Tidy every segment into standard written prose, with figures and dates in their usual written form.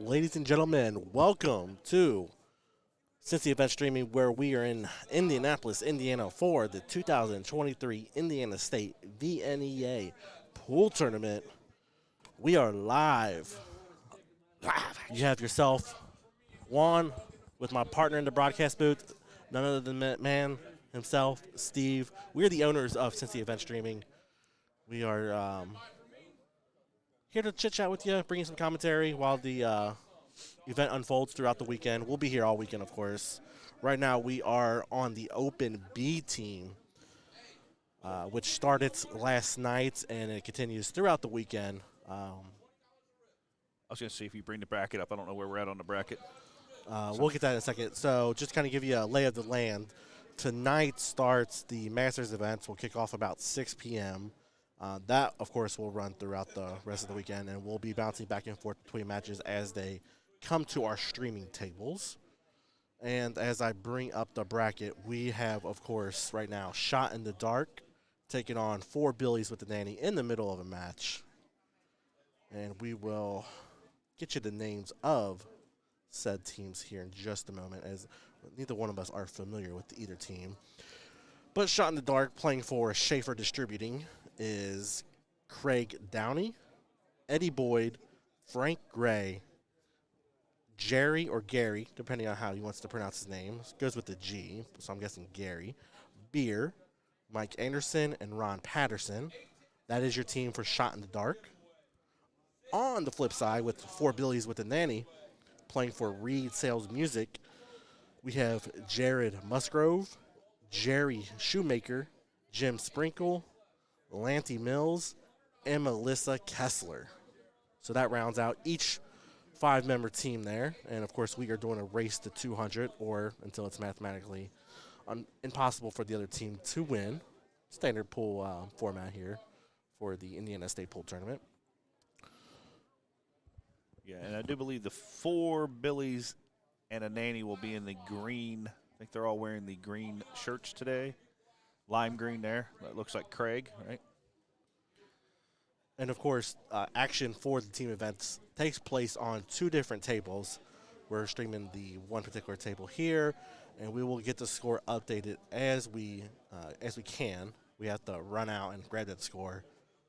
Ladies and gentlemen, welcome to Cincy Event Streaming, where we are in Indianapolis, Indiana for the 2023 Indiana State VNEA Pool Tournament. We are live. You have yourself Juan with my partner in the broadcast booth, none other than the man himself, Steve. We are the owners of Cincy Event Streaming. We are here to chit chat with you, bring you some commentary while the event unfolds throughout the weekend. We'll be here all weekend, of course. Right now, we are on the Open B team, which started last night and it continues throughout the weekend. I was going to see if you bring the bracket up. I don't know where we're at on the bracket. We'll get that in a second. So just kind of give you a lay of the land. Tonight starts the Masters events. Will kick off about 6 p.m. That, of course, will run throughout the rest of the weekend, and we'll be bouncing back and forth between matches as they come to our streaming tables. And as I bring up the bracket, we have, of course, right now, Shot in the Dark taking on 4 Billies with the Nanny in the middle of a match. And we will get you the names of said teams here in just a moment, as neither one of us are familiar with either team. But Shot in the Dark, playing for Schaefer Distributing, is Craig Downey, Eddie Boyd, Frank Gray, Jerry or Gary, depending on how he wants to pronounce his name. Goes with the G, so I'm guessing Gary. Beer, Mike Anderson, and Ron Patterson. That is your team for Shot in the Dark. On the flip side, with 4 Billies with the Nanny, playing for Reed Sales Music, we have Jared Musgrove, Jerry Shoemaker, Jim Sprinkle, Lanty Mills, and Melissa Kessler. So that rounds out each 5-member team there. And, of course, we are doing a race to 200 or until it's mathematically impossible for the other team to win. Standard pool format here for the Indiana State Pool Tournament. Yeah, and I do believe the 4 Billies and a Nanny will be in the green. I think they're all wearing the green shirts today. Lime green there. That looks like Craig, right? And, of course, action for the team events takes place on 2 different tables. We're streaming the one particular table here, and we will get the score updated as we can. We have to run out and grab that score.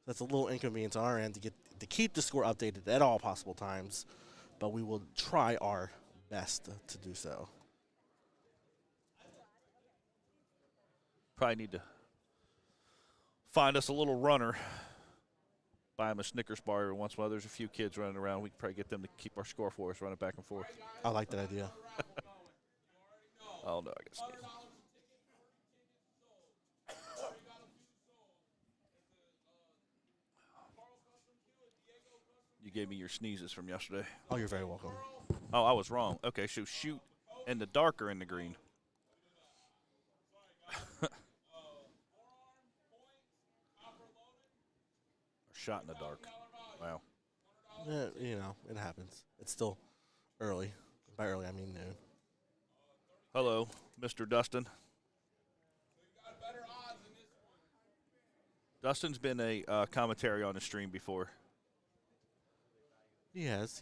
That's a little inconvenience on our end to keep the score updated at all possible times, but we will try our best to do so. Probably need to find us a little runner. Buy them a Snickers bar every once in a while. There's a few kids running around. We can probably get them to keep our score for us, running back and forth. I like that idea. Oh, no, I guess not. You gave me your sneezes from yesterday. Oh, you're very welcome. Oh, I was wrong. Okay, so shoot in the dark or in the green? Shot in the dark. Wow. It happens. It's still early. By early, I mean noon. Hello, Mr. Dustin. Dustin's been a commentary on the stream before. He has.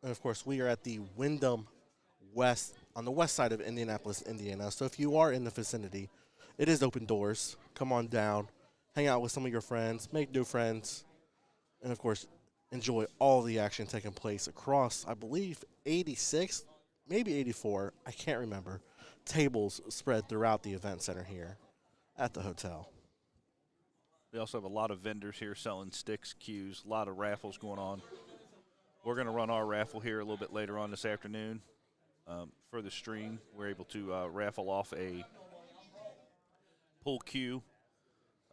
And, of course, we are at the Wyndham West, on the west side of Indianapolis, Indiana. So if you are in the vicinity, it is open doors. Come on down, hang out with some of your friends, make new friends, and, of course, enjoy all the action taking place across, I believe, 86, maybe 84, I can't remember, tables spread throughout the event center here at the hotel. We also have a lot of vendors here selling sticks, cues, a lot of raffles going on. We're going to run our raffle here a little bit later on this afternoon. For the stream, we're able to raffle off a pool cue.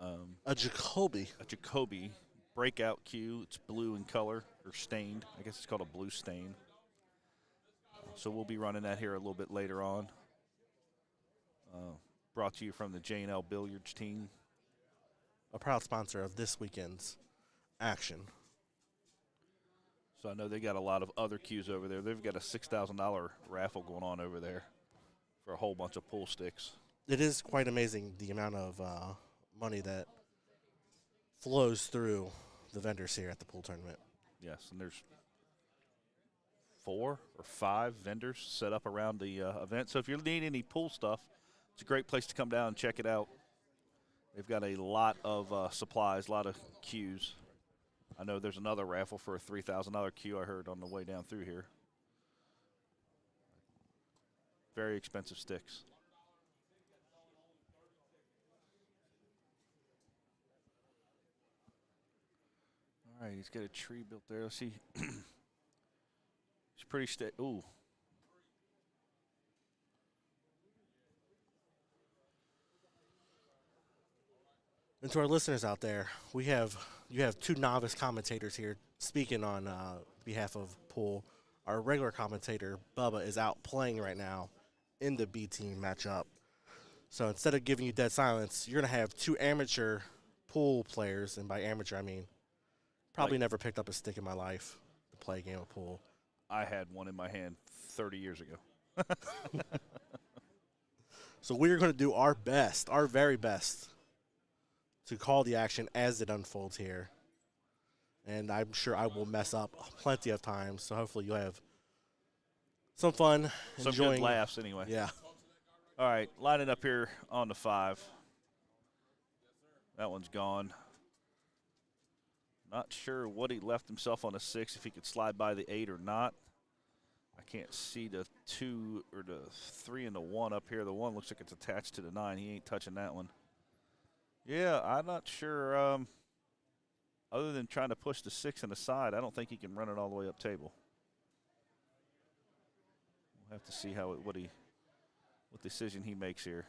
A Jacoby. A Jacoby breakout cue. It's blue in color, or stained. I guess it's called a blue stain. So we'll be running that here a little bit later on. Brought to you from the J&L Billiards team. A proud sponsor of this weekend's action. So I know they got a lot of other cues over there. They've got a $6,000 raffle going on over there for a whole bunch of pool sticks. It is quite amazing the amount of money that flows through the vendors here at the pool tournament. Yes, and there's 4 or 5 vendors set up around the event. So if you need any pool stuff, it's a great place to come down and check it out. They've got a lot of supplies, a lot of cues. I know there's another raffle for a $3,000 cue I heard on the way down through here. Very expensive sticks. All right, he's got a tree built there. Let's see. It's pretty ooh. And to our listeners out there, you have 2 novice commentators here speaking on behalf of pool. Our regular commentator, Bubba, is out playing right now in the B team matchup. So instead of giving you dead silence, you're going to have 2 amateur pool players, and by amateur I mean probably never picked up a stick in my life to play a game of pool. I had one in my hand 30 years ago. So we're going to do our best, our very best, to call the action as it unfolds here. And I'm sure I will mess up plenty of times, so hopefully you'll have some fun. Some good laughs anyway. Yeah. All right, lining up here on the 5. That one's gone. Not sure what he left himself on the 6, if he could slide by the 8 or not. I can't see the 2 or the 3 and the 1 up here. The 1 looks like it's attached to the 9. He ain't touching that one. Yeah, I'm not sure. Other than trying to push the 6 in the side, I don't think he can run it all the way up table. We'll have to see what decision he makes here.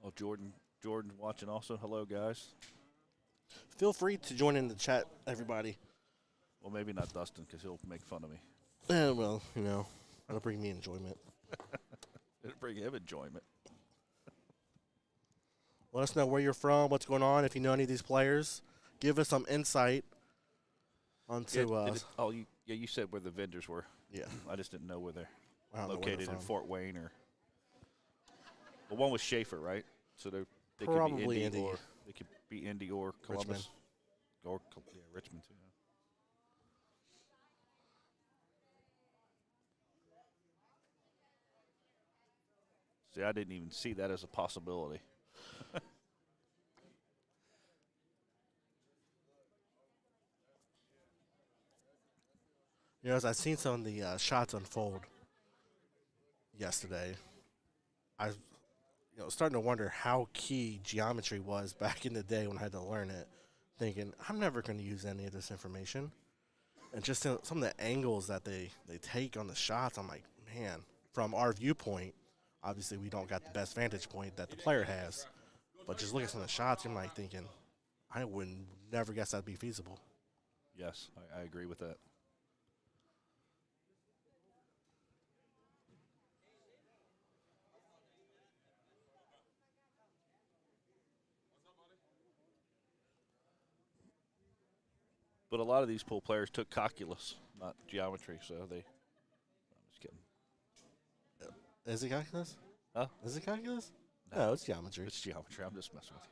Oh, Jordan watching also. Hello, guys. Feel free to join in the chat, everybody. Well, maybe not Dustin, because he'll make fun of me. Well, that'll bring me enjoyment. It'll bring him enjoyment. Let us know where you're from, what's going on, if you know any of these players. Give us some insight onto you said where the vendors were. Yeah. I just didn't know where they're located in Fort Wayne or. The one was Schaefer, right? So they Probably could be Indy. or they could be Indy or Columbus. Richmond too. See, I didn't even see that as a possibility. As I've seen some of the shots unfold yesterday, I was starting to wonder how key geometry was back in the day when I had to learn it, thinking, I'm never going to use any of this information. And just some of the angles that they take on the shots, I'm like, man, from our viewpoint, obviously we don't got the best vantage point that the player has. But just looking at some of the shots, I'm like thinking, I would never guess that'd be feasible. Yes, I agree with that. But a lot of these pool players took calculus, not geometry, so I'm just kidding. Is it calculus? Huh? Is it calculus? No, it's geometry. It's geometry. I'm just messing with you.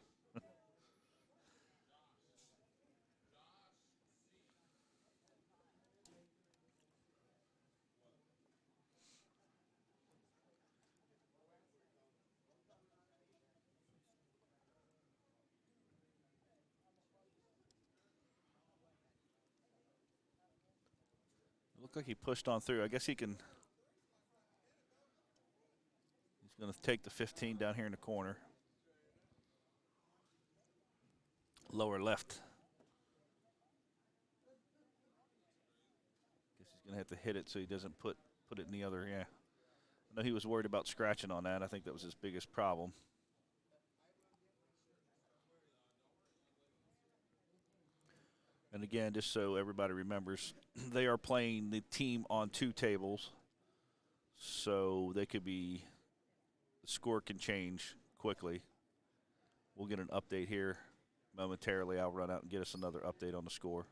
Looked like he pushed on through. I guess he can. He's going to take the 15 down here in the corner. Lower left. Guess he's going to have to hit it so he doesn't put it in the other. Yeah. I know he was worried about scratching on that. I think that was his biggest problem. And again, just so everybody remembers, they are playing the team on 2 tables. So they could be, the score can change quickly. We'll get an update here momentarily. I'll run out and get us another update on the score.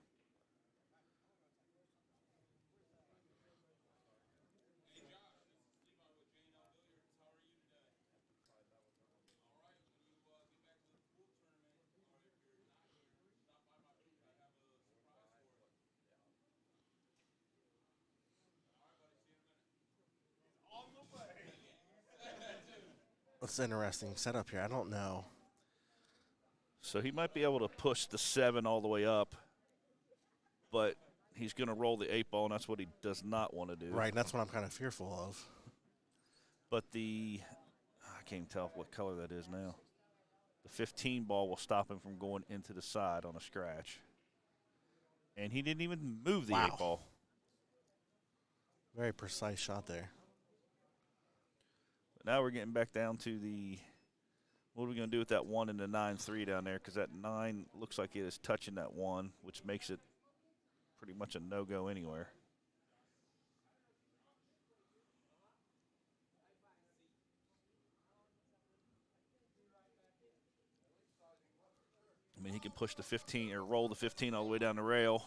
That's an interesting setup here. I don't know. So he might be able to push the 7 all the way up, but he's going to roll the 8 ball, and that's what he does not want to do. Right, and that's what I'm kind of fearful of. But I can't even tell what color that is now. The 15 ball will stop him from going into the side on a scratch. And he didn't even move the 8 ball. Very precise shot there. But now we're getting back down to what are we going to do with that 1 and the 9-3 down there? Because that 9 looks like it is touching that 1, which makes it pretty much a no-go anywhere. I mean, he can push the 15 or roll the 15 all the way down the rail.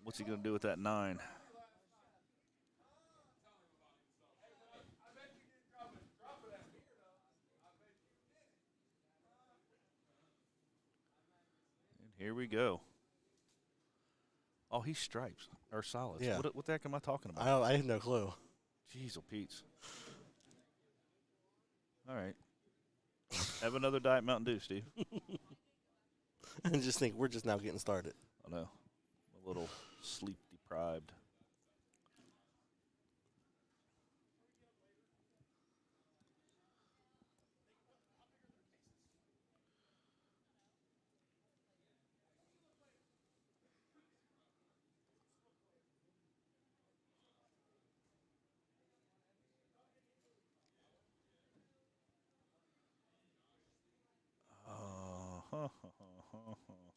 What's he going to do with that 9? And here we go. Oh, he's stripes or solids. Yeah. What the heck am I talking about? I have no clue. Jeez, oh Pete's. All right. Have another Diet Mountain Dew, Steve. And just think, we're just now getting started. I know. A little sleep deprived.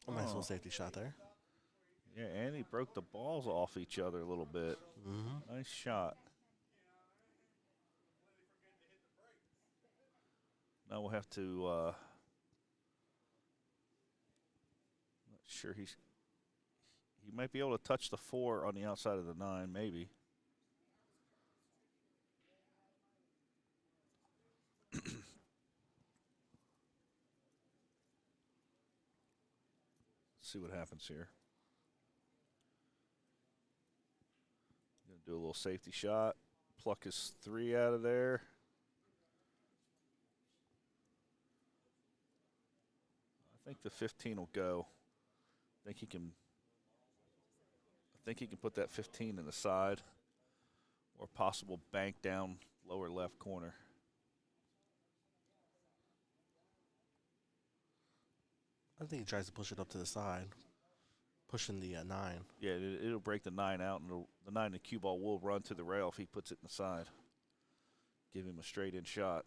A nice little safety shot there. Yeah, and he broke the balls off each other a little bit. Nice shot. Now we'll have to. Not sure he might be able to touch the 4 on the outside of the 9, maybe. See what happens here. Gonna do a little safety shot. Pluck his 3 out of there. I think the 15 will go. I think he can put that 15 in the side or possible bank down lower left corner. I think he tries to push it up to the side, pushing the 9. Yeah, it'll break the 9 out, and the 9 and the cue ball will run to the rail if he puts it in the side. Give him a straight-in shot.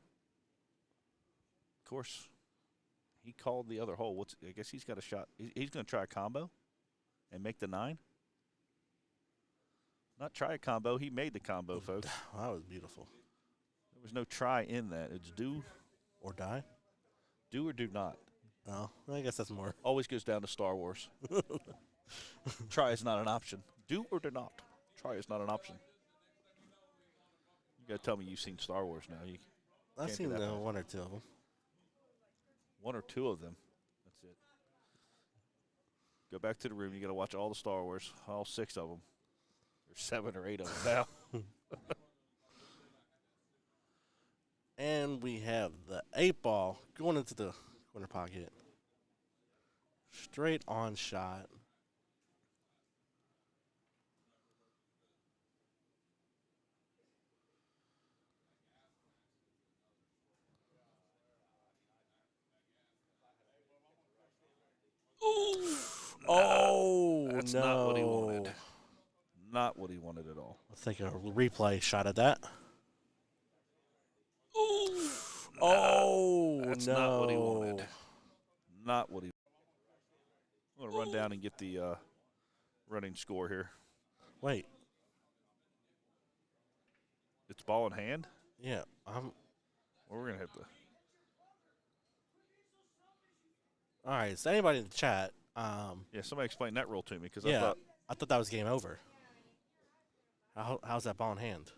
Of course, he called the other hole. I guess he's got a shot. He's going to try a combo and make the 9. Not try a combo. He made the combo, folks. That was beautiful. There was no try in that. It's do or die. Do or do not. Oh, I guess that's more. Always goes down to Star Wars. Try is not an option. Do or do not. Try is not an option. You got to tell me you've seen Star Wars now. I've seen one or two of them. 1 or 2 of them. That's it. Go back to the room. You got to watch all the Star Wars, all 6 of them. There's 7 or 8 of them now. And we have the 8 ball going into the corner pocket. Straight on shot. Oh, that's no. not what he wanted. Not what he wanted at all. Let's take a replay shot at that. That's not what he wanted. Not what he wanted. I'm going to run down and get the running score here. Wait. It's ball in hand? Yeah. Well, we're going to have to. All right. So anybody in the chat? Yeah, somebody explain that rule to me because Yeah, I thought that was game over. How's that ball in hand?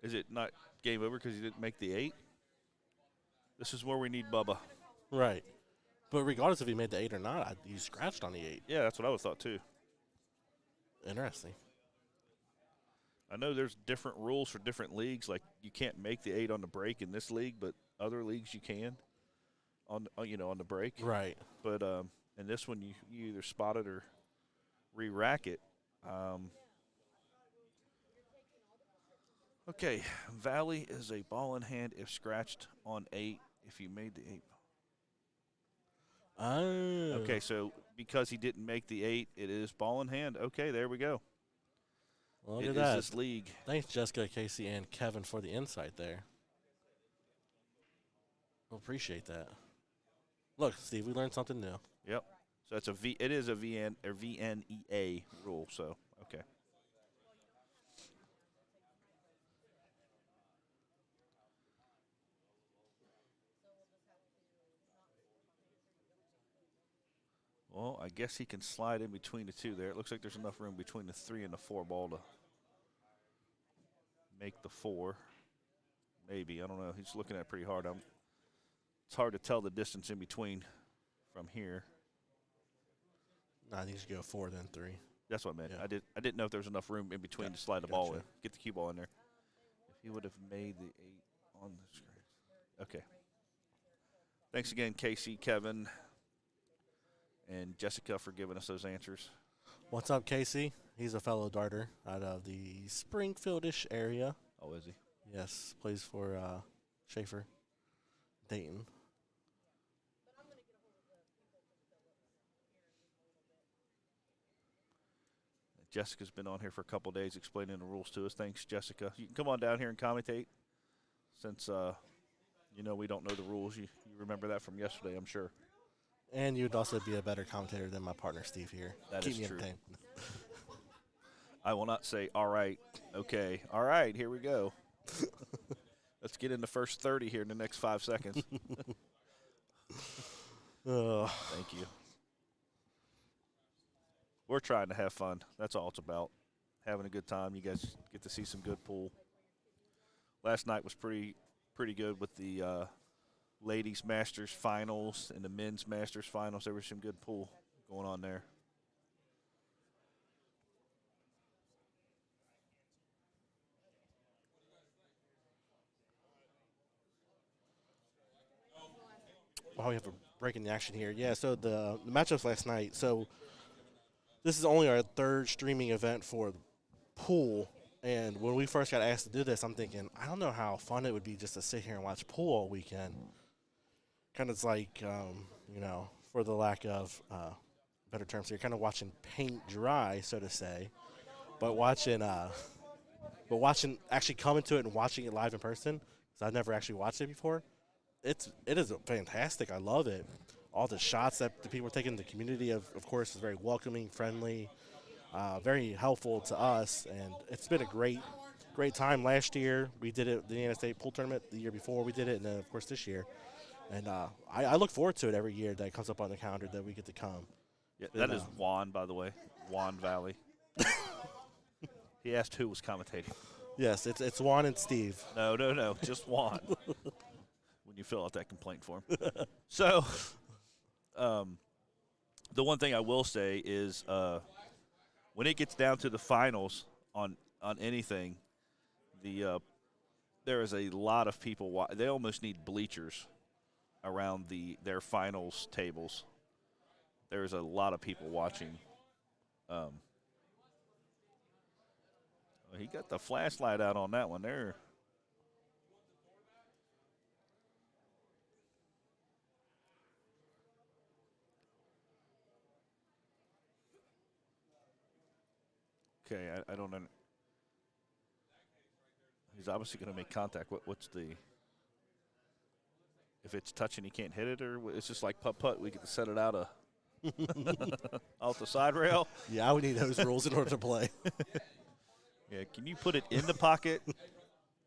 is it not game over because you didn't make the 8? This is where we need Bubba. Right. But regardless if he made the 8 or not, he scratched on the 8. Yeah, that's what I would thought too. Interesting. I know there's different rules for different leagues. Like you can't make the 8 on the break in this league, but other leagues you can on on the break. Right. But in this one, you either spot it or re-rack it. Okay, Valley is a ball in hand if scratched on 8. If you made the 8. Oh. Okay, so because he didn't make the 8, it is ball in hand. Okay, there we go. Look It at is that. this league. Thanks, Jessica, Casey, and Kevin for the insight there. Appreciate that. Look, Steve, we learned something new. Yep. So it's it is a VN or VNEA rule. So okay. Well, I guess he can slide in between the 2 there. It looks like there's enough room between the 3 and the 4 ball to make the 4. Maybe. I don't know. He's looking at it pretty hard. It's hard to tell the distance in between from here. No, I think you should go 4 then 3. That's what I meant. Yeah. I didn't know if there was enough room in between to slide the ball in. Get the cue ball in there. If he would have made the 8 on the screen. Okay. Thanks again, Casey, Kevin, and Jessica for giving us those answers. What's up, Casey? He's a fellow darter out of the Springfield-ish area. Oh, is he? Yes, plays for Schaefer, Dayton. Jessica's been on here for a couple of days explaining the rules to us. Thanks, Jessica. You can come on down here and commentate since, we don't know the rules. You remember that from yesterday, I'm sure. And you'd also be a better commentator than my partner, Steve, here. That Keep is me true. entertained. I will not say, all right, okay, all right, here we go. Let's get in the first 30 here in the next 5 seconds. Thank you. We're trying to have fun. That's all it's about. Having a good time. You guys get to see some good pool. Last night was pretty good with the ladies Masters finals and the men's Masters finals. There was some good pool going on there. While we have a break in the action here. Yeah, so the matchups last night. So this is only our 3rd streaming event for the pool. And when we first got asked to do this, I'm thinking, I don't know how fun it would be just to sit here and watch pool all weekend. Kind of like, for the lack of better terms here, kind of watching paint dry, so to say. But watching actually coming to it and watching it live in person, because I've never actually watched it before. It is fantastic. I love it. All the shots that the people are taking, the community, of course, is very welcoming, friendly, very helpful to us. And it's been a great time. Last year, we did it, the Indiana State Pool Tournament. The year before, we did it. And then, of course, this year. And I look forward to it every year that it comes up on the calendar that we get to come. Yeah, that is Juan, by the way. Juan Valley. He asked who was commentating. Yes, it's Juan and Steve. No. Just Juan. When you fill out that complaint form. So, the one thing I will say is when it gets down to the finals on anything, there is a lot of people. They almost need bleachers around their finals tables. There's a lot of people watching. He got the flashlight out on that one there. Okay, I don't know. He's obviously going to make contact. What's the? If it's touching, he can't hit it, or it's just like putt. We get to set it out off the side rail. Yeah, I would need those rules in order to play. Yeah, can you put it in the pocket,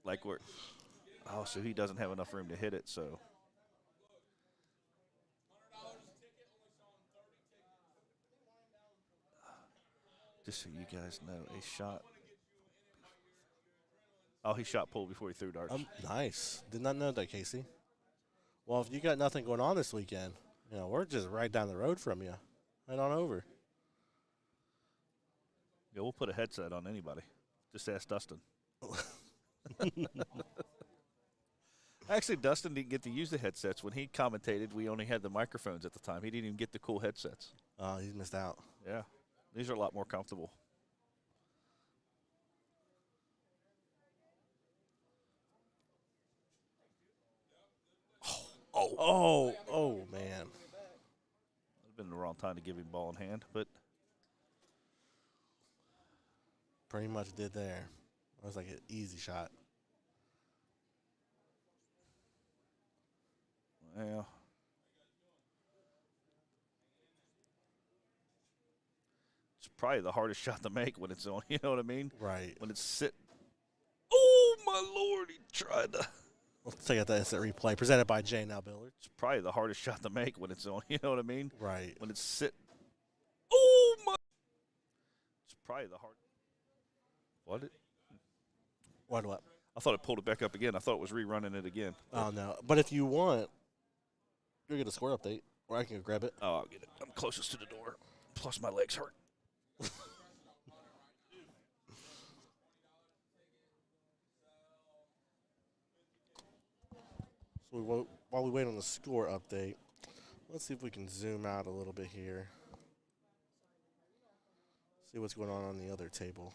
like where? Oh, so he doesn't have enough room to hit it. So Just so you guys know, a shot. Oh, he shot pulled before he threw darts. Nice. Did not know that, Casey. Well, if you got nothing going on this weekend, we're just right down the road from you. Head on over. Yeah, we'll put a headset on anybody. Just ask Dustin. Actually, Dustin didn't get to use the headsets. When he commentated, we only had the microphones at the time. He didn't even get the cool headsets. Oh, he's missed out. Yeah. These are a lot more comfortable. Oh, man. It's been the wrong time to give him ball in hand, but Pretty much did there. It was like an easy shot. well, it's probably the hardest shot to make when it's on. You know what I mean? Right. When it's sitting. Oh my Lord! He tried to. Let's take out the instant replay presented by Jay Now Billard. It's probably the hardest shot to make when it's on. You know what I mean? Right. When it's sitting. Oh my! It's probably the hard. What? What? I thought it pulled it back up again. I thought it was rerunning it again. Oh, no. But if you want, you'll get a score update, or I can go grab it. Oh, I'll get it. I'm closest to the door. Plus, my legs hurt. So while we wait on the score update, let's see if we can zoom out a little bit here. See what's going on the other table.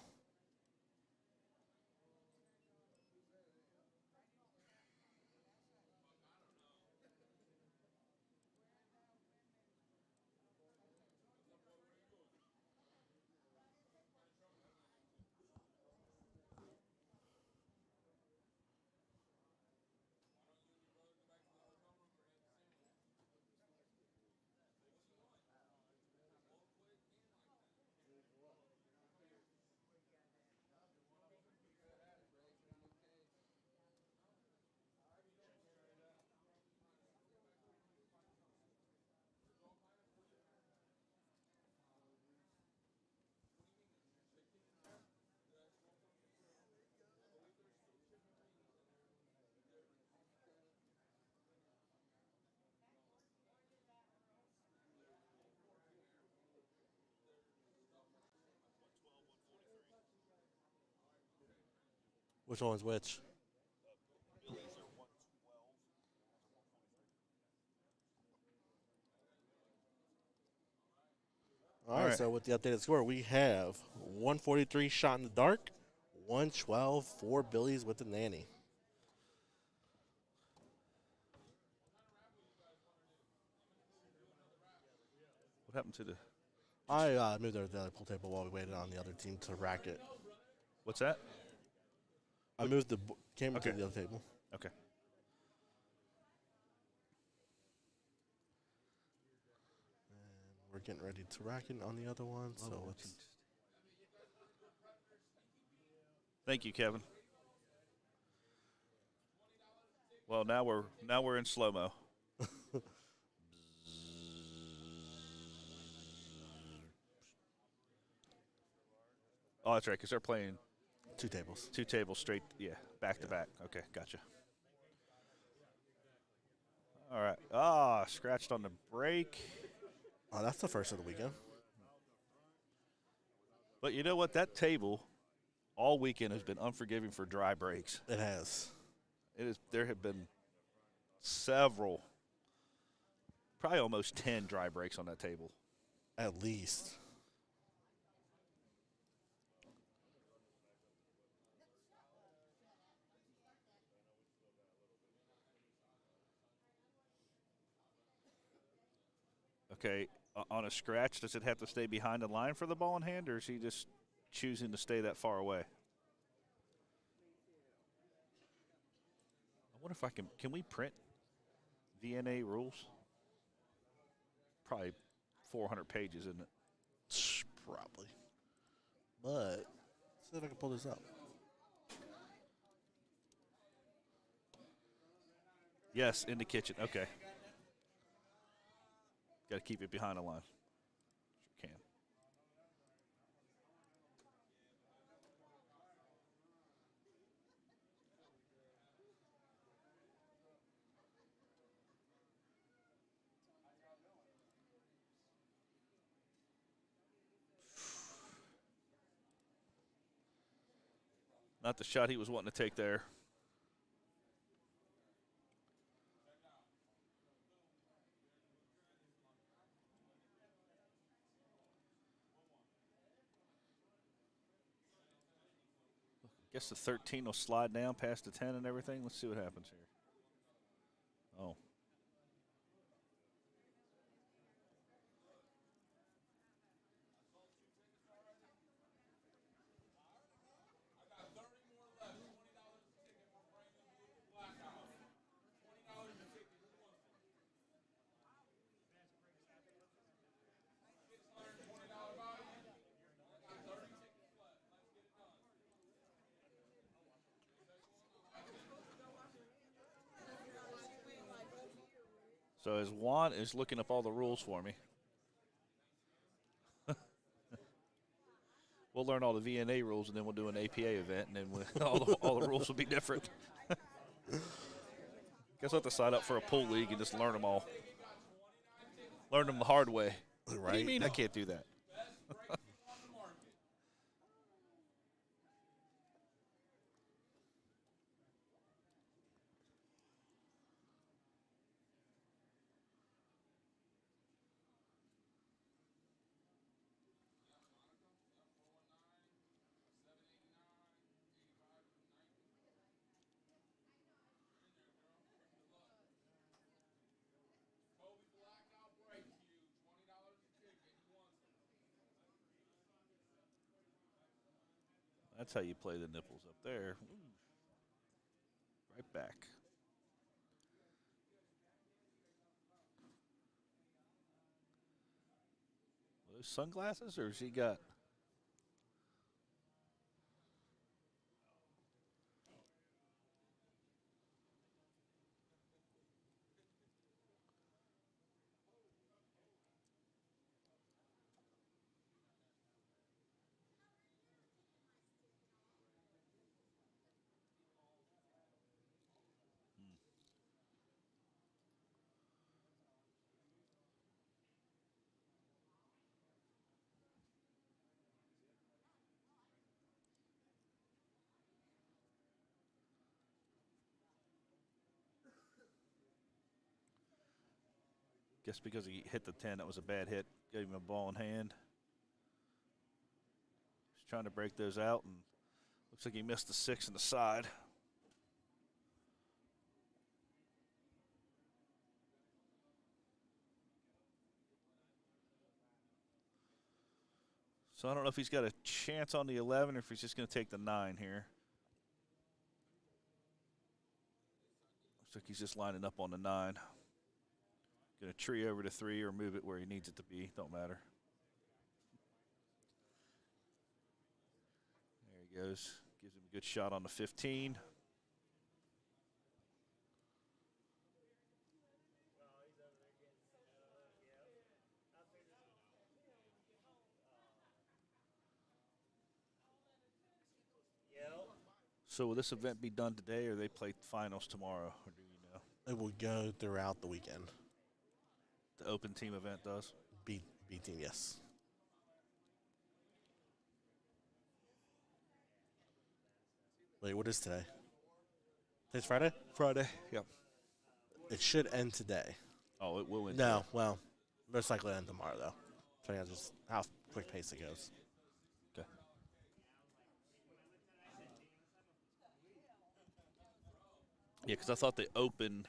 Which one's which? All right, so with the updated score, we have 143 shot in the dark, 112 for Billy's with the nanny. What happened to the? I moved over to the other pool table while we waited on the other team to rack it. What's that? I moved the camera Okay. to the other table. Okay. And we're getting ready to rack it on the other one, so it's Thank you, Kevin. Well, now we're in slow mo. Oh, that's right, because they're playing two tables. two tables straight. Yeah, back to back. Okay, gotcha. All right. Ah, scratched on the break. Oh, that's the first of the weekend. But you know what? That table all weekend has been unforgiving for dry breaks. It has. It is. There have been several, probably almost 10 dry breaks on that table. At least. Okay, on a scratch, does it have to stay behind the line for the ball in hand, or is he just choosing to stay that far away? I wonder if I can we print VNA rules? Probably 400 pages, isn't it? Probably. But, let's see if I can pull this up. Yes, in the kitchen. Okay. Got to keep it behind the line. Sure can. Not the shot he was wanting to take there. Guess the 13 will slide down past the 10 and everything. Let's see what happens here. Oh. So as Juan is looking up all the rules for me, we'll learn all the VNA rules, and then we'll do an APA event, and then all the rules will be different. Guess I'll have to sign up for a pool league and just learn them all. Learn them the hard way. Right. What do you mean I can't do that? That's how you play the nipples up there. Ooh. Right back. Are those sunglasses, or has he got? Guess because he hit the 10, that was a bad hit. Gave him a ball in hand. He's trying to break those out, and looks like he missed the 6 in the side. So I don't know if he's got a chance on the 11 or if he's just going to take the 9 here. Looks like he's just lining up on the 9. Going to tree over to 3 or move it where he needs it to be. Don't matter. There he goes. Gives him a good shot on the 15. So will this event be done today, or they play finals tomorrow, or do you know? It will go throughout the weekend. The open team event does? B team, yes. Wait, what is today? Today's Friday? Friday, yep. It should end today. Oh, it will end No, today. well, most likely end tomorrow, though. Depending on just how quick pace it goes. Okay. Yeah, because I thought the open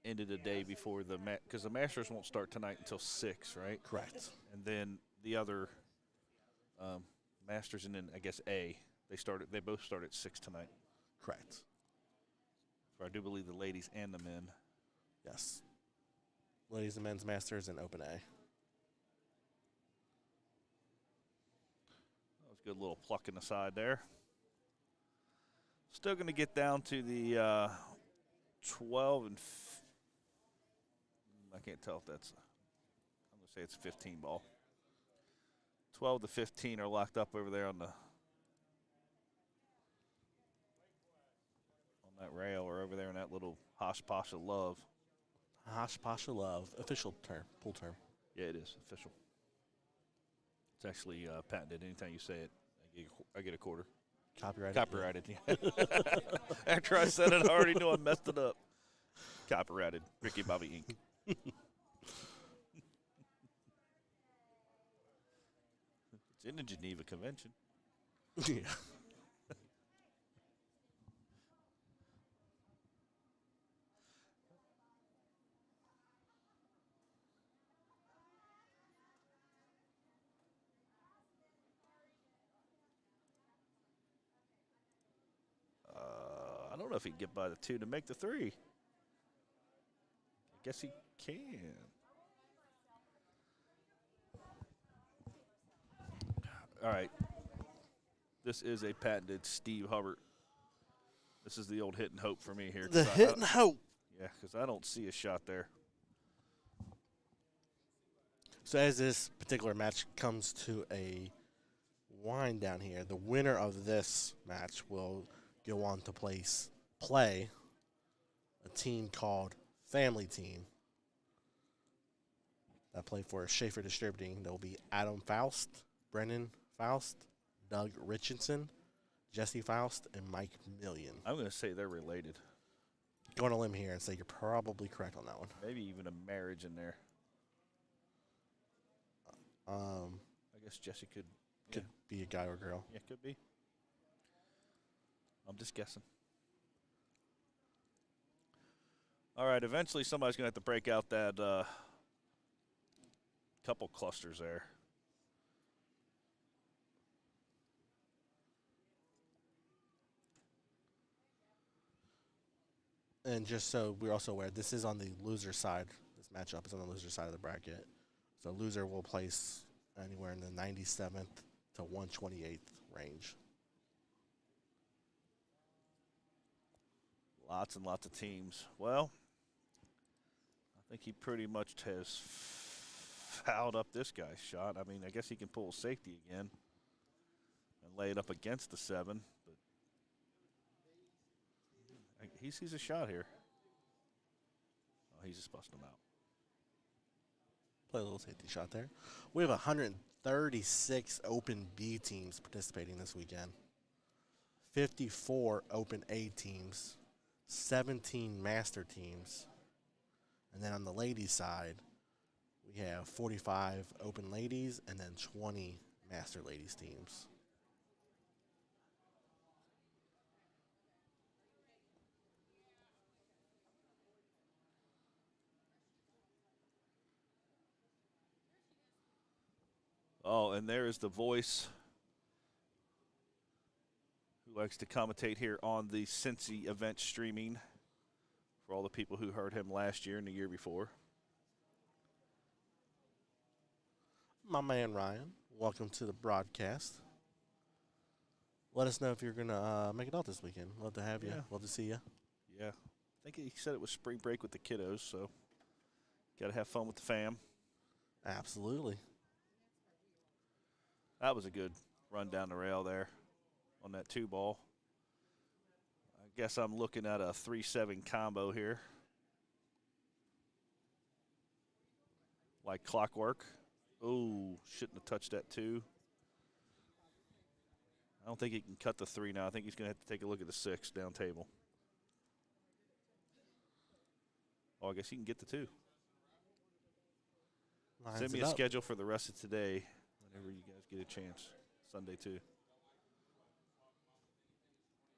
ended a day before the because the Masters won't start tonight until 6, right? Correct. And then the other Masters, and then I guess A, they both start at 6 tonight. Correct. So I do believe the ladies and the men. Yes. Ladies and men's Masters and Open A. That was a good little pluck in the side there. Still going to get down to the 12 and I can't tell if that's, I'm going to say it's a 15 ball. 12 to 15 are locked up over there on that rail, or over there in that little Hosh Pasha Love. Hosh Pasha Love, official term, pool term. Yeah, it is official. It's actually patented. Anytime you say it, I get a quarter. Copyrighted. Copyrighted. Yeah. After I said it, I already knew I messed it up. Copyrighted. Ricky Bobby Inc. It's in the Geneva Convention. Yeah. I don't know if he can get by the 2 to make the 3. I guess he can. All right. This is a patented Steve Hubbard. This is the old hit and hope for me here. The hit and hope. Yeah, because I don't see a shot there. So as this particular match comes to a wind down here, the winner of this match will go on to play a team called Family Team that play for Schaefer Distributing. There will be Adam Faust, Brennan Faust, Doug Richardson, Jesse Faust, and Mike Million. I'm going to say they're related. Going on a limb here and say you're probably correct on that one. Maybe even a marriage in there. I guess Jesse could be a guy or girl. Yeah, could be. I'm just guessing. All right, eventually somebody's going to have to break out that couple clusters there. And just so we're also aware, this is on the loser side. This matchup is on the loser side of the bracket. So loser will place anywhere in the 97th to 128th range. Lots and lots of teams. Well, I think he pretty much has fouled up this guy's shot. I mean, I guess he can pull safety again and lay it up against the 7. But he sees a shot here. Oh, he's just busting him out. Play a little safety shot there. We have 136 Open B teams participating this weekend. 54 Open A teams. 17 Master teams. And then on the ladies' side, we have 45 Open Ladies and then 20 Master Ladies teams. Oh, and there is the voice who likes to commentate here on the Cincy event streaming for all the people who heard him last year and the year before. My man Ryan, welcome to the broadcast. Let us know if you're going to make it out this weekend. Love to have you. Yeah. Love to see you. Yeah. I think he said it was spring break with the kiddos, so got to have fun with the fam. Absolutely. That was a good run down the rail there on that 2-ball. I guess I'm looking at a 3-7 combo here. Like clockwork. Oh, shouldn't have touched that 2. I don't think he can cut the 3 now. I think he's going to have to take a look at the 6 down table. Oh, I guess he can get the 2. Send me a schedule for the rest of today whenever you guys get a chance. Sunday, too.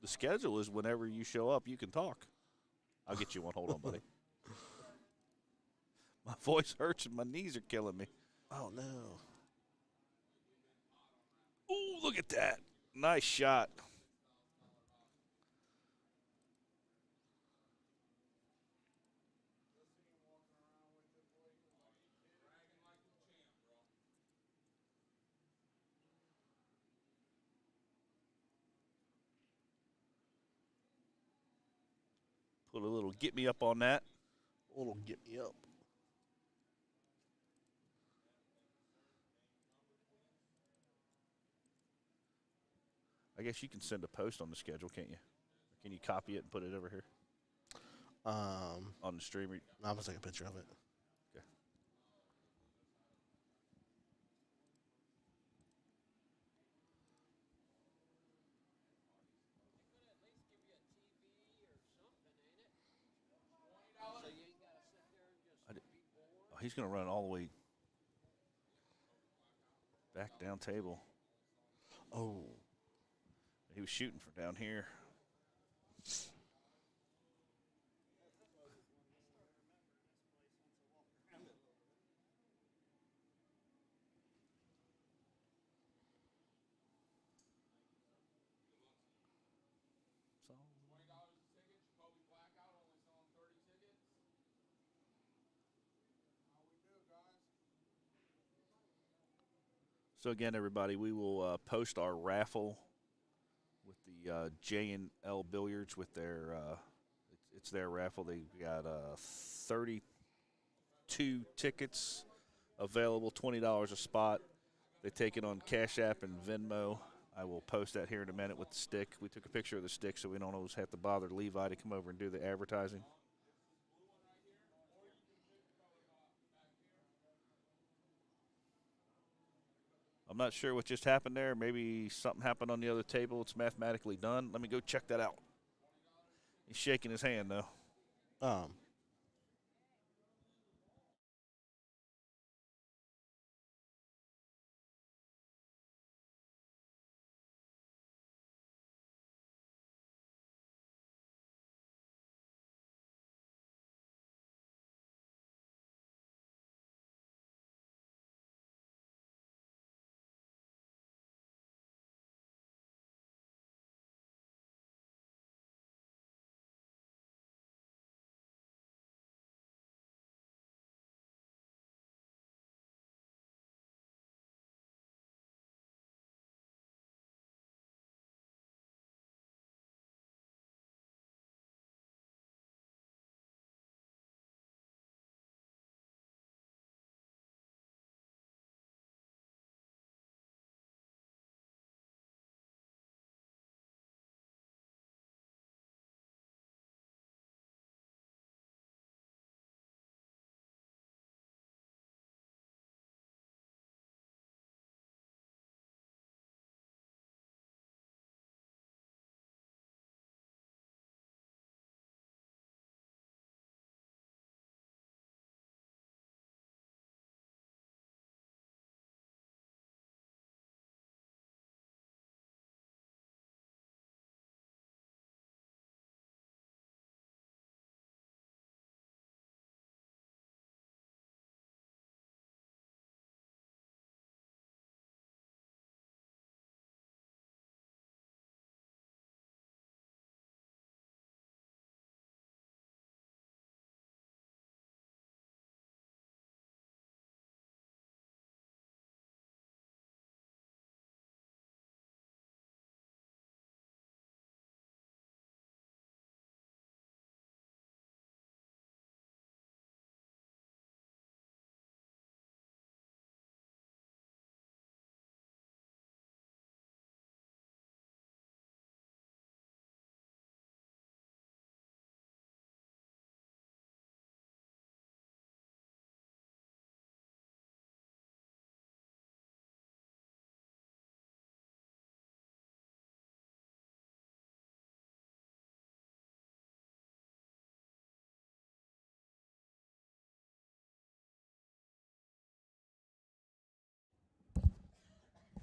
The schedule is whenever you show up, you can talk. I'll get you one. Hold on, buddy. My voice hurts and my knees are killing me. Oh, no. Ooh, look at that. Nice shot. Put a little get me up on that. A little get me up. I guess you can send a post on the schedule, can't you? Or can you copy it and put it over here on the streamer? I'm going to take a picture of it. Okay. he's going to run all the way back down table. Oh. He was shooting from down here. So again, everybody, we will post our raffle with the J&L Billiards with their it's their raffle. They got 32 tickets available, $20 a spot. They take it on Cash App and Venmo. I will post that here in a minute with the stick. We took a picture of the stick so we don't always have to bother Levi to come over and do the advertising. I'm not sure what just happened there. Maybe something happened on the other table. It's mathematically done. Let me go check that out. He's shaking his hand, though.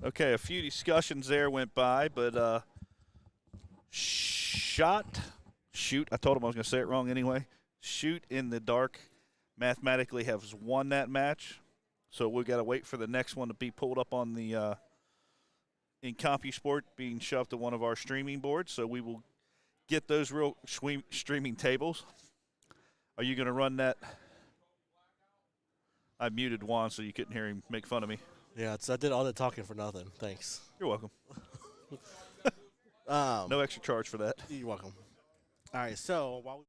Okay, a few discussions there went by, but shoot, I told him I was going to say it wrong anyway. Shoot in the dark mathematically has won that match. So we've got to wait for the next one to be pulled up on the in CompuSport being shoved to one of our streaming boards. So we will get those real streaming tables. Are you going to run that? I muted Juan so you couldn't hear him make fun of me. Yeah, I did all the talking for nothing. Thanks. You're welcome. No extra charge for that. You're welcome. All right, so while we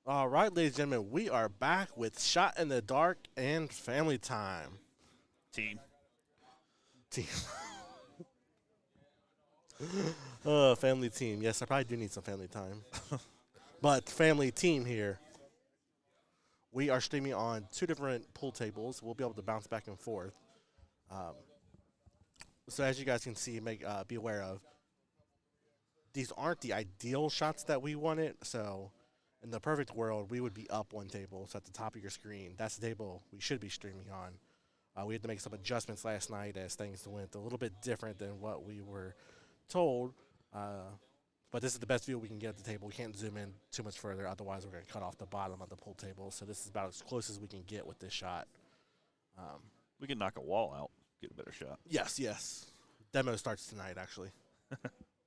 All right, ladies and gentlemen, we are back with Shot in the Dark and Family Time. Team. Team. Family team. Yes, I probably do need some family time. But family team here. We are streaming on two different pool tables. We'll be able to bounce back and forth. Um, so as you guys can see, be aware of, these aren't the ideal shots that we wanted. So in the perfect world, we would be up one table. So at the top of your screen, that's the table we should be streaming on. We had to make some adjustments last night as things went a little bit different than what we were told. But this is the best view we can get at the table. We can't zoom in too much further, otherwise we're going to cut off the bottom of the pool table. So this is about as close as we can get with this shot. We can knock a wall out, get a better shot. Yes. Demo starts tonight, actually.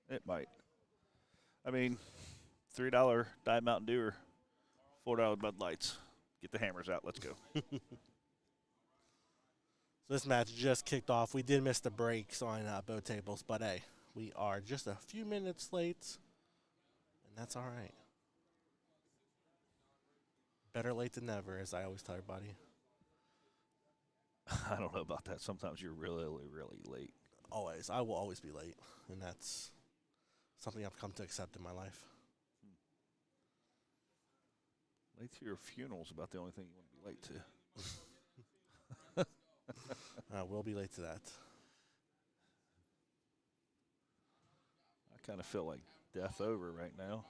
It might. I mean, $3 Diet Mountain Dew or $4 Bud Lights. Get the hammers out. Let's go. So this match just kicked off. We did miss the breaks on both tables, but hey, we are just a few minutes late, and that's all right. Better late than never, as I always tell everybody. I don't know about that. Sometimes you're really, really late. Always. I will always be late, and that's something I've come to accept in my life. Late to your funeral is about the only thing you want to be late to. We'll be late to that. I kind of feel like death over right now.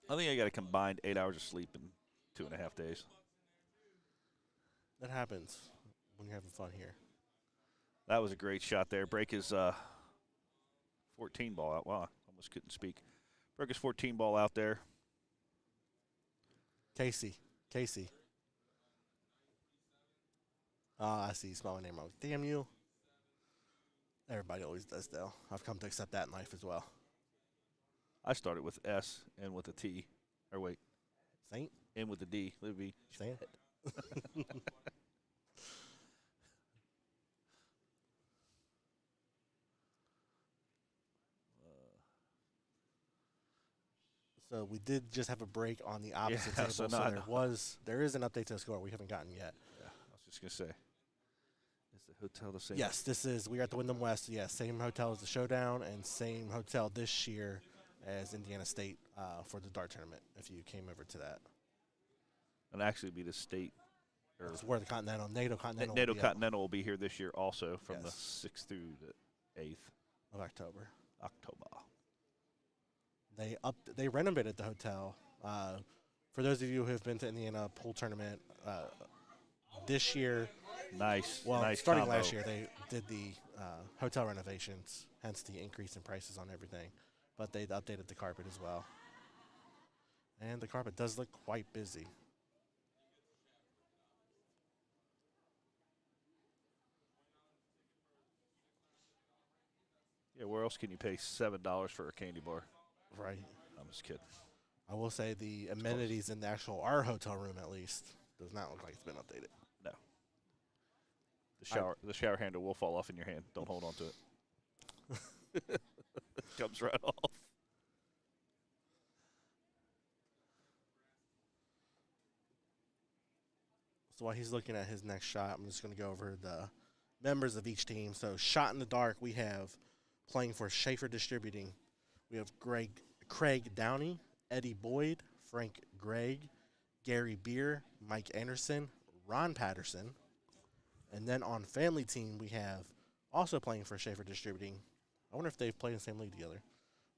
I think I got a combined 8 hours of sleep in 2.5 days. That happens when you're having fun here. That was a great shot there. Break his 14 ball out. Wow, I almost couldn't speak. Broke his 14 ball out there. Casey. I see you spell my name wrong. Damn you. Everybody always does, though. I've come to accept that in life as well. I started with S and with a T. Or wait, Saint? and with a D. It would be Saint? So we did just have a break on the opposite table. So there is an update to the score we haven't gotten yet. Yeah, I was just going to say. Is the hotel the same? Yes, we are at the Wyndham West. Yeah, same hotel as the Showdown and same hotel this year as Indiana State for the dart tournament, if you came over to that. And actually be the state. It's where the NATO Continental. NATO Continental will be here this year also from the Yes. 6th through the 8th of October. They They renovated the hotel. For those of you who have been to Indiana pool tournament this year, nice starting combo. last year, they did the hotel renovations, hence the increase in prices on everything. But they updated the carpet as well, and the carpet does look quite busy. Yeah, where else can you pay $7 for a candy bar? Right. I'm just kidding. I will say the amenities in our hotel room, at least, does not look like it's been updated. No. The shower handle will fall off in your hand. Don't hold on to it. Comes right off. So while he's looking at his next shot, I'm just going to go over the members of each team. So Shot in the Dark, we have playing for Schaefer Distributing. We have Craig Downey, Eddie Boyd, Frank Gregg, Gary Beer, Mike Anderson, Ron Patterson. And then on Family Team, we have also playing for Schaefer Distributing. I wonder if they've played in the same league together.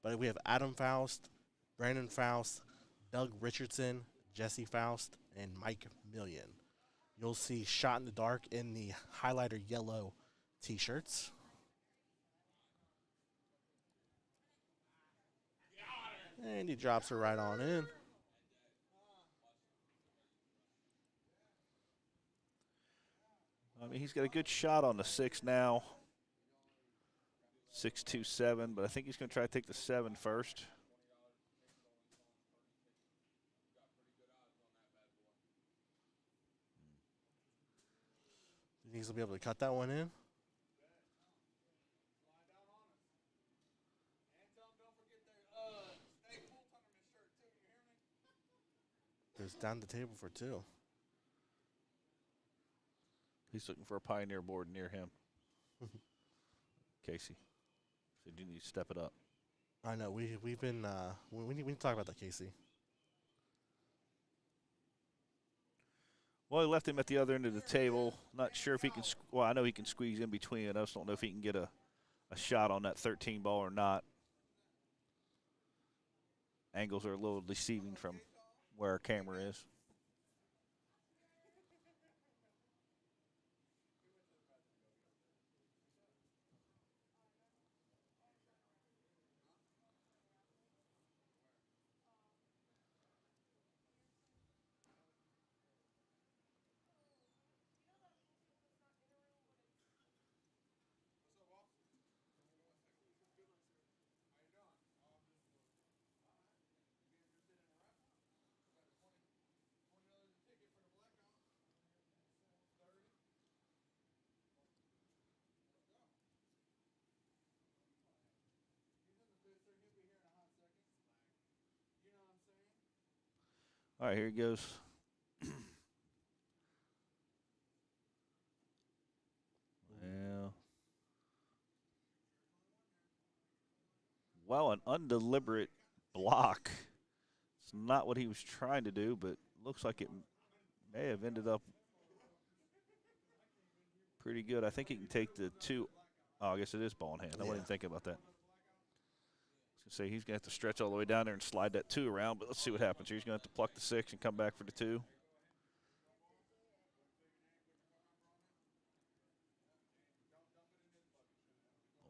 But we have Adam Faust, Brandon Faust, Doug Richardson, Jesse Faust, and Mike Million. You'll see Shot in the Dark in the highlighter yellow T-shirts. And he drops her right on in. I mean, he's got a good shot on the 6 now. 6-2-7, but I think he's going to try to take the 7 first. You think he'll be able to cut that one in? it's down the table for 2. He's looking for a Pioneer board near him. Casey. So you need to step it up. I know. We've been we need to talk about that, Casey. Well, he left him at the other end of the table. Not sure if he can. Well, I know he can squeeze in between. I just don't know if he can get a shot on that 13 ball or not. Angles are a little deceiving from where our camera is. All right, here he goes. Well, an undeliberate block. It's not what he was trying to do, but looks like it may have ended up pretty good. I think he can take the 2. Oh, I guess it is ball in hand. I wasn't even thinking about that. I was going to say he's going to have to stretch all the way down there and slide that 2 around, but let's see what happens here. He's going to have to pluck the 6 and come back for the 2.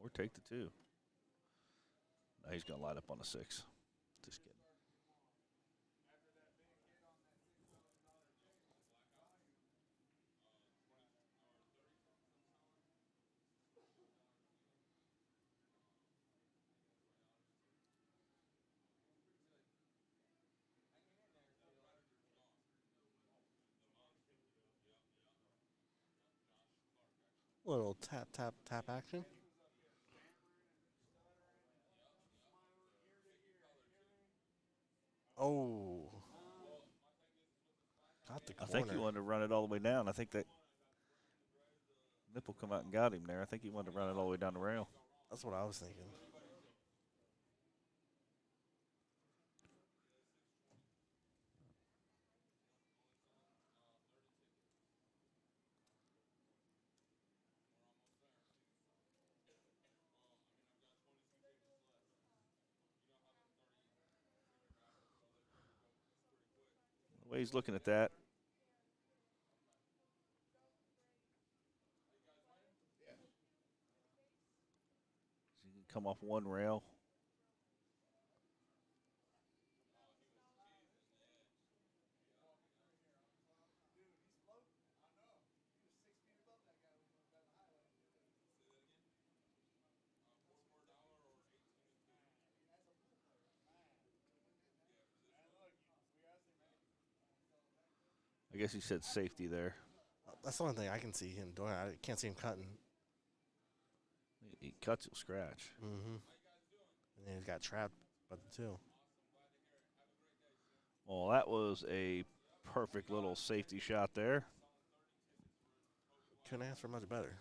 Or take the 2. No, he's going to light up on the 6. Just kidding. Little tap, tap, tap action. Oh. Got the corner. I think he wanted to run it all the way down. I think that nipple come out and got him there. I think he wanted to run it all the way down the rail. That's what I was thinking. The way he's looking at that. He can come off one rail. I guess he said safety there. That's the only thing I can see him doing. I can't see him cutting. He cuts, he'll scratch. Mm-hmm. And then he's got trapped by the 2. Well, that was a perfect little safety shot there. Couldn't ask for much better.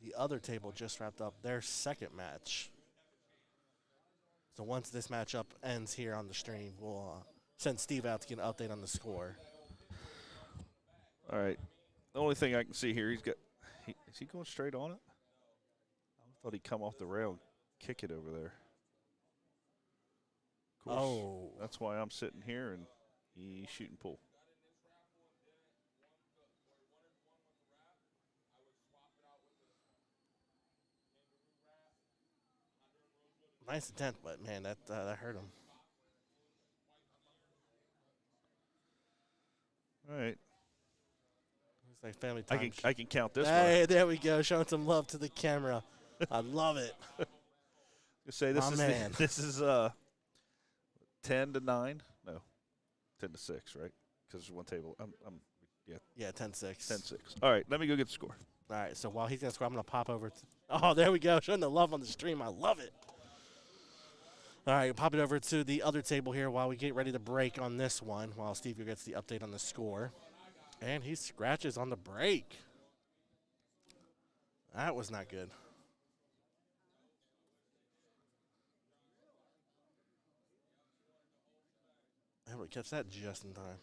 The other table just wrapped up their second match. So once this matchup ends here on the stream, we'll send Steve out to get an update on the score. All right. The only thing I can see here, is he going straight on it? I thought he'd come off the rail and kick it over there. Of course, that's why I'm sitting here and he's shooting pool. Nice intent, but man, that hurt him. All right. It's like family I time. can count this one. Hey, there we go, showing some love to the camera. I love it. Say My man. This is 10 to 9. No, 10 to 6, right? Because there's one table. Yeah, 10-6. 10-6. All right, let me go get the score. All right, so while he's going to score, I'm going to pop over. Oh, there we go, showing the love on the stream. I love it. All right, pop it over to the other table here while we get ready to break on this one, while Steve gets the update on the score. And he scratches on the break. That was not good. Able to catch that just in time.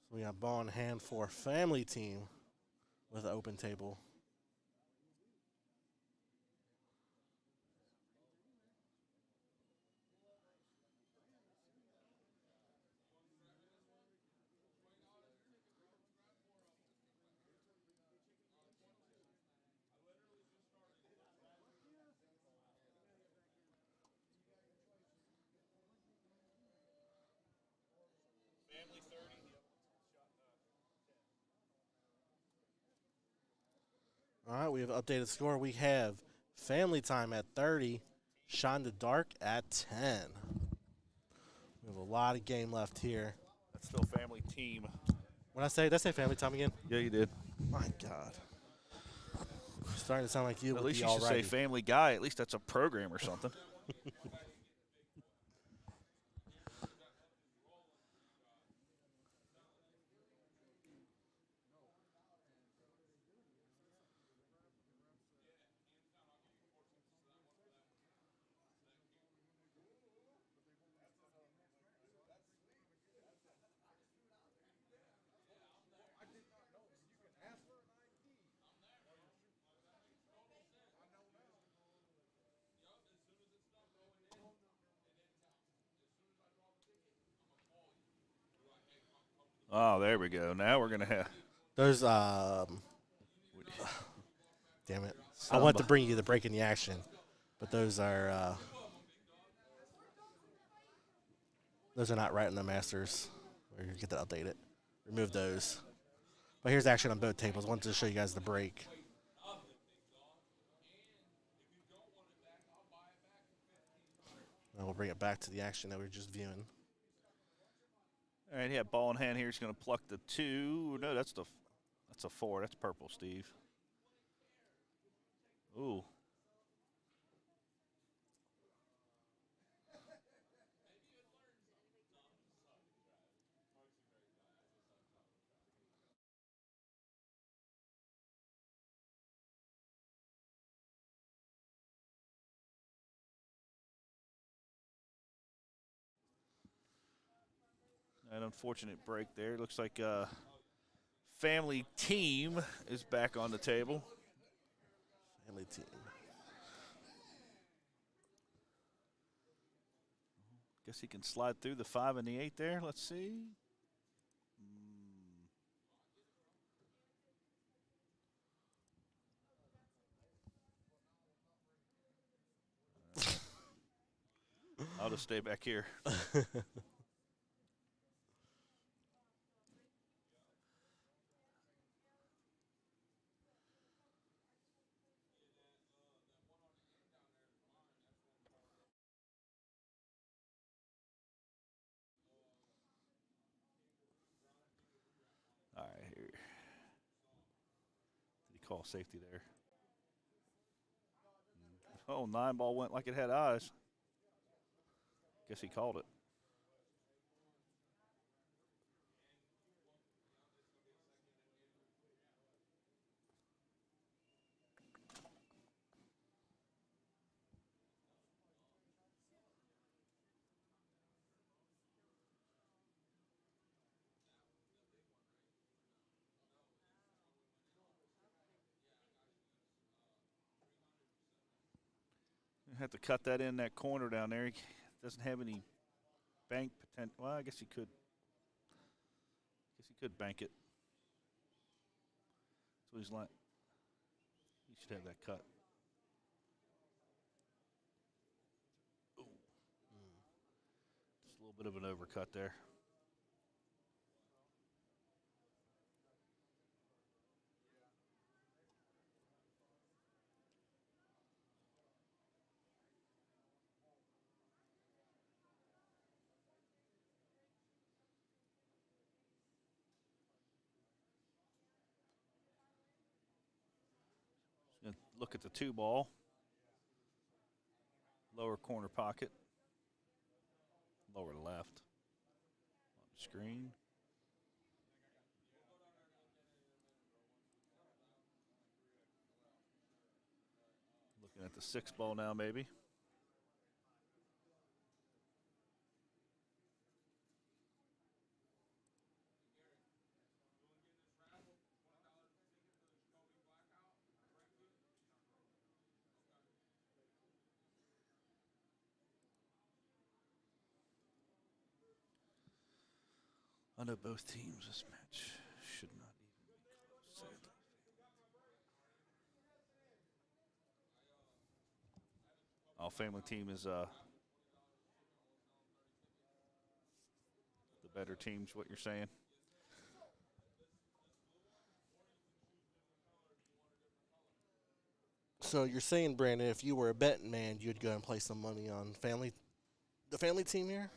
So we got ball in hand for family team with an open table. All right, we have updated score. We have family time at 30, Shine the Dark at 10. We have a lot of game left here. That's still family team. What did I say family time again? Yeah, you did. My God. Starting to sound like you. At with least the you should say alrighty. Family Guy. At least that's a program or something. Oh, there we go. Now we're going to have. There's, damn it. I want to bring you the break in the action, but those are not right in the Masters. We're going to get that updated. Remove those. But here's action on both tables. I wanted to show you guys the break. And we'll bring it back to the action that we were just viewing. All right, yeah, ball in hand here. He's going to pluck the 2. No, that's a 4. That's purple, Steve. Ooh. An unfortunate break there. Looks like family team is back on the table. Family team. Guess he can slide through the 5 and the 8 there. Let's see. I'll just stay back here. All right, here. Did he call safety there? Oh, 9 ball went like it had eyes. Guess he called it. You have to cut that in that corner down there. He doesn't have any bank potential. Well, I guess he could. Bank it. So he's should have that cut. Ooh. Just a little bit of an overcut there. Gonna look at the 2 ball. Lower corner pocket. Lower left. On the screen. Looking at the 6 ball now, maybe. I know both teams this match should not even be close. Our family team is the better team's what you're saying? So you're saying, Brandon, if you were a betting man, you'd go and play some money on the family team here?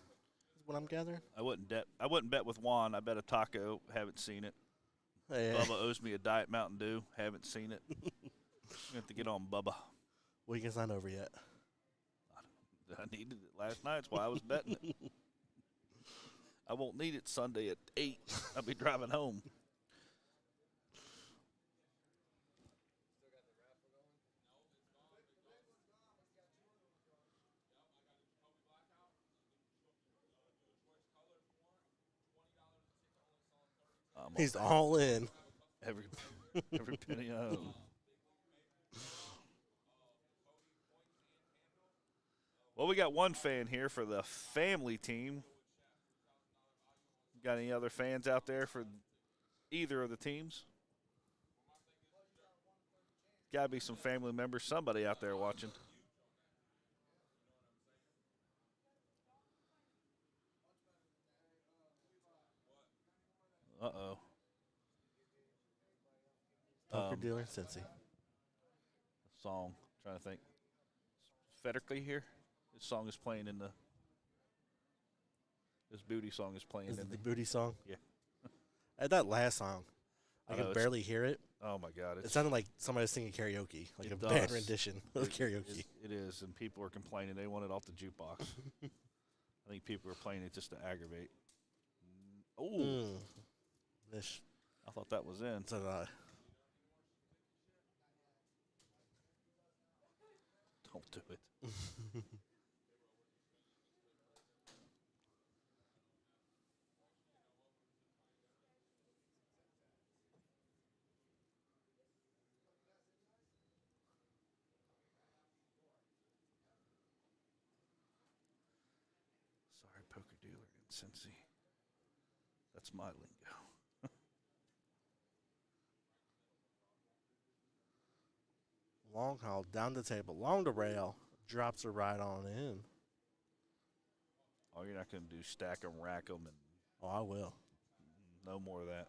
Is what I'm gathering. I wouldn't bet with Juan. I bet a taco. Haven't seen it. Hey, Bubba owes me a Diet Mountain Dew. Haven't seen it. You have to get on Bubba. weekend's not over yet. I needed it last night. That's why I was betting it. I won't need it Sunday at 8. I'll be driving home. He's all in. Every penny I own. Well, we got one fan here for the family team. Got any other fans out there for either of the teams? Got to be some family members, somebody out there watching. Uh-oh. Poker dealer in Cincy. Song, trying to think. Federically here? This song is playing in the. This booty song is playing Is in it the booty song? Yeah. At that last song, I know, could barely hear it. Oh my God! It sounded like somebody was singing karaoke, like a band rendition of karaoke. It is, and people are complaining. They want it off the jukebox. I think people are playing it just to aggravate. Oh, I thought that was in. So did I. Don't do it. Sorry, poker dealer in Cincy. That's my lingo. Long haul, down the table, along the rail, drops her right on in. Oh, you're not going to do stack them, rack them, and Oh, I will. no more of that.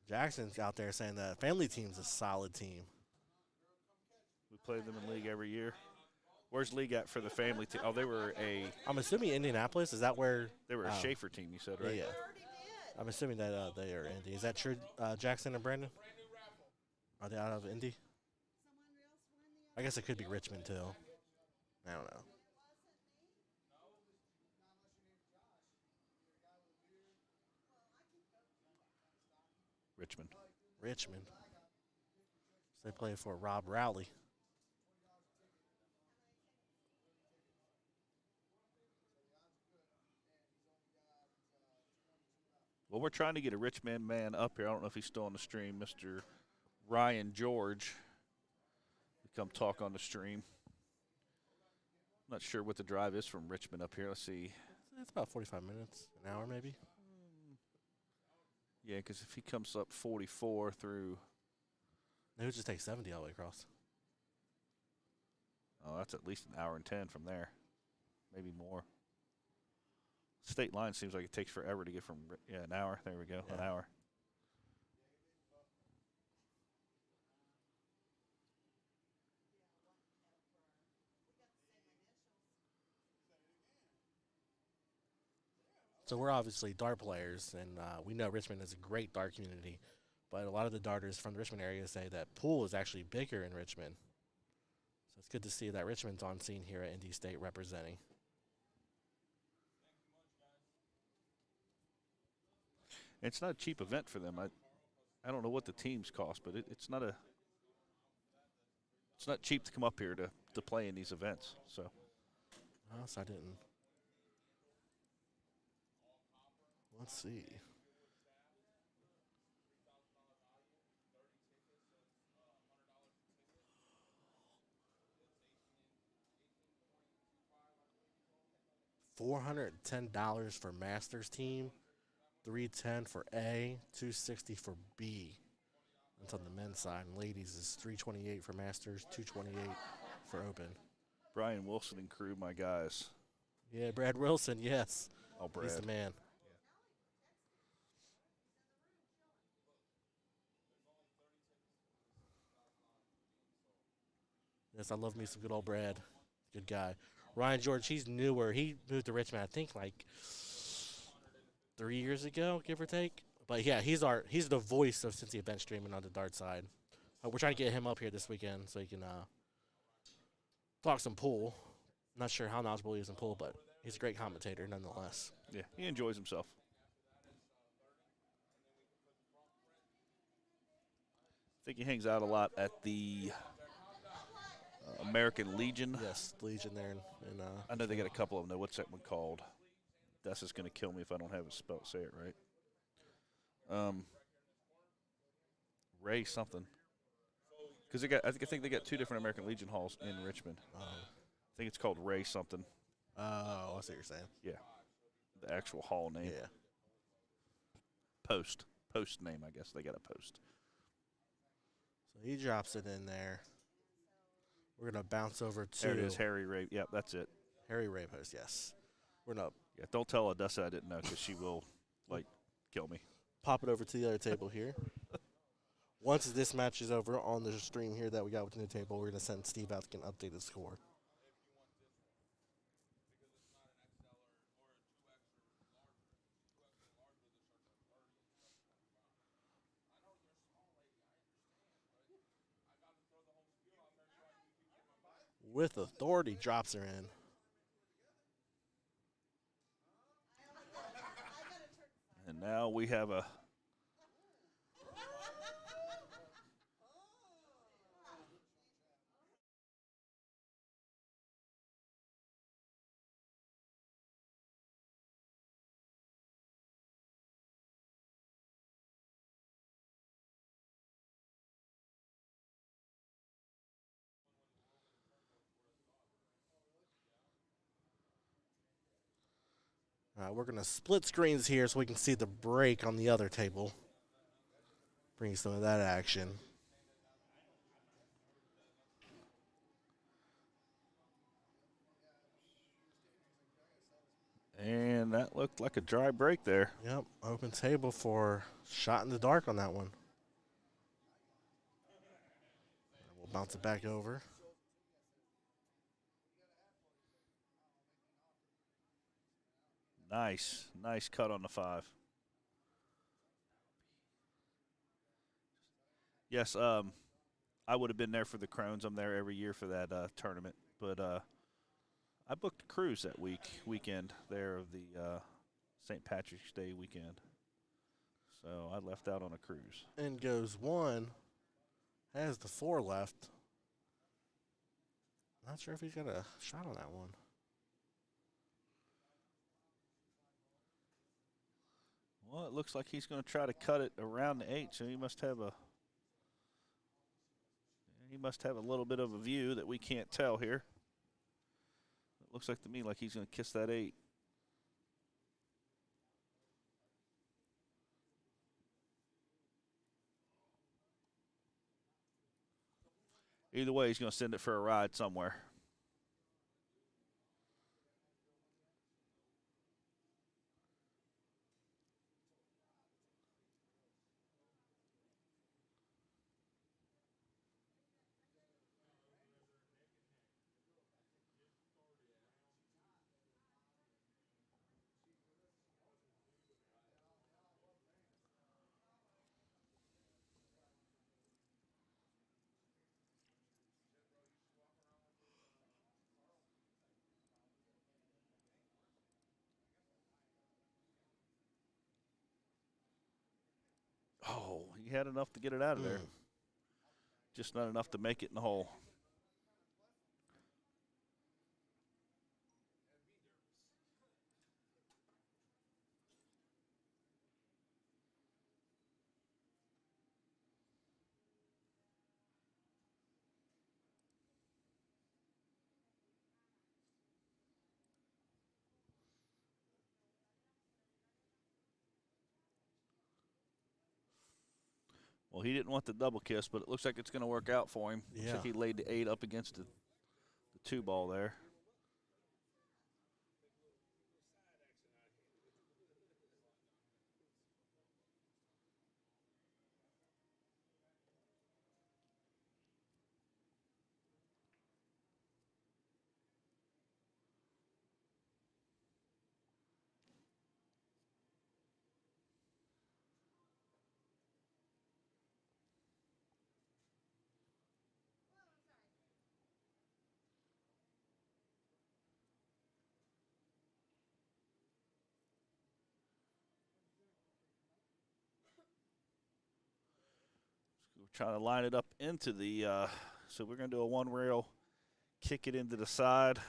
Jackson's out there saying that family team's a solid team. We play them in league every year. Where's league at for the family team? Oh, they were I'm assuming Indianapolis. Is that where? a Schaefer team, you said, right? Yeah. I'm assuming that they are Indy. Is that true, Jackson and Brandon? Are they out of Indy? I guess it could be Richmond, too. I don't know. Richmond. So they play for Rob Rowley. Well, we're trying to get a Richmond man up here. I don't know if he's still on the stream, Mr. Ryan George, to come talk on the stream. I'm not sure what the drive is from Richmond up here. Let's see. It's about 45 minutes, an hour maybe. Yeah, because if he comes up 44 through They would just take 70 all the way across. Oh, that's at least an hour and 10 from there, maybe more. State line seems like it takes forever to get from, an hour. There we go, an hour. So we're obviously dart players, and we know Richmond is a great dart community. But a lot of the darters from the Richmond area say that pool is actually bigger in Richmond. So it's good to see that Richmond's on scene here at Indy State representing. It's not a cheap event for them. I don't know what the teams cost, but it's not cheap to come up here to play in these events. So. So I didn't. Let's see. $410 for Masters team, $310 for A, $260 for B. That's on the men's side. And ladies is $328 for Masters, $228 for Open. Brian Wilson and crew, my guys. Yeah, Brad Wilson, yes. Oh, Brad. He's the man. Yes, I love me some good old Brad. Good guy. Ryan George, he's newer. He moved to Richmond, I think, like 3 years ago, give or take. But yeah, he's the voice of Cincy Event Streaming on the dart side. We're trying to get him up here this weekend so he can talk some pool. Not sure how knowledgeable he is in pool, but he's a great commentator nonetheless. Yeah, he enjoys himself. I think he hangs out a lot at the American Legion. Yes, Legion there. I know they got a couple of them, though. What's that one called? That's just going to kill me if I don't have it spelled. Say it right. Ray something. Because I think they got two different American Legion halls in Richmond. I think it's called Ray something. Oh, I see what you're saying. Yeah, the actual hall name. Yeah. Post name, I guess. They got a post. So he drops it in there. We're going to bounce over to... There it is, Harry Ray. Yep, that's it. Harry Ray post, yes. We're going to... Yeah, don't tell Odessa I didn't know because she will, kill me. Pop it over to the other table here. Once this match is over on the stream here that we got with the new table, we're going to send Steve out to get an updated score. With authority, drops her in. And now we have a We're going to split screens here so we can see the break on the other table. Bring some of that action. And that looked like a dry break there. Yep, open table for shot in the dark on that one. We'll bounce it back over. Nice cut on the 5. Yes, I would have been there for the Crones. I'm there every year for that tournament. But I booked a cruise that weekend there of the St. Patrick's Day weekend. So I left out on a cruise. And goes 1. Has the 4 left. Not sure if he's got a shot on that one. Well, it looks like he's going to try to cut it around the 8, so he must have a little bit of a view that we can't tell here. It looks like to me like he's going to kiss that 8. Either way, he's going to send it for a ride somewhere. Oh, he had enough to get it out of there. Just not enough to make it in the hole. Well, he didn't want the double kiss, but it looks like it's going to work out for him. Yeah. Looks like he laid the 8 up against the 2 ball there. We're trying to line it up into the, so we're going to do a 1 rail, kick it into the side.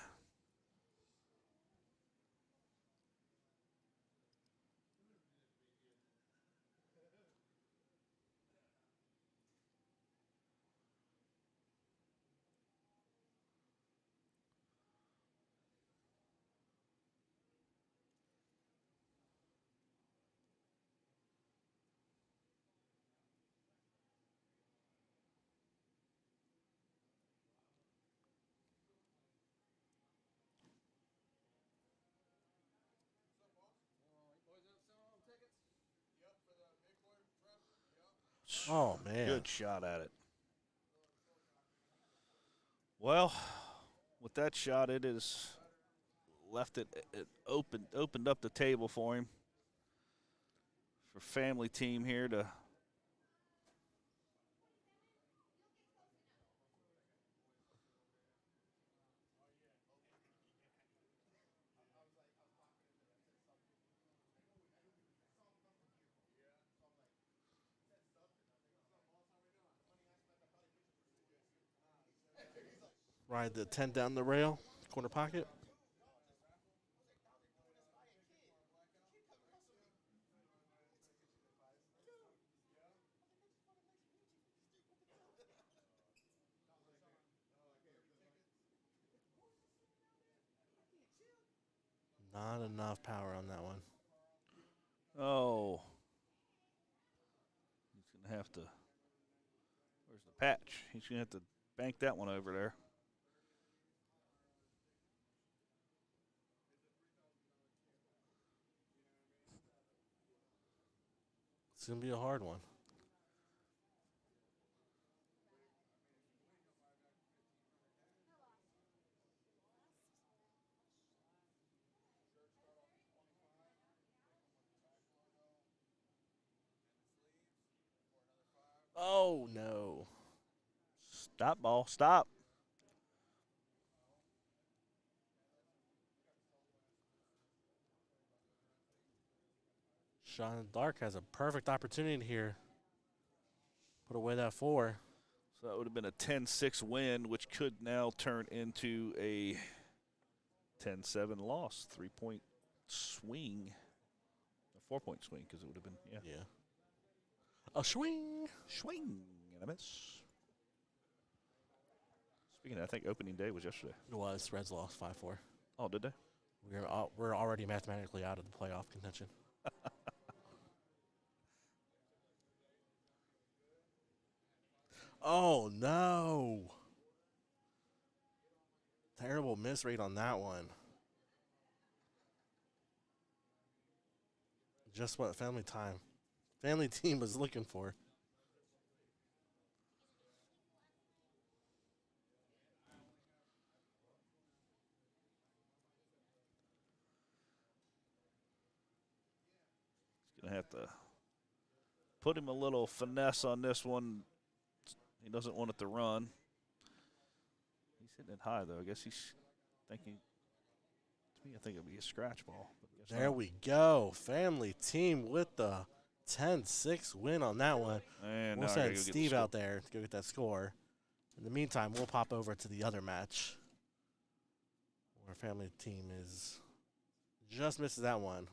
Oh, man. Good shot at it. Well, with that shot, it has left it opened up the table for him. For family team here to Ride the 10 down the rail, corner pocket. Not enough power on that one. Oh. He's going to have to. Where's the patch? He's going to have to bank that one over there. It's going to be a hard one. Oh, no. Stop, ball. Stop. Sean Dark has a perfect opportunity here. Put away that 4. So that would have been a 10-6 win, which could now turn into a 10-7 loss. 3-point swing. A 4-point swing, because it would have been, Yeah. A swing. Swing and a miss. Speaking of, I think opening day was yesterday. It was. Reds lost 5-4. Oh, did they? We're already mathematically out of the playoff contention. Oh, no. Terrible misread on that one. Just what family team was looking for. He's going to have to put him a little finesse on this one. He doesn't want it to run. He's hitting it high, though. I guess he's thinking, to me, I think it'll be a scratch ball. There we go. Family team with the 10-6 win on that one. And we'll send Steve out there to go get that score. In the meantime, we'll pop over to the other match where family team is just misses that one.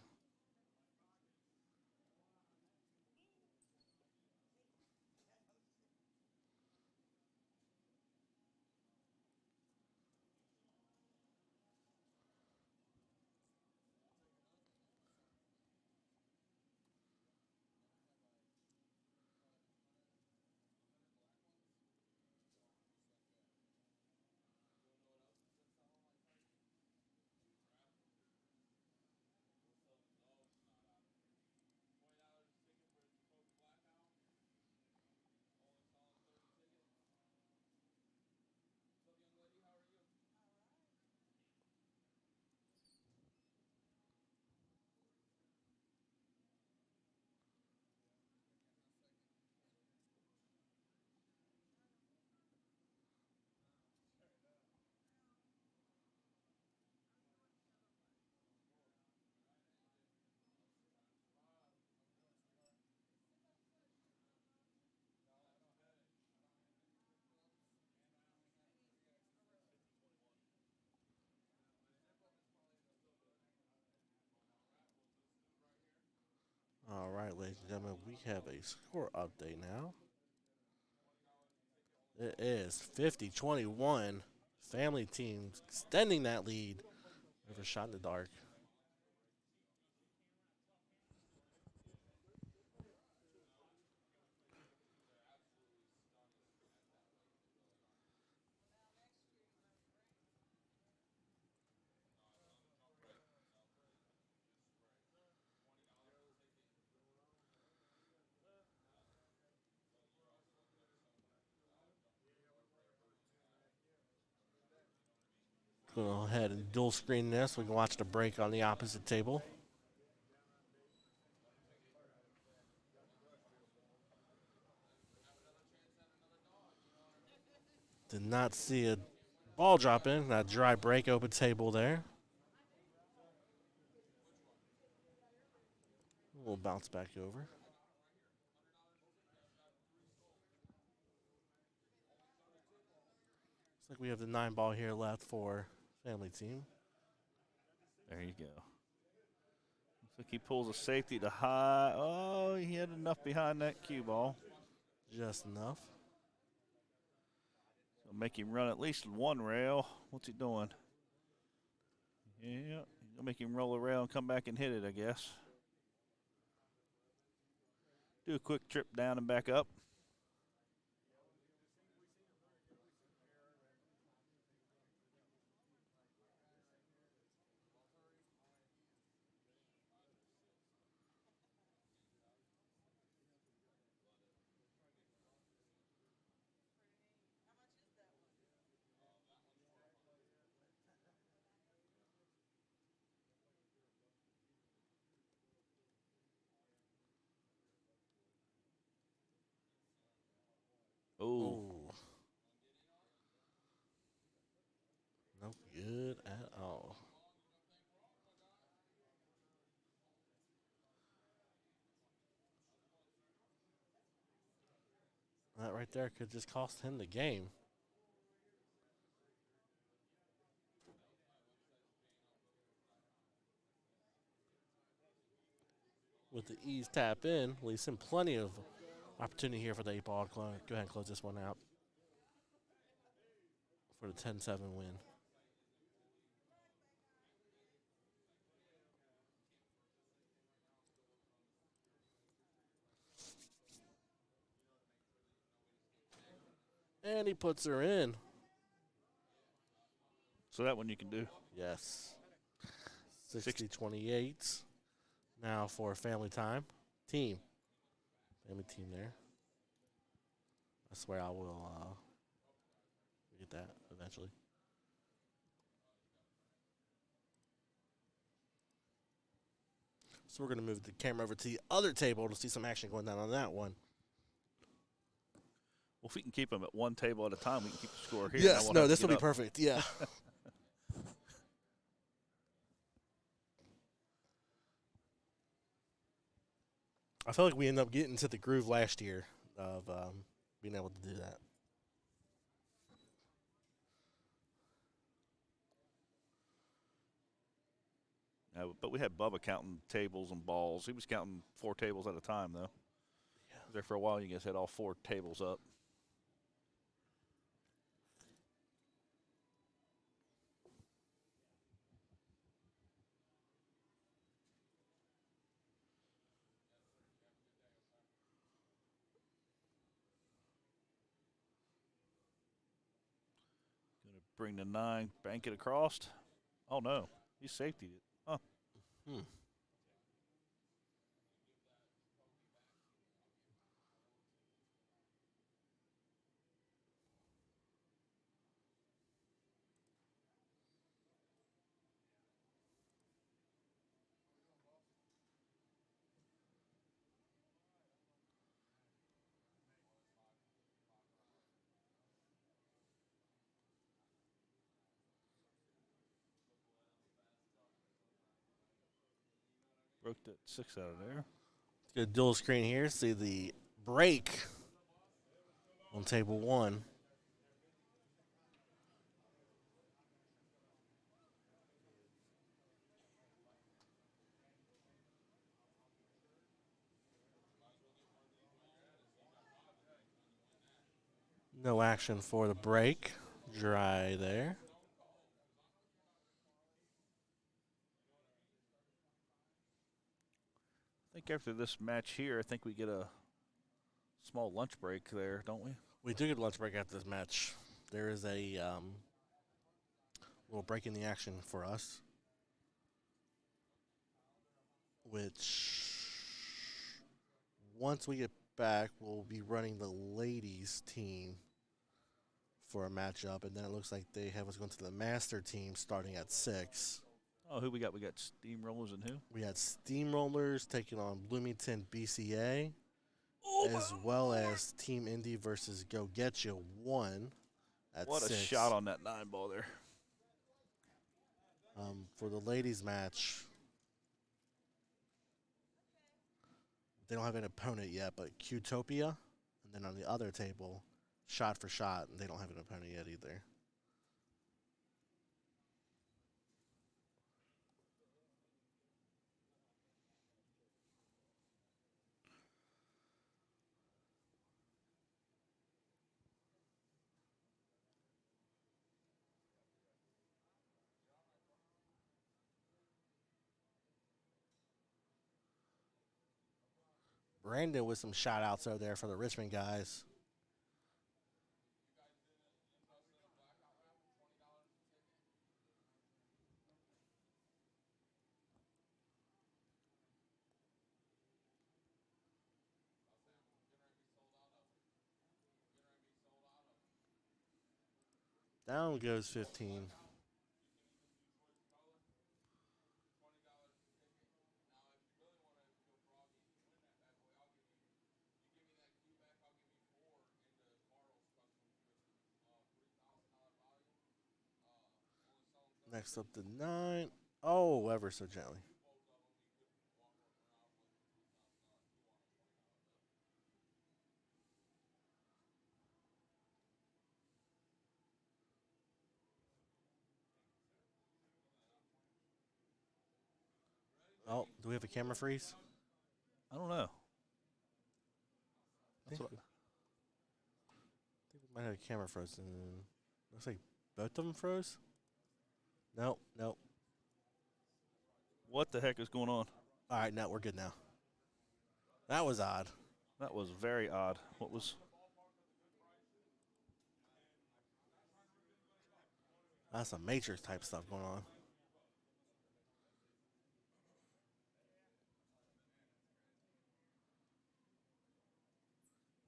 All right, ladies and gentlemen, we have a score update now. It is 50-21. Family team extending that lead over Shot in the Dark. Go ahead and dual screen this. We can watch the break on the opposite table. Did not see a ball drop in. That dry break open table there. We'll bounce back over. Looks like we have the 9 ball here left for family team. There you go. Looks like he pulls a safety to high. Oh, he had enough behind that cue ball. Just enough. So make him run at least one rail. What's he doing? Yeah, he'll make him roll a rail and come back and hit it, I guess. Do a quick trip down and back up. Oh. No good at all. That right there could just cost him the game. With the ease tap in, leaves him plenty of opportunity here for the 8 ball. Go ahead and close this one out for the 10-7 win. And he puts her in. So that one you can do. Yes. 60-28. Now for family time. Team. Family team there. I swear I will get that eventually. So we're going to move the camera over to the other table to see some action going down on that one. Well, if we can keep them at one table at a time, we can keep the score here. Yes, no, this will be perfect. Yeah. I feel like we ended up getting to the groove last year of being able to do that. But we had Bubba counting tables and balls. He was counting 4 tables at a time, though. Yeah. There for a while, you guys had all 4 tables up. Going to bring the 9, bank it across. Oh, no. He safetied it. Huh. Broke that 6 out of there. Let's get a dual screen here. See the break on table 1. No action for the break. Dry there. I think after this match here, I think we get a small lunch break there, don't we? We do get a lunch break after this match. There is a little break in the action for us, which once we get back, we'll be running the ladies team for a matchup, and then it looks like they have us going to the master team starting at 6. Oh, who we got? We got Steamrollers and who? We had Steamrollers taking on Bloomington BCA, as well as Team Indy versus Go Get You 1 at 6. What a shot on that 9 ball there. For the ladies match, they don't have an opponent yet, but Qtopia, and then on the other table, Shot for Shot, and they don't have an opponent yet either. Brandon with some shout outs over there for the Richmond guys. Down goes 15. Next up to 9. Oh, ever so gently. Oh, do we have a camera freeze? I don't know. I think we might have a camera frozen. Looks like both of them froze. Nope, nope. What the heck is going on? All right, no, we're good now. That was odd. That was very odd. What was? That's some Matrix type stuff going on.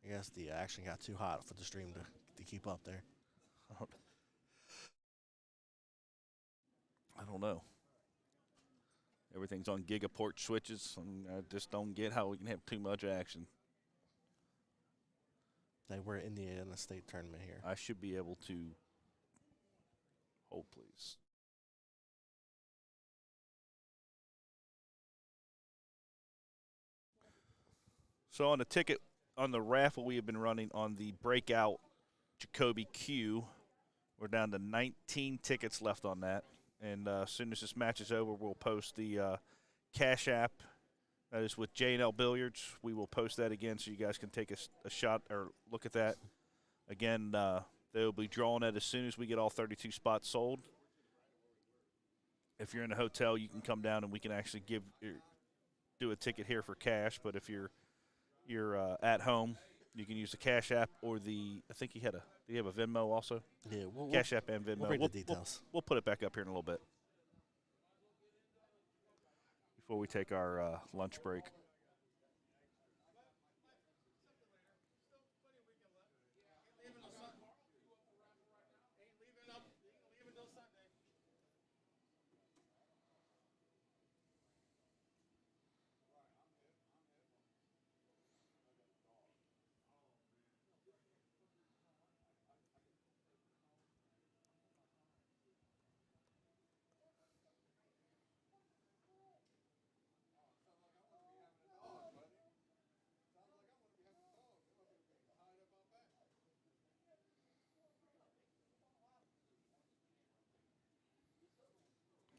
I guess the action got too hot for the stream to keep up there. I don't know. Everything's on gigaport switches, and I just don't get how we can have too much action. We're in the state tournament here. I should be able to. Hold, please. So on the ticket, on the raffle we have been running on the breakout Jacoby Q, we're down to 19 tickets left on that. And as soon as this match is over, we'll post the Cash App. That is with J&L Billiards. We will post that again so you guys can take a shot or look at that. Again, they'll be drawing it as soon as we get all 32 spots sold. If you're in a hotel, you can come down and we can actually do a ticket here for cash. But if you're at home, you can use the Cash App or I think do you have a Venmo also? Yeah, Cash App and Venmo. We'll bring the details. We'll put it back up here in a little bit before we take our lunch break.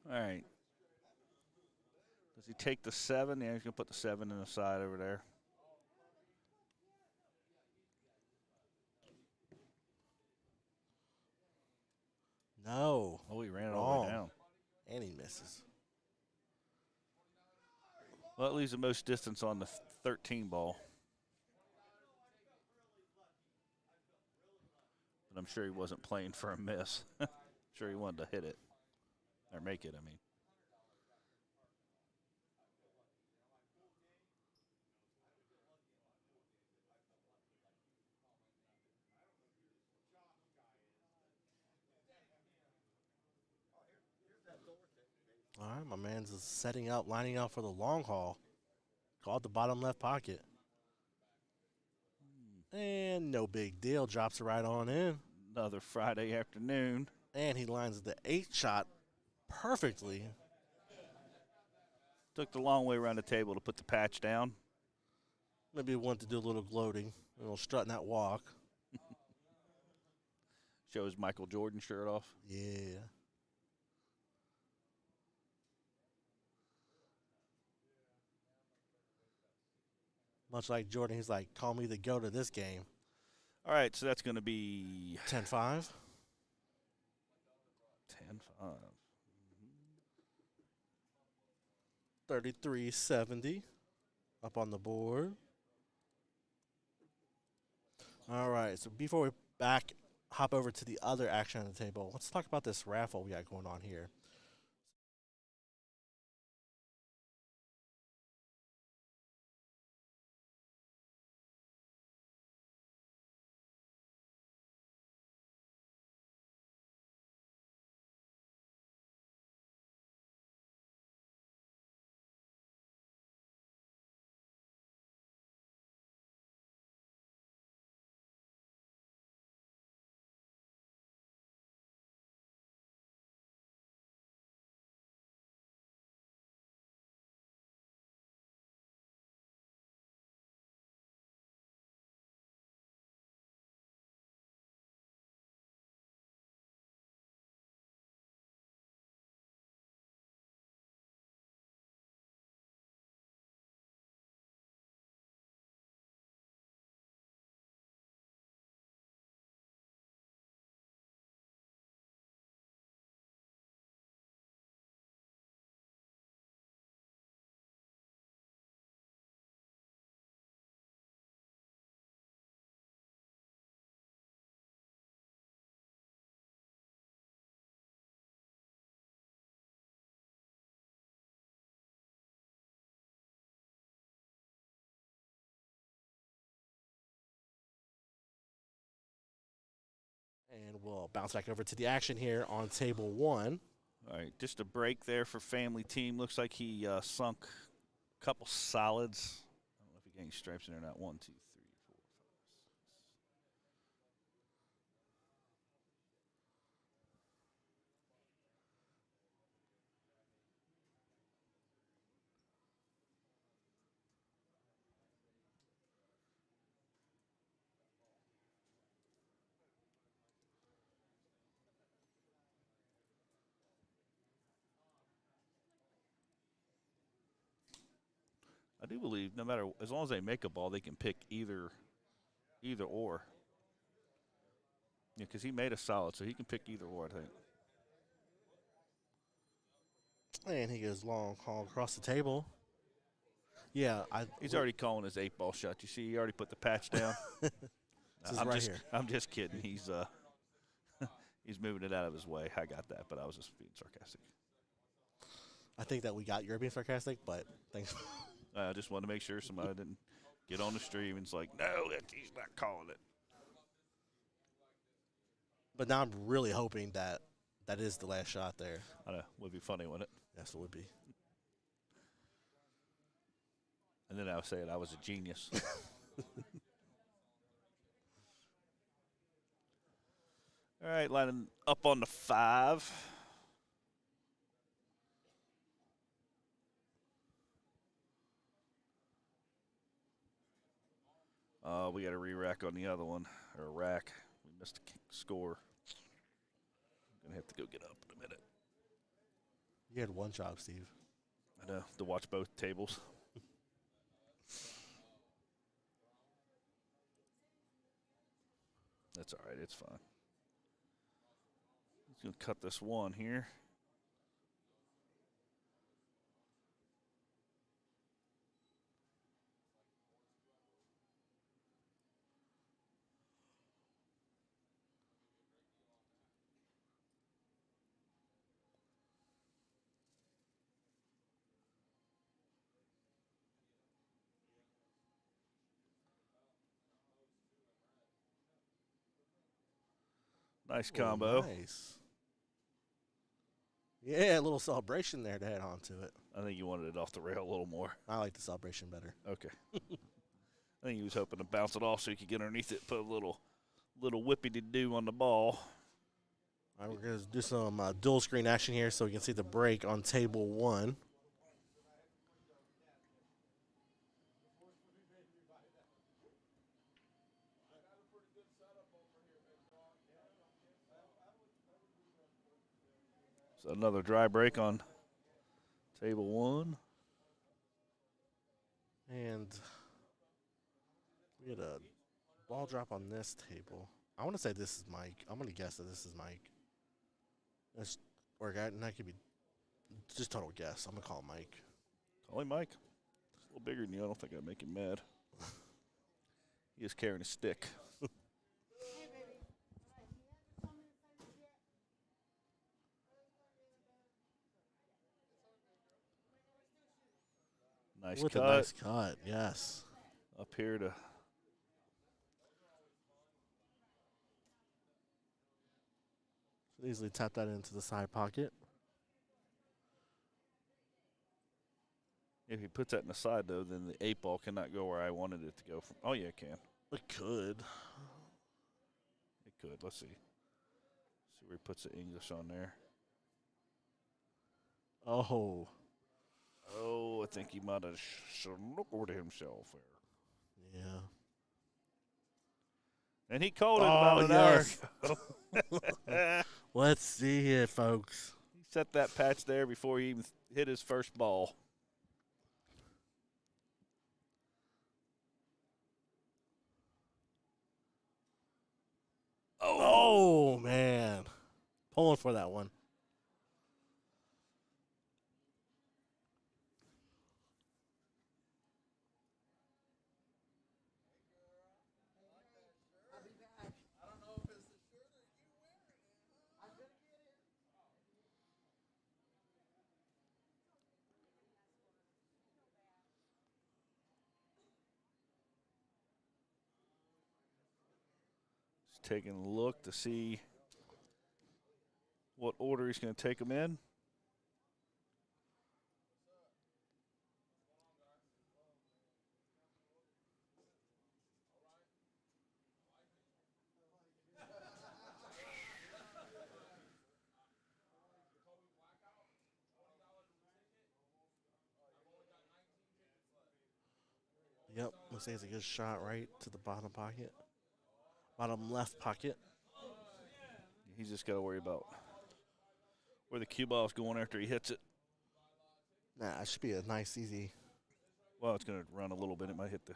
All right. Does he take the 7? Yeah, he's going to put the 7 in the side over there. No. Oh, he ran it all the way down. And he misses. Well, that leaves the most distance on the 13 ball. But I'm sure he wasn't playing for a miss. I'm sure he wanted to hit it. Or make it, I mean. All right, my man's just setting up, lining up for the long haul. Called the bottom left pocket. And no big deal. Drops it right on in. Another Friday afternoon. And he lines the 8 shot perfectly. Took the long way around the table to put the patch down. Maybe he wanted to do a little gloating, a little strutting that walk. Show his Michael Jordan shirt off. Yeah. Much like Jordan, he's like, call me the GOAT of this game. All right, so that's going to be 10-5. 10-5. 33-70 up on the board. All right, so before we hop over to the other action on the table, let's talk about this raffle we got going on here. And we'll bounce back over to the action here on table 1. All right, just a break there for family team. Looks like he sunk a couple solids. I don't know if he got any stripes in there or not. 1, 2, 3, 4, 5, 6. I do believe no matter, as long as they make a ball, they can pick either or. Yeah, because he made a solid, so he can pick either or, I think. And he goes long haul across the table. Yeah, He's already calling his 8-ball shot. You see, he already put the patch down. I'm just kidding. He's he's moving it out of his way. I got that, but I was just being sarcastic. I think that we got you're being sarcastic, but thanks. I just wanted to make sure somebody didn't get on the stream and it's like, no, he's not calling it. But now I'm really hoping that that is the last shot there. I know. Would be funny, wouldn't it? Yes, it would be. And then I was saying I was a genius. All right, lining up on the 5. We got a re-rack on the other one, or a rack. We missed a score. I'm going to have to go get up in a minute. You had one job, Steve. I know, to watch both tables. That's all right, it's fine. He's going to cut this one here. Nice combo. Nice. Yeah, a little celebration there to head on to it. I think you wanted it off the rail a little more. I like the celebration better. Okay. I think he was hoping to bounce it off so he could get underneath it, put a little whippy-de-doo on the ball. All right, we're going to do some dual screen action here so we can see the break on table 1. So another dry break on table 1. And we had a ball drop on this table. I want to say this is Mike. I'm going to guess that this is Mike. That could be just total guess. I'm going to call him Mike. Call him Mike. He's a little bigger than you. I don't think I'd make him mad. He is carrying a stick. Nice With cut. a nice cut, yes. Up here to Should easily tap that into the side pocket. if he puts that in the side though, then the 8-ball cannot go where I wanted it to go from. Oh yeah, it can. It could. It could. Let's see. See where he puts the English on there. Oh. Oh, I think he might have snookered himself there. Yeah. And he called it Oh, about an yes. hour ago. Let's see it, folks. He set that patch there before he even hit his first ball. Oh, man. Pulling for that one. taking a look to see what order he's going to take them in. Yep, looks like it's a good shot right to the bottom pocket. Bottom left pocket. He's just got to worry about where the cue ball's going after he hits it. Nah, it should be a nice, easy. Well, it's going to run a little bit. It might hit the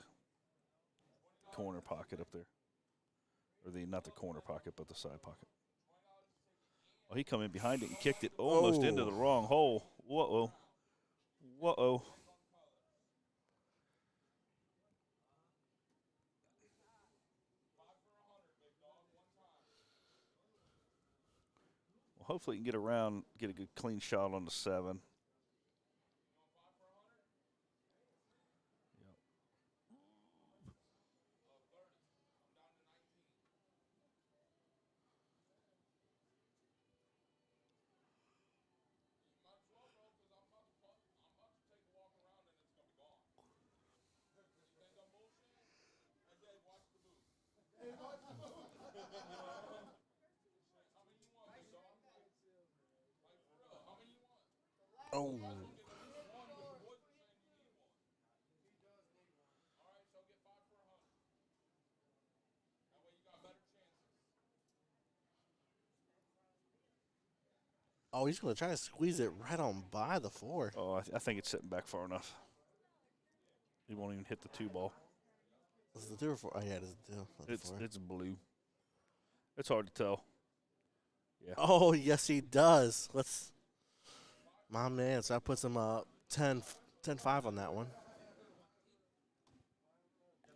corner pocket up there. Or not the corner pocket, but the side pocket. Oh, he come in behind it and kicked it almost into the wrong hole. Whoa. Whoa. Well, hopefully he can get around, get a good clean shot on the 7. Oh. Oh, he's going to try to squeeze it right on by the 4. Oh, I think it's sitting back far enough. He won't even hit the 2 ball. Is it the 2 or 4? Oh, yeah, it is the 2. It's blue. It's hard to tell. Yeah. Oh, yes, he does. My man, so that puts him up 10-5 on that one.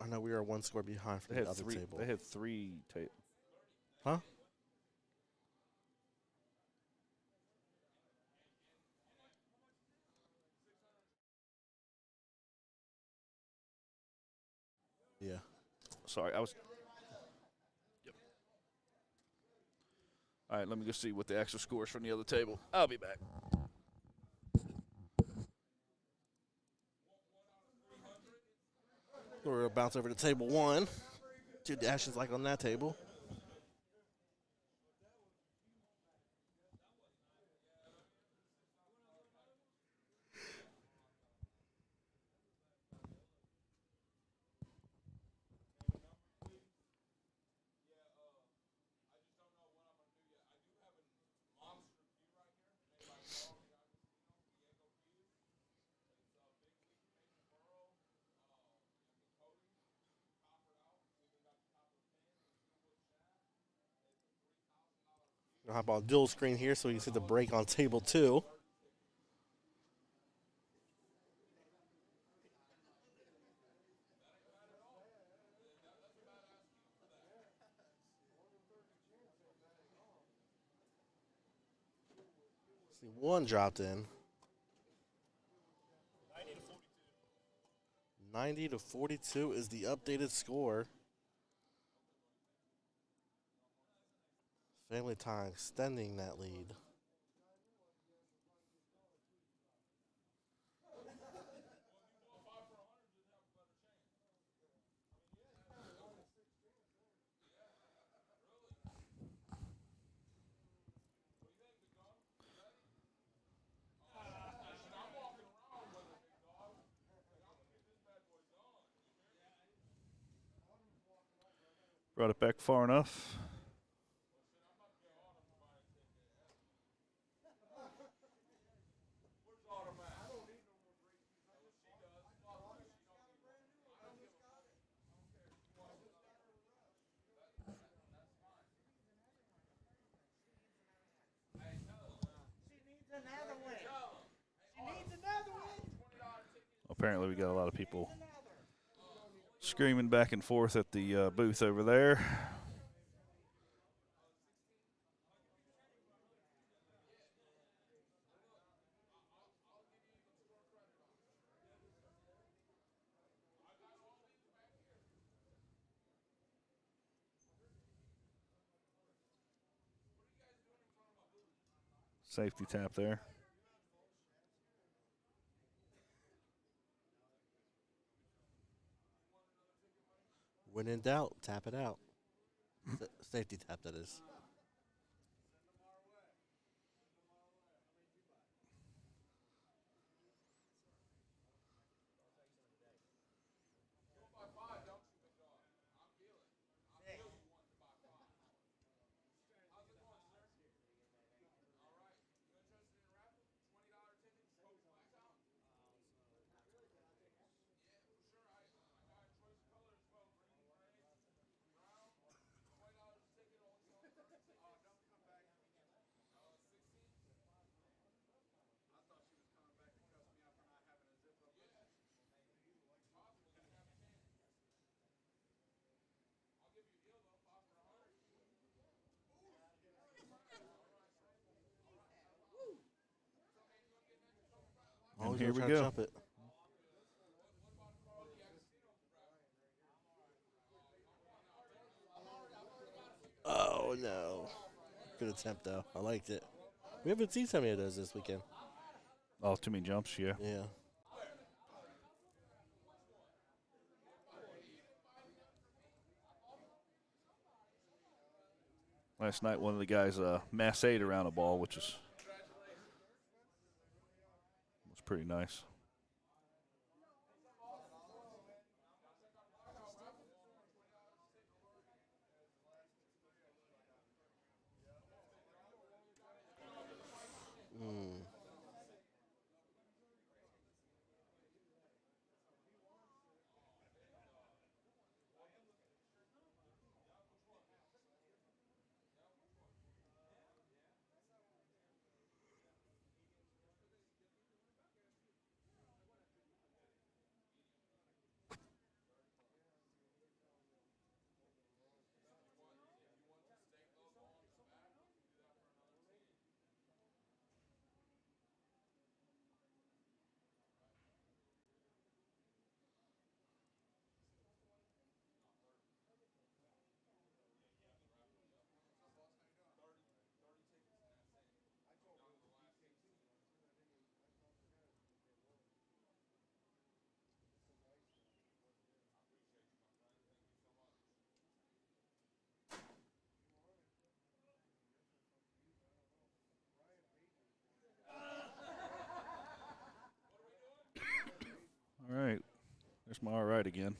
I know we are one score behind from the other table. They had 3 tape. Huh? Yeah. Sorry, I was. Yep. All right, let me go see what the actual scores from the other table. I'll be back. We're going to bounce over to table 1. 2 dashes like on that table. I'll hop on dual screen here so we can see the break on table 2. See, 1 dropped in. 90-42 is the updated score. Family Time extending that lead. Brought it back far enough. Apparently, we got a lot of people screaming back and forth at the booth over there. Safety tap there. When in doubt, tap it out. Safety tap, that is. And here we go. Jump it. Oh, no. Good attempt, though. I liked it. We haven't seen so many of those this weekend. Oh, too many jumps, yeah. Yeah. Last night, one of the guys massaged around a ball, which was pretty nice. All right. There's my all right again.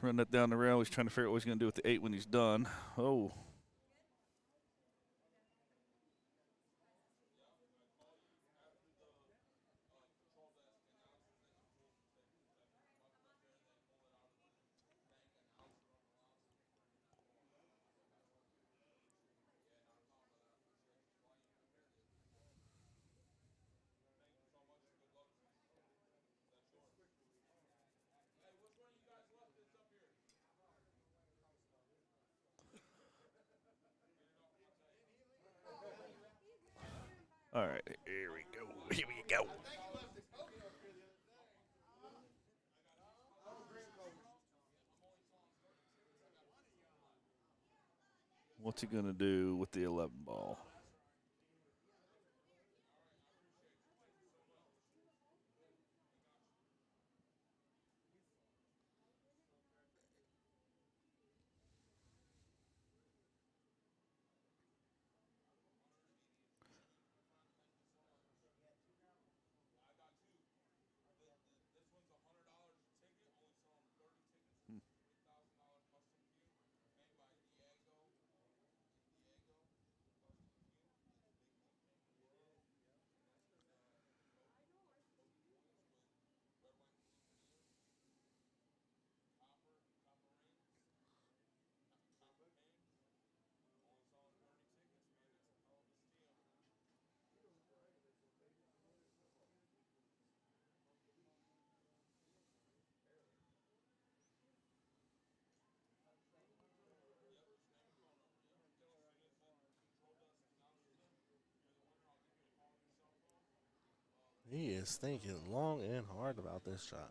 Run that down the rail. He's trying to figure out what he's going to do with the 8 when he's done. Oh. All right, here we go. Here we go. What's he going to do with the 11 ball? He is thinking long and hard about this shot.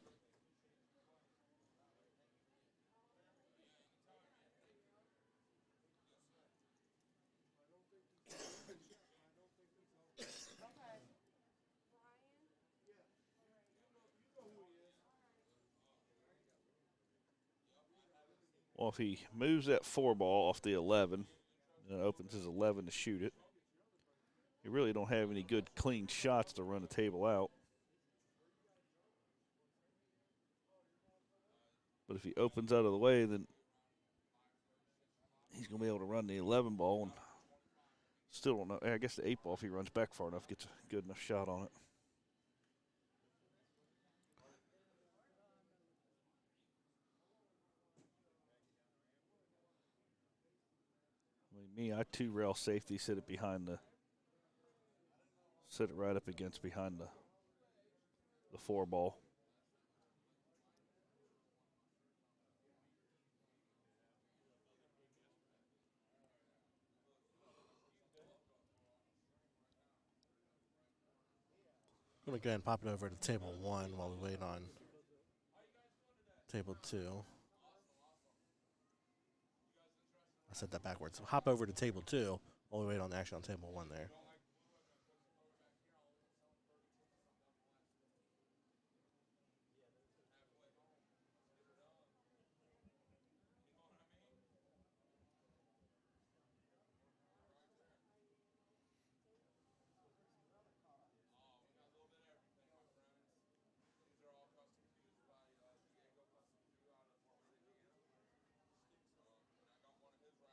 Well, if he moves that 4-ball off the 11 and opens his 11 to shoot it, you really don't have any good clean shots to run the table out. But if he opens out of the way, then he's going to be able to run the 11 ball, and still don't know. I guess the 8 ball, if he runs back far enough, gets a good enough shot on it. I 2-rail safety, sit it right up against behind the 4 ball. I'm going to go ahead and pop it over to table 1 while we wait on table 2. I said that backwards. So hop over to table 2 while we wait on the action on table 1 there.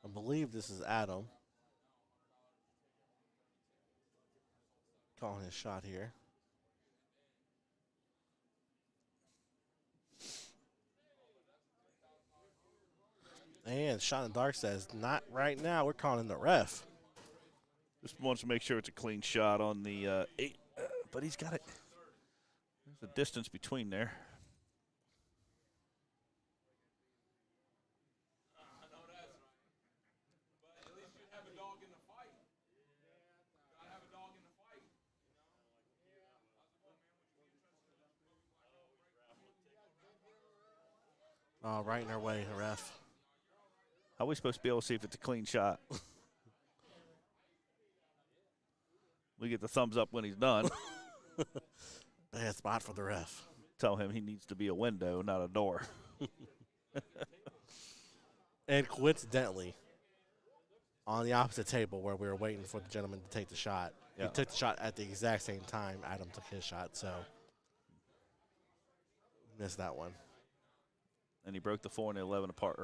I believe this is Adam calling his shot here. And Shot in the Dark says, not right now. We're calling the ref. Just wants to make sure it's a clean shot on the 8, but he's got it. There's a distance between there. Oh, right in our way, ref. How are we supposed to be able to see if it's a clean shot? We get the thumbs up when he's done. Bad spot for the ref. Tell him he needs to be a window, not a door. And coincidentally, on the opposite table where we were waiting for the gentleman to take the shot, he took the shot at the exact same time Adam took his shot, so missed that one. And he broke the 4 and the 11 apart,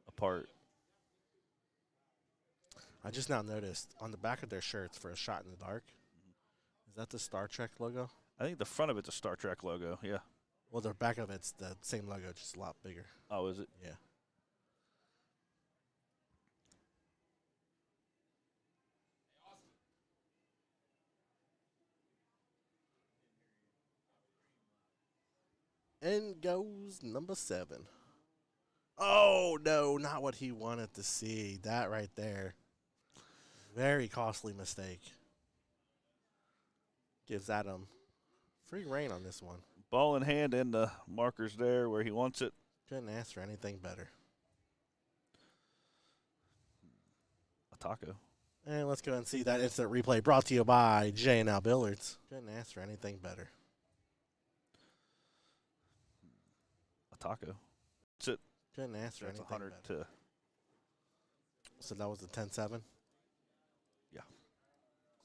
apart. I just now noticed on the back of their shirts for a Shot in the Dark, is that the Star Trek logo? I think the front of it's a Star Trek logo, yeah. Well, the back of it's the same logo, just a lot bigger. Oh, is it? Yeah. In goes number 7. Oh, no, not what he wanted to see. That right there. Very costly mistake. Gives Adam free reign on this one. Ball in hand and the marker's there where he wants it. Couldn't ask for anything better. A taco. And let's go and see that instant replay brought to you by J&L Billiards. Couldn't ask for anything better. A taco. That's it. Couldn't ask for That's anything 100 better. to. So that was the 10-7? Yeah.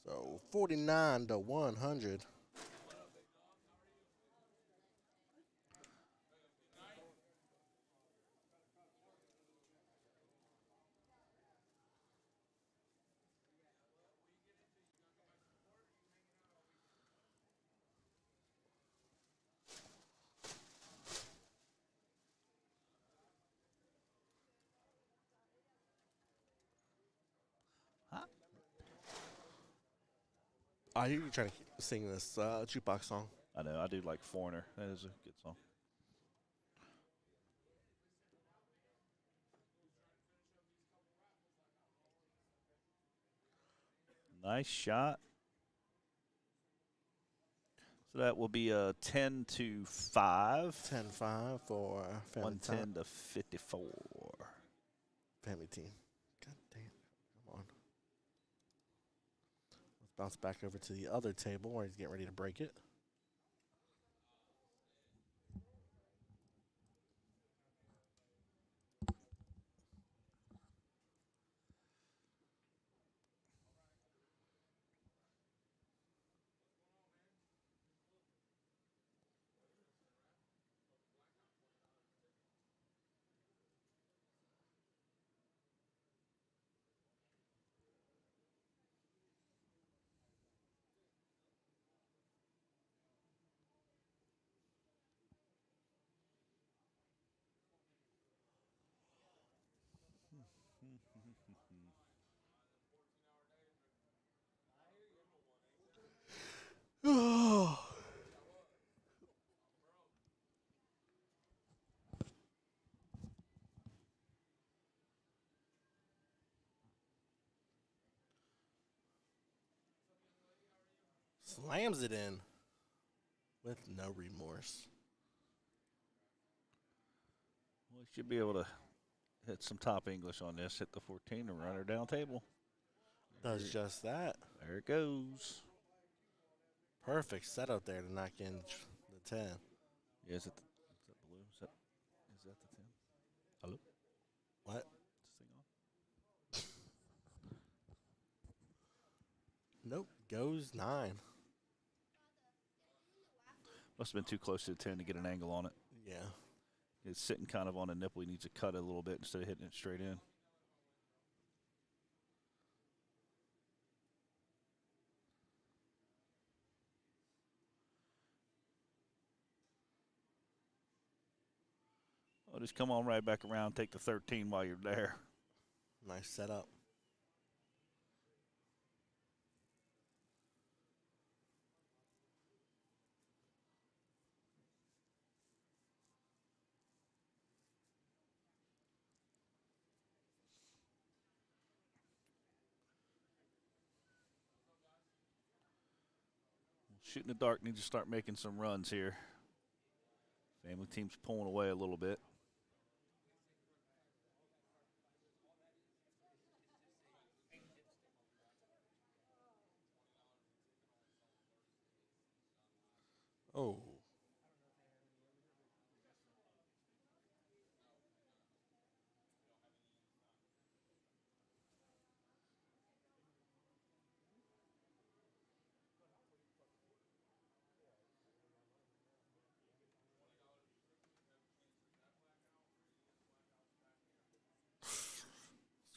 So 49 to 100. I hear you trying to sing this jukebox song. I know. I do like Foreigner. That is a good song. Nice shot. So that will be a 10 to 5. 10-5 for Family 110 to 54. Family Team. God damn. Come on. Let's bounce back over to the other table where he's getting ready to break it. Slams it in with no remorse. Well, he should be able to hit some top English on this, hit the 14 and run her down table. Does just that. There it goes. Perfect setup there to knock in the 10. Yeah, is that blue? Is that the 10? Hello? What? Is this thing on? Nope. Goes 9. Must have been too close to the 10 to get an angle on it. Yeah. It's sitting kind of on a nipple. He needs to cut it a little bit instead of hitting it straight in. Oh, just come on right back around, take the 13 while you're there. Nice setup. Shooting the dark needs to start making some runs here. Family team's pulling away a little bit. Oh.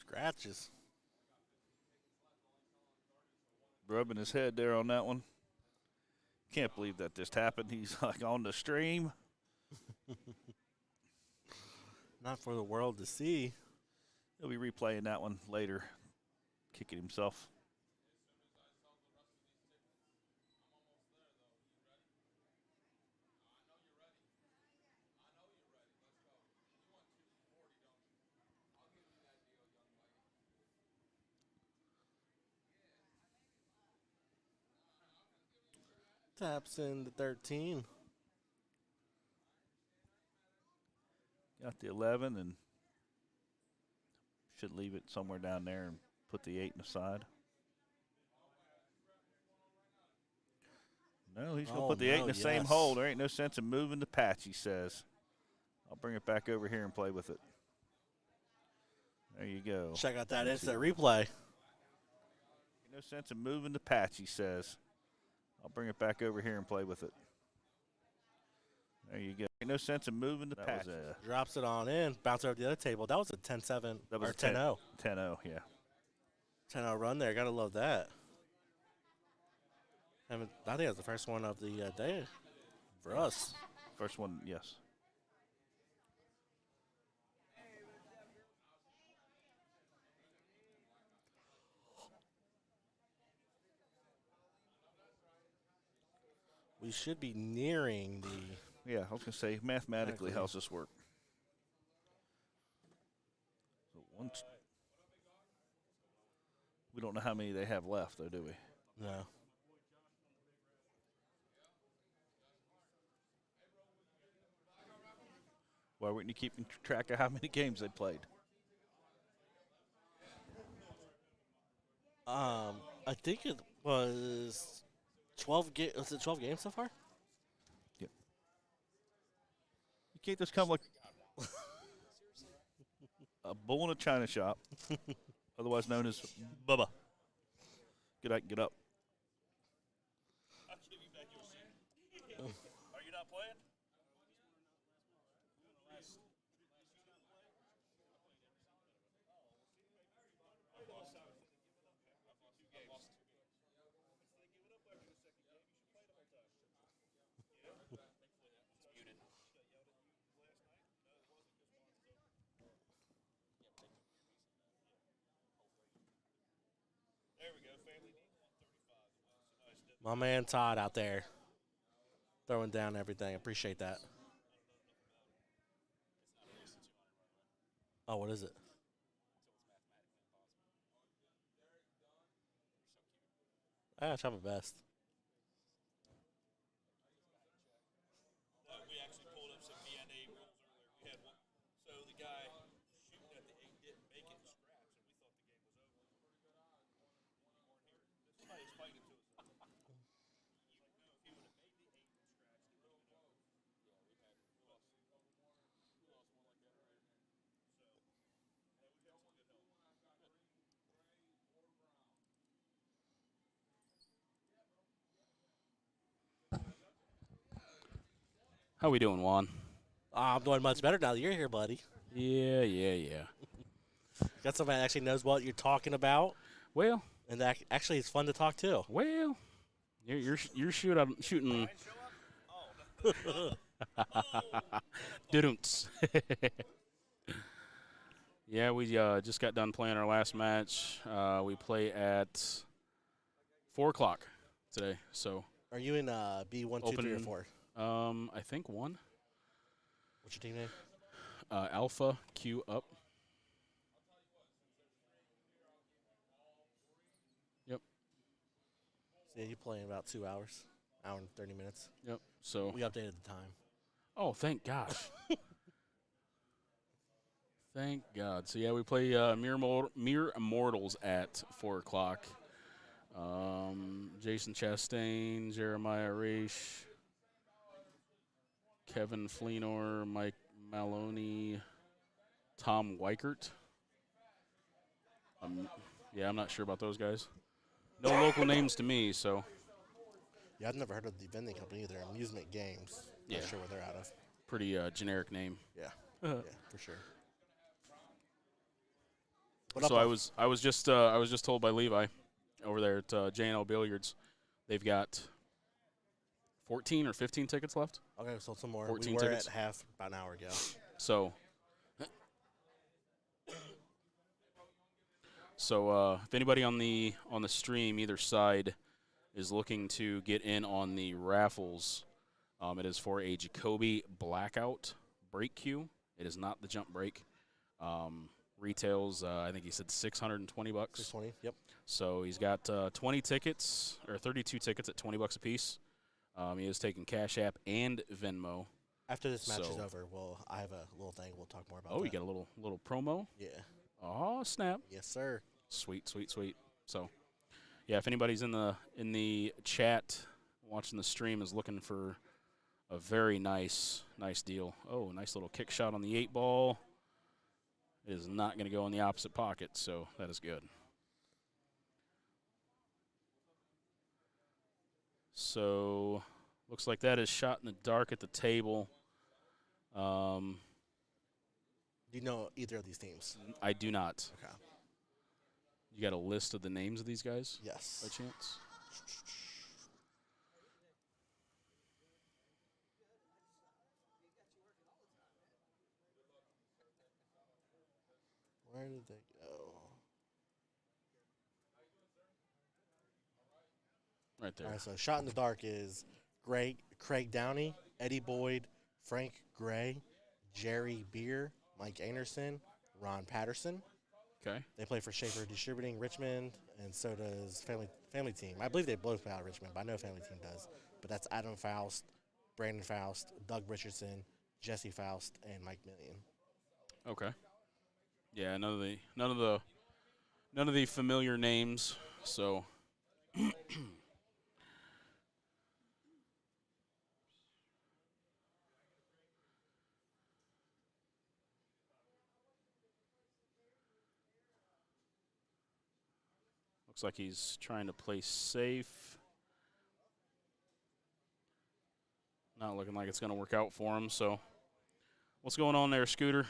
Scratches. Rubbing his head there on that one. Can't believe that just happened. He's like on the stream. Not for the world to see. He'll be replaying that one later, kicking himself. Taps in the 13. Got the 11 and should leave it somewhere down there and put the 8 in the side. No, he's going to put the 8 in the same hole. There ain't no sense in moving the patch, he says. I'll bring it back over here and play with it. There you go. Check out that instant replay. No sense in moving the patch, he says. I'll bring it back over here and play with it. There you go. Ain't no sense in moving the patch. Drops it on in. Bounce over the other table. That was a 10-7. That was or 10-0. 10-0, yeah. 10-0 run there. Gotta love that. I think that's the first one of the day for us. First one, yes. We should be nearing the... Yeah, I was going to say, mathematically, how's this work? So we don't know how many they have left, though, do we? No. Why weren't you keeping track of how many games they played? I think it was 12 games. Was it 12 games so far? Yep. You can't just come like a bull in a china shop, otherwise known as Bubba. Get out, get up. I'll give you back your seat. Are you not playing? My man Todd out there throwing down everything. Appreciate that. Oh, what is it? I try my best. How we doing, Juan? I'm doing much better now that you're here, buddy. Yeah. Got somebody that actually knows what you're talking about, Well, and that actually it's fun to talk to. you're shooting. Dudunts. Yeah, we just got done playing our last match. We play at 4:00 today. So Are you in B1, 2, 3, or Open- 4? I think 1. What's your team name? Alpha Q up. Yep. So yeah, you play in about 2 hours, hour and 30 minutes. Yep. So We updated the time. oh, thank gosh. Thank God. So yeah, we play Mere Immortals at 4:00. Jason Chastain, Jeremiah Raish, Kevin Fleenor, Mike Maloney, Tom Weichert. Yeah, I'm not sure about those guys. No local names to me, so Yeah, I've never heard of the vending company either. Amusement Games. Not Yeah. sure where they're out of. pretty generic name. Yeah, So yeah, for sure. What up, I was just told by Levi over there at J&L Billiards, they've got 14 or 15 tickets left. Okay, so some more. 14 we were tickets. at half about an hour ago. So if anybody on the stream either side is looking to get in on the raffles, it is for a Jacoby Blackout break cue. It is not the jump break. Retails, I think he said $620. 620. Yep. So he's got 20 tickets or 32 tickets at $20 a piece. He is taking Cash App and Venmo. After this match is So- over, I have a little thing. We'll talk more about. Oh, that. you got a little promo. Yeah. Oh, snap! Yes, sir. Sweet. So, yeah, if anybody's in the chat watching the stream is looking for a very nice deal. Oh, nice little kick shot on the 8-ball. It is not going to go in the opposite pocket, so that is good. So, looks like that is shot in the dark at the table. Do you know either of these teams? I do not. Okay. You got a list of the names of these guys by Yes. chance? Where did they go? Right there. All right, so Shot in the Dark is Craig Downey, Eddie Boyd, Frank Gray, Jerry Beer, Mike Anderson, Ron Patterson. Okay. They play for Schaefer Distributing Richmond, and so does Family Team. I believe they both play out of Richmond, but I know Family Team does. But that's Adam Faust, Brandon Faust, Doug Richardson, Jesse Faust, and Mike Million. Okay. Yeah, none of the familiar names. So looks like he's trying to play safe. Not looking like it's going to work out for him. So what's going on there, Scooter?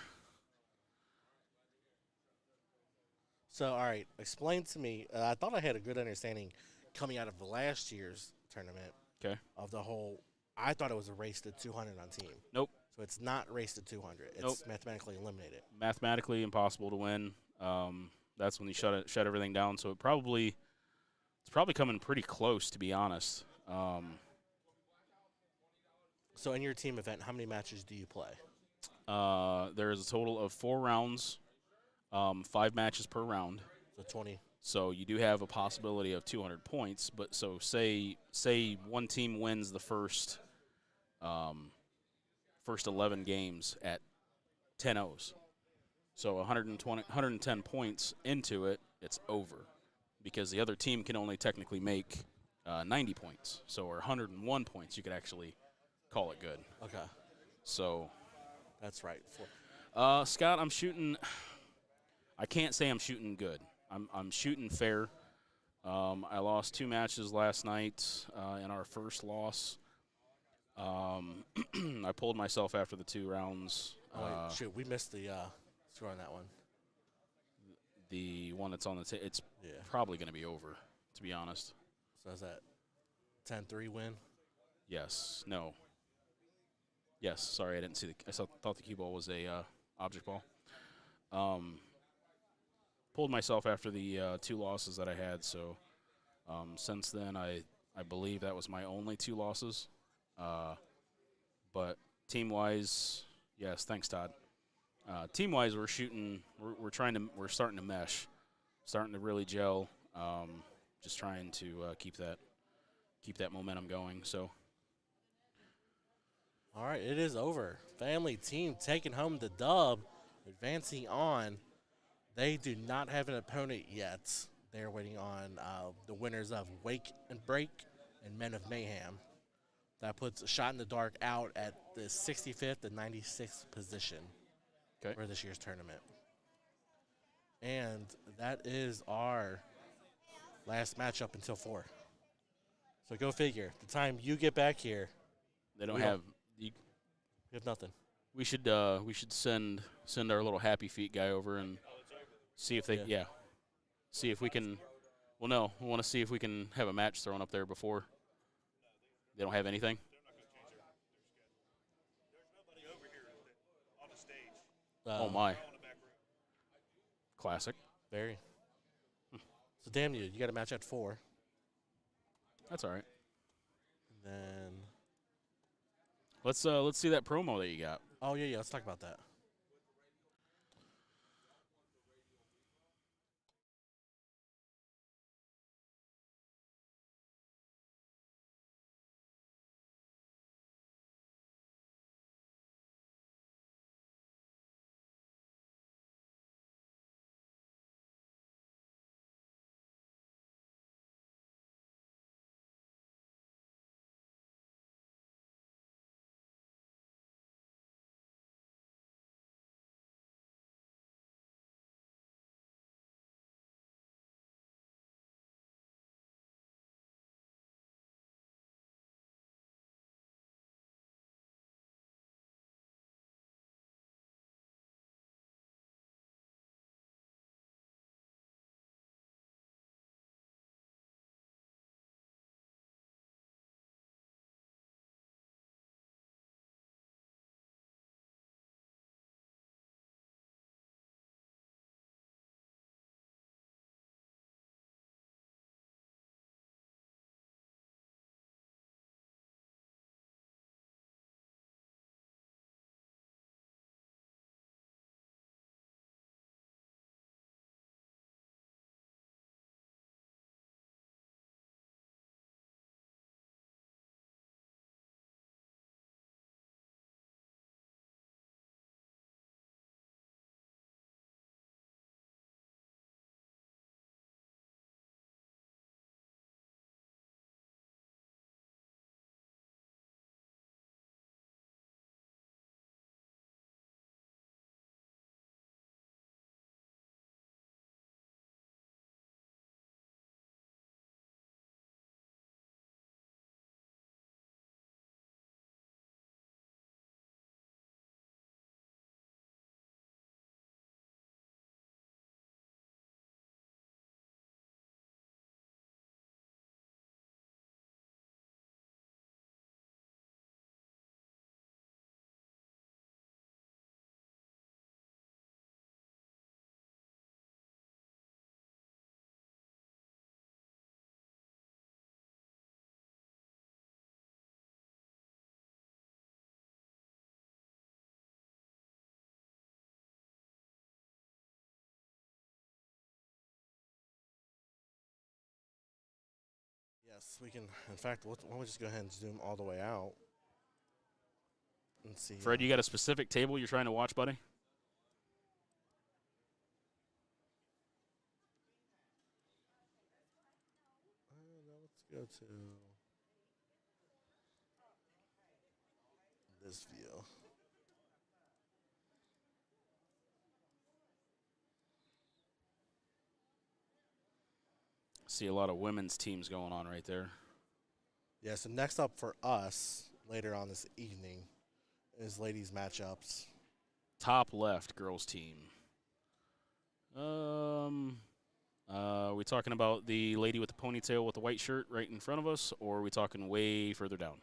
So, all right, explain to me. I thought I had a good understanding coming out of the last year's tournament. Okay. Of the whole, I thought it was a race to 200 on team. Nope. So it's not race to 200. It's Nope. mathematically eliminated. Mathematically impossible to win. That's when you shut everything down. So it probably It's probably coming pretty close, to be honest. So in your team event, how many matches do you play? There is a total of 4 rounds, 5 matches per round. So 20. So you do have a possibility of 200 points. But so say one team wins the first 11 games at 10-0s. So 110 points into it, it's over, because the other team can only technically make 90 points. So or 101 points, you could actually call it good. Okay. So That's right. Scott, I'm shooting. I can't say I'm shooting good. I'm shooting fair. I lost 2 matches last night in our first loss. I pulled myself after the 2 rounds. Shoot, we missed the score on that one. The one that's on the it's Yeah. probably going to be over, to be honest. So is that 10-3 win? Yes. No. Yes. Sorry, I didn't see I thought the cue ball was a object ball. Pulled myself after the 2 losses that I had. So since then, I believe that was my only 2 losses. But team-wise, yes. Thanks, Todd. Team-wise, we're shooting. We're starting to mesh, starting to really gel. Just trying to keep that momentum going. So. All right, it is over. Family team taking home the dub, advancing on. They do not have an opponent yet. They're waiting on the winners of Wake and Break and Men of Mayhem. That puts a Shot in the Dark out at the 65th and 96th position for this year's tournament. And that is our last matchup until 4. So go figure. The time you get back here, they don't have. We have nothing. We should send our little happy feet guy over and see if they see if we can. Well, no, we want to see if we can have a match thrown up there before. They don't have anything. Oh my! Classic. Very. So damn you got a match at 4. That's all right. And then. Let's see that promo that you got. Oh yeah, let's talk about that. So we can, in fact, why don't we just go ahead and zoom all the way out and see. Fred, you got a specific table you're trying to watch, buddy? No, let's go to this view. See a lot of women's teams going on right there. Yeah, so next up for us later on this evening is ladies matchups. Top left, girls team. Are we talking about the lady with the ponytail with the white shirt right in front of us, or are we talking way further down?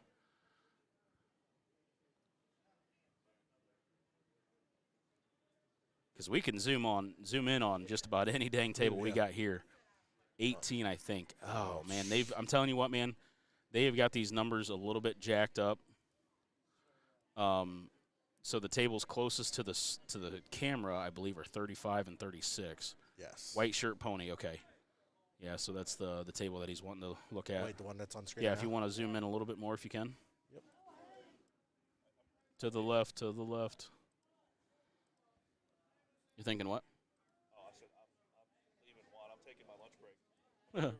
Because we can zoom in on just about any dang table we got here. 18, I think. Oh man, I'm telling you what, man, they have got these numbers a little bit jacked up. So the tables closest to the camera, I believe, are 35 and 36. Yes. White shirt pony. Okay. Yeah, so that's the table that he's wanting to look at. Wait, the one that's on screen. Yeah, now? if you want to zoom in a little bit more, if you can. Yep. To the left. To the left. You thinking what? Oh, I said I'm leaving one. I'm taking my lunch break. We're gonna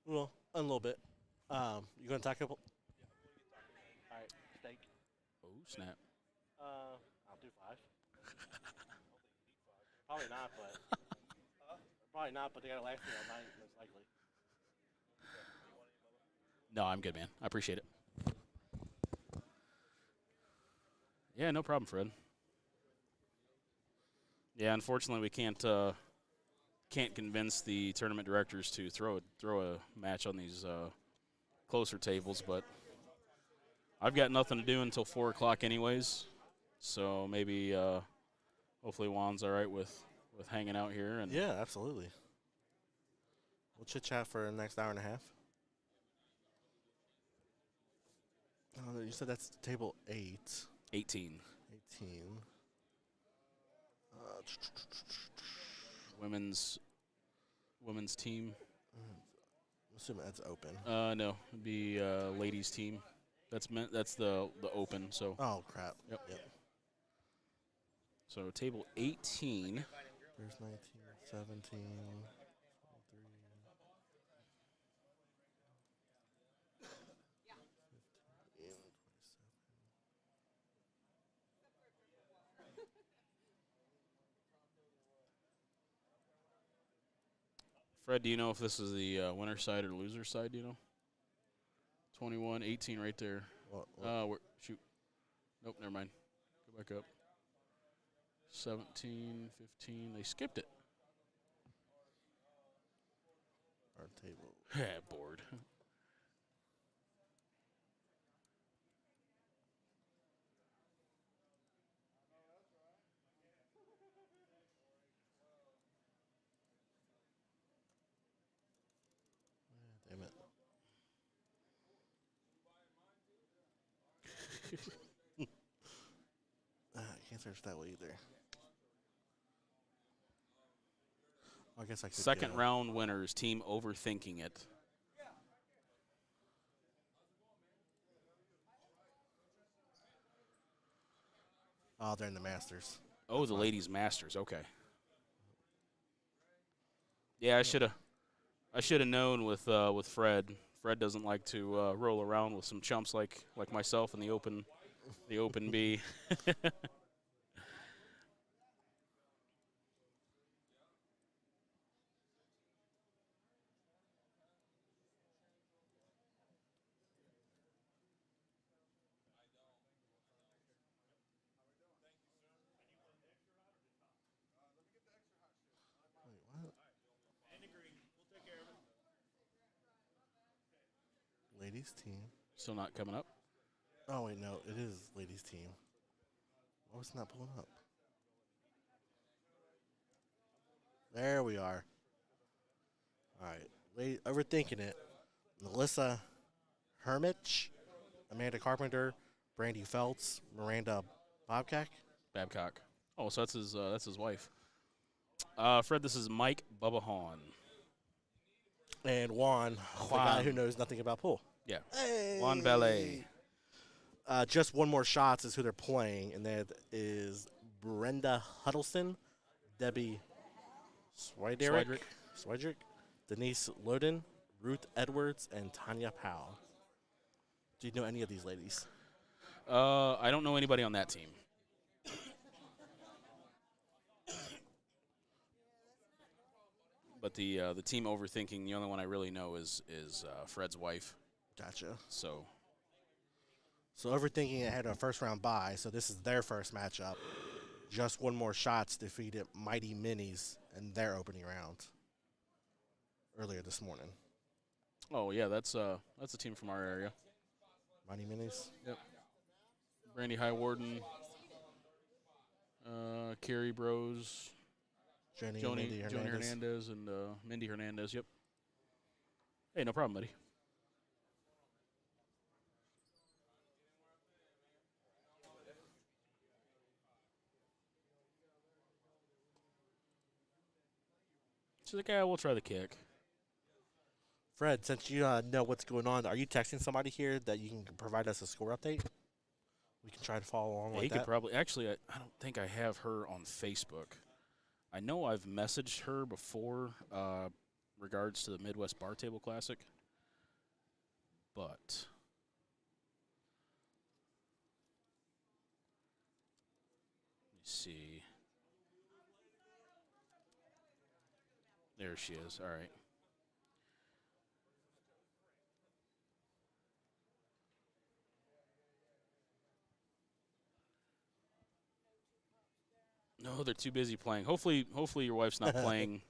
Well, a little bit. You going to talk about? All right, steak. Oh, snap. I'll do 5. Probably not, but they got to last me all night, most likely. No, I'm good, man. I appreciate it. Yeah, no problem, Fred. Yeah, unfortunately, we can't convince the tournament directors to throw a match on these closer tables, but I've got nothing to do until 4 o'clock anyways, so maybe hopefully Juan's all right with hanging out here. And Yeah, absolutely. We'll chit-chat for the next hour and a half. Oh, you said that's table 8. 18. 18. Women's team. I'm assuming that's open. No, it'd be ladies team. That's the open. So. Oh, crap. Yep. Yep. So table 18. There's 19, 17, 23. Fred, do you know if this is the winner side or loser side? Do you know? 21, 18 right there. Shoot. Nope, never mind. Go back up. 17, 15. They skipped it. Our table. Yeah, bored. Damn it. I can't search that way either. Well, I guess I could. Second round winners, team overthinking it. Oh, they're in the Masters. Oh, That's the fine. ladies' masters. Okay. Yeah, I should have known with Fred. Fred doesn't like to roll around with some chumps like myself in the open B. Wait, what? Ladies team. Still not coming up. Oh wait, no, it is ladies team. Why was it not pulling up? There we are. All right, overthinking it. Melissa Hermich, Amanda Carpenter, Brandy Feltz, Miranda Babcock. Babcock. Oh, so that's his wife. Fred, this is Mike Bubba Hahn. And Juan, the guy who knows nothing about pool. Yeah. Hey. Juan Valet. Just one more shots is who they're playing, and that is Brenda Huddleston, Debbie Swiderick, Denise Loden, Ruth Edwards, and Tanya Powell. Do you know any of these ladies? I don't know anybody on that team. But the team overthinking, the only one I really know is Fred's wife. Gotcha. So overthinking had a first-round bye, so this is their first matchup. Just one more shots defeated Mighty Minis in their opening round earlier this morning. Oh yeah, that's a team from our area. Mighty Minis. Yep. Brandy Highwarden, Carrie Bros, Joni Hernandez, and Mindy Hernandez. Yep. Hey, no problem, buddy. She's like, yeah, we'll try the kick. Fred, since you know what's going on, are you texting somebody here that you can provide us a score update? We can try to follow along Yeah, with he that. could probably. Actually, I don't think I have her on Facebook. I know I've messaged her before regards to the Midwest Bar Table Classic. But let me see. There she is. All right. No, they're too busy playing. Hopefully your wife's not playing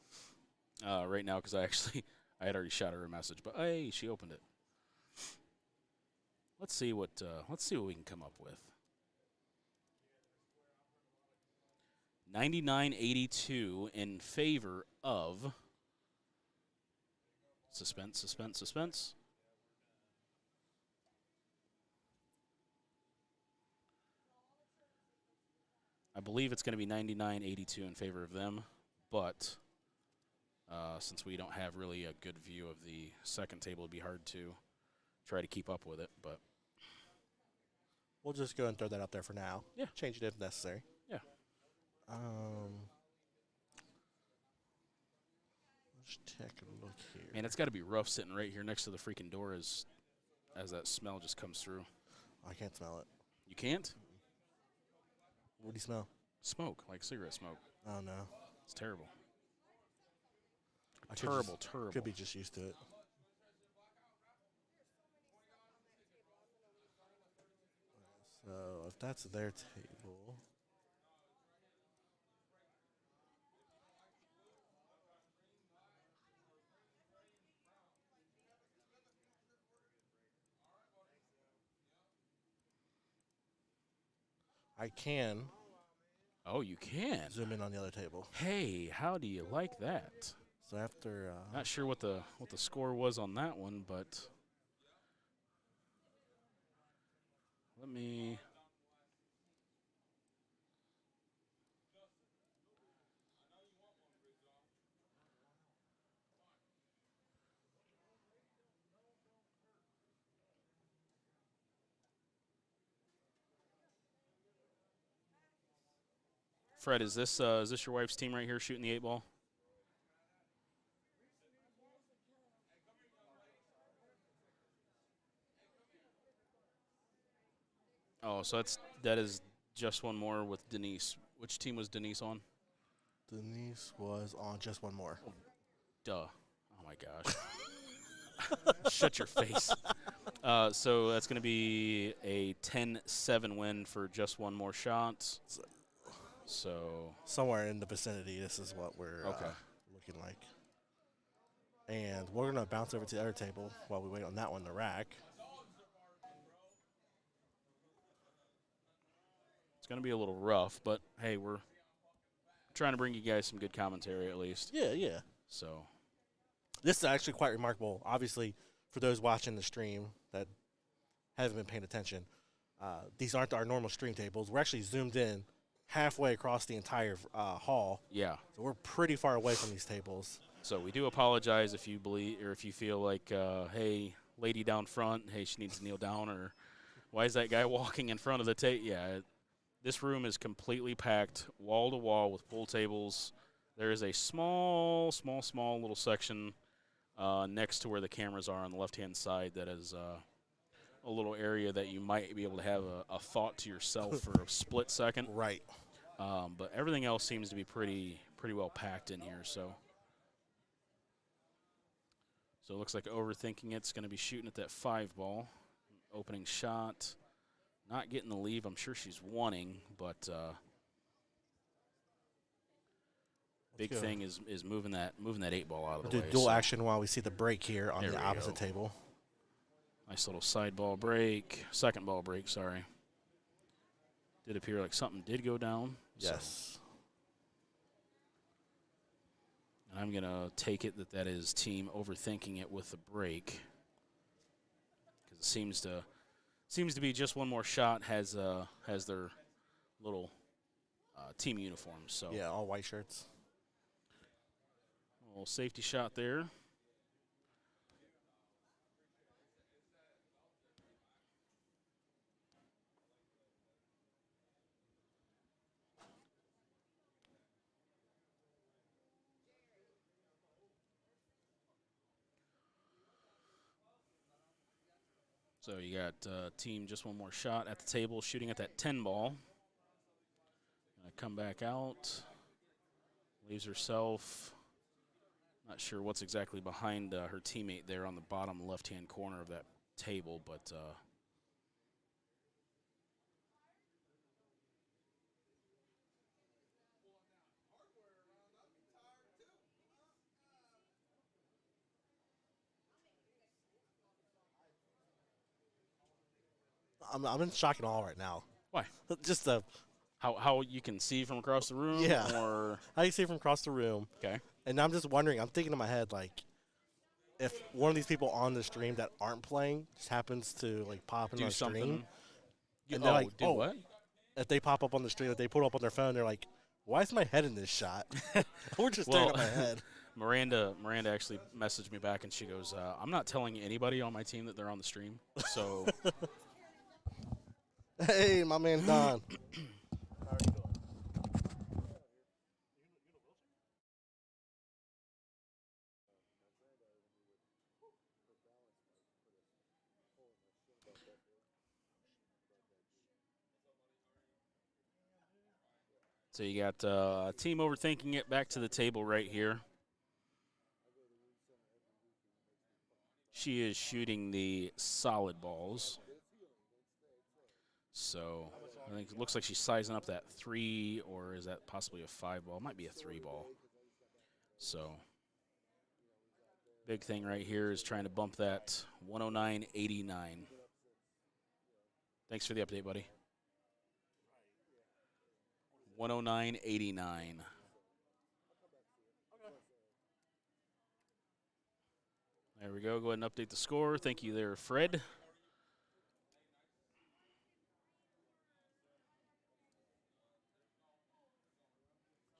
right now because I had already shot her a message. But hey, she opened it. Let's see what we can come up with. 99-82 in favor of suspense. I believe it's going to be 99-82 in favor of them, but since we don't have really a good view of the second table, it'd be hard to try to keep up with it. But we'll just go and throw that up there for now. Yeah. Change it if necessary. Yeah. Let's take a look here. Man, it's got to be rough sitting right here next to the freaking door as that smell just comes through. I can't smell it. You can't? What do you smell? Smoke, like cigarette smoke. Oh, no. It's terrible. I Terrible. Could be just used to it. So if that's their table. I can Oh, you can? zoom in on the other table. Hey, how do you like that? So after Not sure what the score was on that one, but let me. Fred, is this your wife's team right here shooting the 8-ball? Oh, so that is just one more with Denise. Which team was Denise on? Denise was on just one more. Duh. Oh my gosh. Shut your face. So that's going to be a 10-7 win for just one more shot. So Somewhere in the vicinity, this is what we're looking like. And we're going to bounce over to the other table while we wait on that one to rack. it's going to be a little rough, but hey, we're trying to bring you guys some good commentary at least. Yeah. So This is actually quite remarkable. Obviously, for those watching the stream that haven't been paying attention, these aren't our normal stream tables. We're actually zoomed in halfway across the entire hall. Yeah. So we're pretty far away from these tables. So we do apologize if you believe or if you feel like, hey, lady down front, hey, she needs to kneel down, or why is that guy walking in front of the table? Yeah, this room is completely packed, wall to wall with pool tables. There is a small little section next to where the cameras are on the left-hand side that is a little area that you might be able to have a thought to yourself for a split second. Right. But everything else seems to be pretty well packed in here. So it looks like overthinking it's going to be shooting at that 5 ball. Opening shot. Not getting the leave. I'm sure she's wanting, but big thing is moving that 8 ball out of the way. Do dual action while we see the break here on the opposite table. Nice little side ball break. Second ball break, sorry. Did appear like something did go down. Yes. So. And I'm going to take it that is team overthinking it with the break. Because it seems to be just one more shot has their little team uniforms. So yeah, all white shirts. A little safety shot there. So you got team just one more shot at the table, shooting at that 10 ball. Gonna come back out, leaves herself. Not sure what's exactly behind her teammate there on the bottom left-hand corner of that table, but I'm in shock and awe right now. Why? Just how you can see from across the room? Yeah. Or how you see from across the room. Okay. And I'm just wondering, I'm thinking in my head, like, if one of these people on the stream that aren't playing just happens to, like, pop in do on the something. stream. And they're like, do what? If they pop up on the stream, if they put it up on their phone, they're like, why is my head in this shot? We're just staring at my head. Miranda actually messaged me back, and she goes, I'm not telling anybody on my team that they're on the stream. So, hey, my man Don. So you got team overthinking it back to the table right here. She is shooting the solid balls. So I think it looks like she's sizing up that 3, or is that possibly a 5 ball? It might be a 3 ball. So big thing right here is trying to bump that 109.89. Thanks for the update, buddy. 109.89. There we go. Go ahead and update the score. Thank you there, Fred.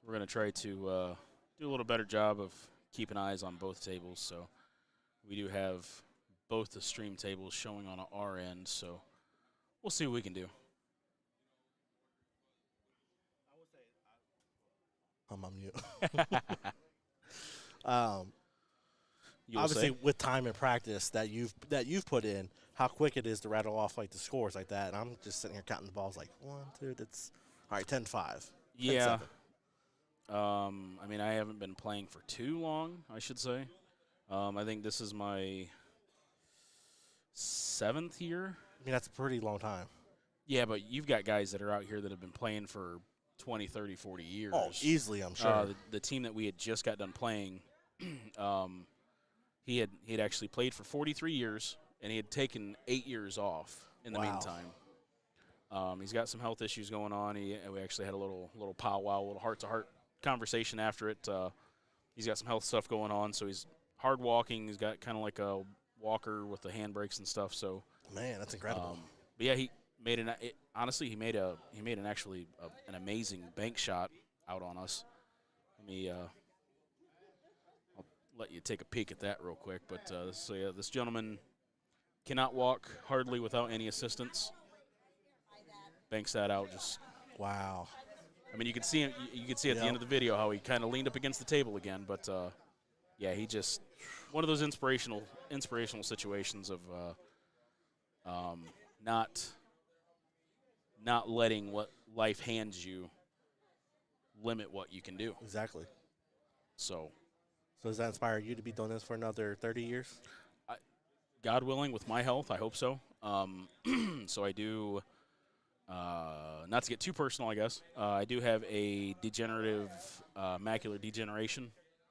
We're going to try to do a little better job of keeping eyes on both tables. So we do have both the stream tables showing on our end. So we'll see what we can do. I'm on mute. Obviously, with time and practice that you've put in, how quick it is to rattle off like the scores like that. And I'm just sitting here counting the balls like 1, 2. That's all right. 10-5. Yeah. I mean, I haven't been playing for too long, I should say. I think this is my 7th year. I mean, that's a pretty long time. Yeah, but you've got guys that are out here that have been playing for 20, 30, 40 years. Oh, easily, I'm sure. The team that we had just got done playing, he had actually played for 43 years, and he had taken 8 years off in the meantime. He's got some health issues going on. We actually had a little powwow, a little heart-to-heart conversation after it. He's got some health stuff going on, so he's hard walking. He's got kind of like a walker with the handbrakes and stuff. So, man, that's incredible. But yeah, he honestly, he made an actually an amazing bank shot out on us. Let me I'll let you take a peek at that real quick. But so yeah, this gentleman cannot walk hardly without any assistance. Banks that out. Just Wow. I mean, you can see him. You can see at the end of the video how he kind of leaned up against the table again. But yeah, he just one of those inspirational situations of not letting what life hands you limit what you can do. Exactly. So does that inspire you to be doing this for another 30 years? God willing, with my health, I hope so. So I do, not to get too personal, I guess, I do have a degenerative macular degeneration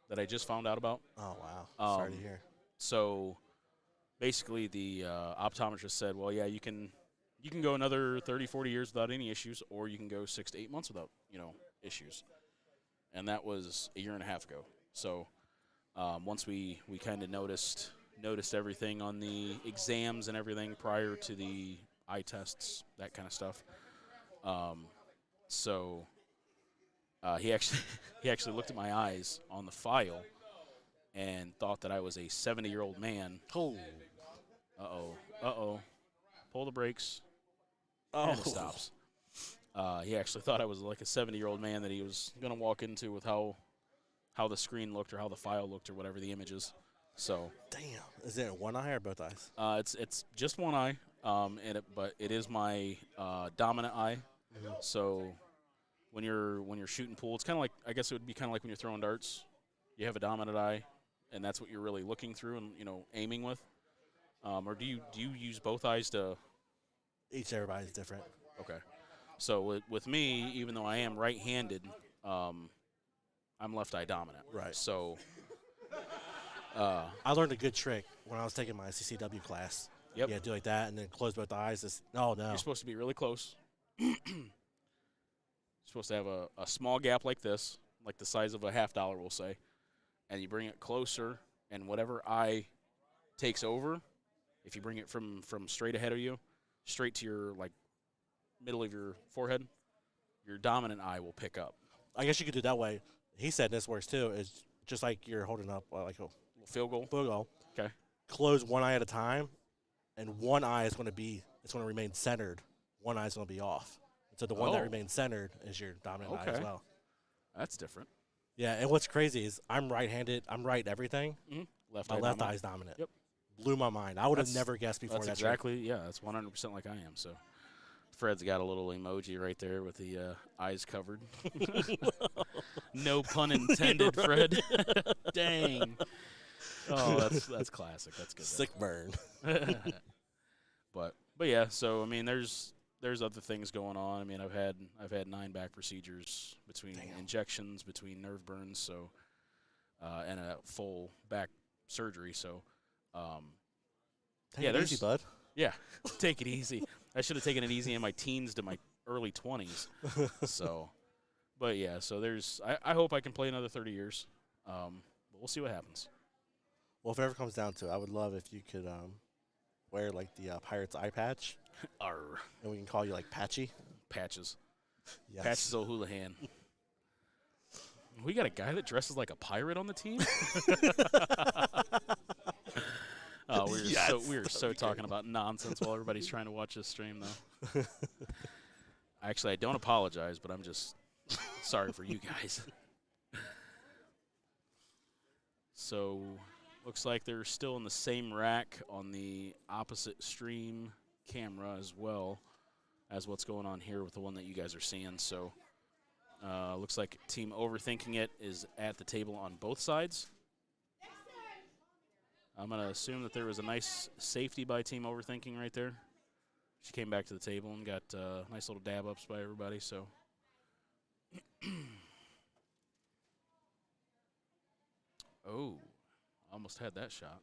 that I just found out about. Oh, wow. Sorry to hear. So basically the optometrist said, well, yeah, you can go another 30, 40 years without any issues, or you can go 6 to 8 months without, issues. And that was a year and a half ago. So once we kind of noticed everything on the exams and everything prior to the eye tests, that kind of stuff. So he actually looked at my eyes on the file and thought that I was a 70-year-old man. Oh. Uh-oh. Pull the brakes. Oh. And it stops. He actually thought I was like a 70-year-old man that he was going to walk into with how the screen looked or how the file looked or whatever the image is. So. Damn. Is it one eye or both eyes? It's just one eye, but it is my dominant eye. Mm-hmm. So when you're shooting pool, it's kind of like, I guess it would be kind of like when you're throwing darts. You have a dominant eye, and that's what you're really looking through and aiming with. Or do you use both eyes to? Everybody's different. Okay. So with me, even though I am right-handed, I'm left eye dominant. Right. So I learned a good trick when I was taking my CCW class. Yep. Yeah, do like that and then close both eyes. No. You're supposed to be really close. You're supposed to have a small gap like this, like the size of a $50, we'll say, and you bring it closer, and whatever eye takes over, if you bring it from straight ahead of you, straight to your middle of your forehead, your dominant eye will pick up. I guess you could do it that way. He said this works too. Is just like you're holding up like a field goal. Field goal. Okay. Close one eye at a time, and one eye is going to remain centered. One eye is going to be off. So the one that remains centered is your dominant eye as well. That's different. Yeah, and what's crazy is I'm right-handed. I'm right everything. Mm-hmm. My left eye is dominant. Yep. Blew my mind. I would have never guessed before that's that. Exactly. Yeah, that's 100% like I am. So Fred's got a little emoji right there with the eyes covered. No pun intended, Fred. Dang. Oh, that's classic. That's good. Sick burn. But yeah, so I mean, there's other things going on. I mean, I've had 9 back procedures between injections, between nerve burns, so and a full back surgery. So Take it easy, bud. Yeah, take it easy. I should have taken it easy in my teens to my early 20s. So, but yeah, so I hope I can play another 30 years. But we'll see what happens. Well, if it ever comes down to it, I would love if you could wear like the Pirates eye patch. Arr. And we can call you like Patchy. Patches. Yes. Patches O'Houlihan. We got a guy that dresses like a pirate on the team? We were so talking about nonsense while everybody's trying to watch this stream, though. Actually, I don't apologize, but I'm just sorry for you guys. So, looks like they're still in the same rack on the opposite stream camera as well as what's going on here with the one that you guys are seeing. So, looks like Team Overthinking It is at the table on both sides. I'm going to assume that there was a nice safety by Team Overthinking right there. She came back to the table and got nice little dab-ups by everybody. So, oh, almost had that shot.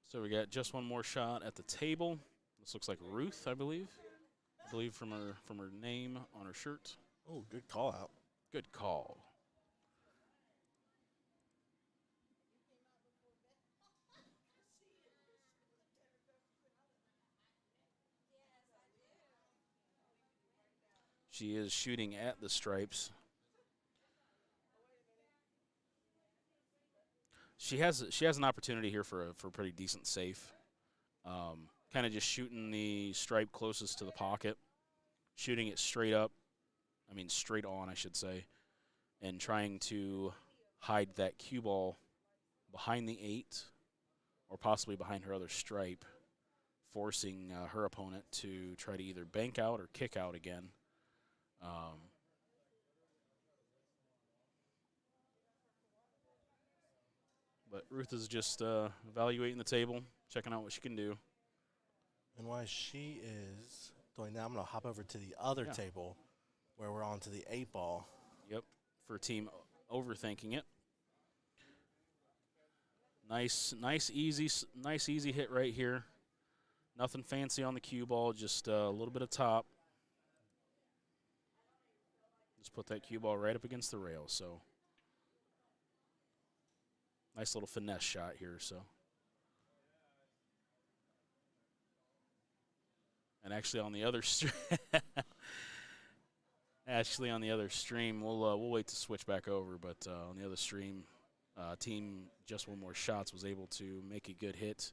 So we got just one more shot at the table. This looks like Ruth, I believe. I believe from her name on her shirt. Oh, good call out. Good call. She is shooting at the stripes. She has an opportunity here for a pretty decent safe. Kind of just shooting the stripe closest to the pocket, shooting it straight up. I mean straight on, I should say, and trying to hide that cue ball behind the 8 or possibly behind her other stripe, forcing her opponent to try to either bank out or kick out again. But Ruth is just evaluating the table, checking out what she can do. And while she is doing that, I'm going to hop over to the other table where we're on to the 8 ball. Yep, for team overthinking it. Nice easy hit right here. Nothing fancy on the cue ball, just a little bit of top. Just put that cue ball right up against the rail. So nice little finesse shot here. So, and actually on the other stream, we'll wait to switch back over. But on the other stream, team Just One More Shots was able to make a good hit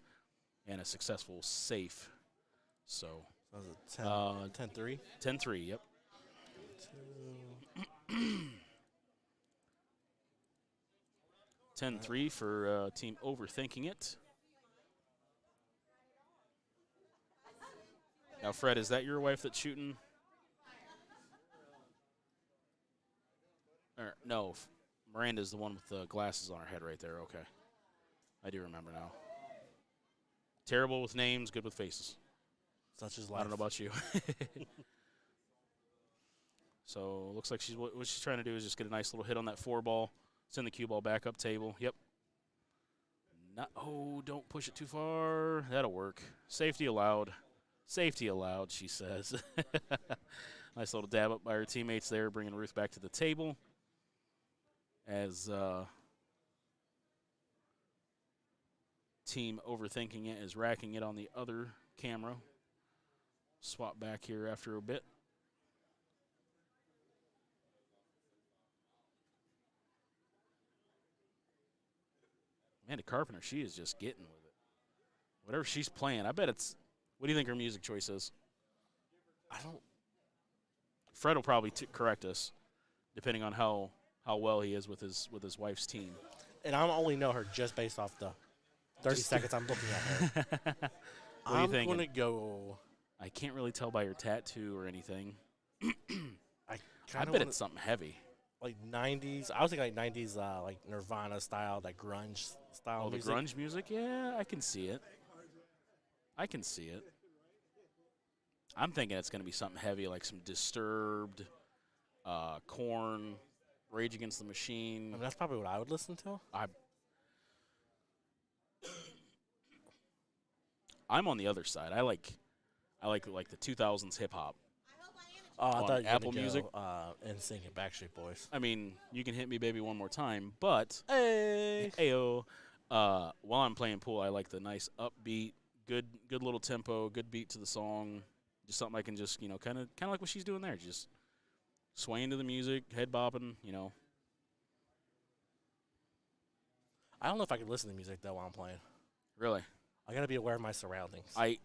and a successful safe. So was it 10-3? 10-3, yep. 10-3 for team overthinking it. Now, Fred, is that your wife that's shooting? No, Miranda's the one with the glasses on her head right there. Okay. I do remember now. Terrible with names, good with faces. Such as life. I don't know about you. So looks like what she's trying to do is just get a nice little hit on that 4 ball. Send the cue ball back up table. Yep. Don't push it too far. That'll work. Safety allowed. Safety allowed, she says. Nice little dab up by her teammates there, bringing Ruth back to the table. As team overthinking it is racking it on the other camera. Swap back here after a bit. Amanda Carpenter, she is just getting with it. Whatever she's playing, I bet it's. What do you think her music choice is? I don't. Fred will probably correct us, depending on how well he is with his wife's team. And I only know her just based off the 30 seconds I'm looking at her. What are you thinking? I'm going to go. I can't really tell by her tattoo or anything. I bet it's something heavy. Like 90s. I was thinking like 90s, like Nirvana style, that grunge style. Oh, the grunge music? Yeah, I can see it. I'm thinking it's going to be something heavy, like some Disturbed, Korn, Rage Against the Machine. I mean, that's probably what I would listen to. I'm on the other side. I like the 2000s hip hop. Oh, I thought you Apple Music. And singing Backstreet Boys. I mean, you can hit me, baby, one more time, but Hey. while I'm playing pool, I like the nice upbeat, good little tempo, good beat to the song. Just something I can just kind of like what she's doing there, just swaying to the music, head bopping, I don't know if I could listen to music though while I'm playing. Really, I gotta be aware of my surroundings. I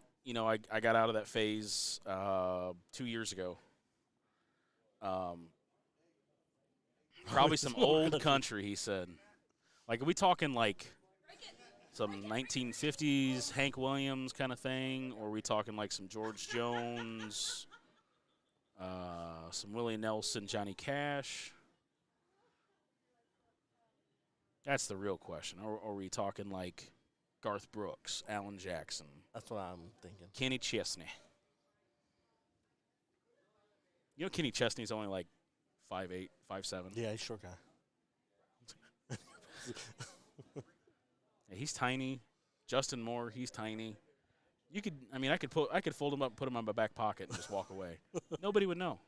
got out of that phase 2 years ago. Probably some old country, he said. Like, are we talking like some 1950s Hank Williams kind of thing, or are we talking like some George Jones, some Willie Nelson, Johnny Cash? That's the real question. Or are we talking like Garth Brooks, Alan Jackson? That's what I'm thinking. Kenny Chesney. Kenny Chesney's only like 5'8", 5'7". Yeah, he's a short guy. Yeah, he's tiny. Justin Moore, he's tiny. I could fold him up, put him in my back pocket, and just walk away. Nobody would know.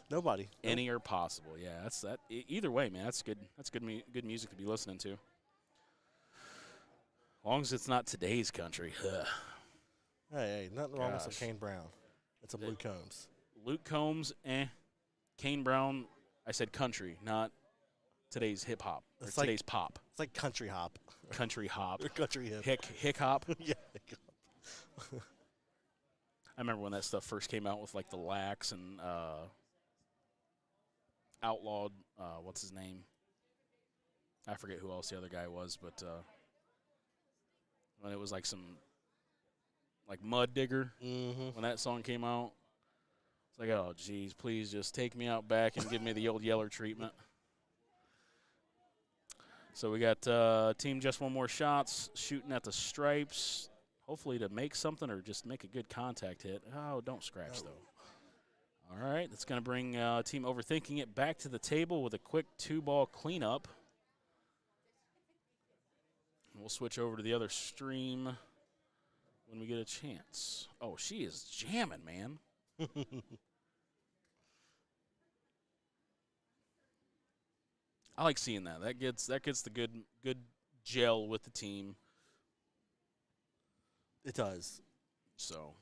Nobody. Any are possible. Yeah, that's that. Either way, man, that's good. That's good music to be listening to. As long as it's not today's country. Hey, nothing wrong with some Kane Brown. It's some Luke Combs. Luke Combs, Kane Brown, I said country, not today's hip hop. Or It's like- today's pop. It's like country hop. Country hop. Or country hip. Hick hop. Yeah. I remember when that stuff first came out with like the Lax and Outlawed. What's his name? I forget who else the other guy was, but when it was like some like Mud Digger when that song came out, it's like, oh geez, please just take me out back and give me the old Yeller treatment. So we got team just one more shots, shooting at the stripes, hopefully to make something or just make a good contact hit. Oh, don't scratch, though. All right, that's going to bring team Overthinking it back to the table with a quick 2-ball cleanup. We'll switch over to the other stream when we get a chance. Oh, she is jamming, man. I like seeing that. That gets the good gel with the team. It does. So,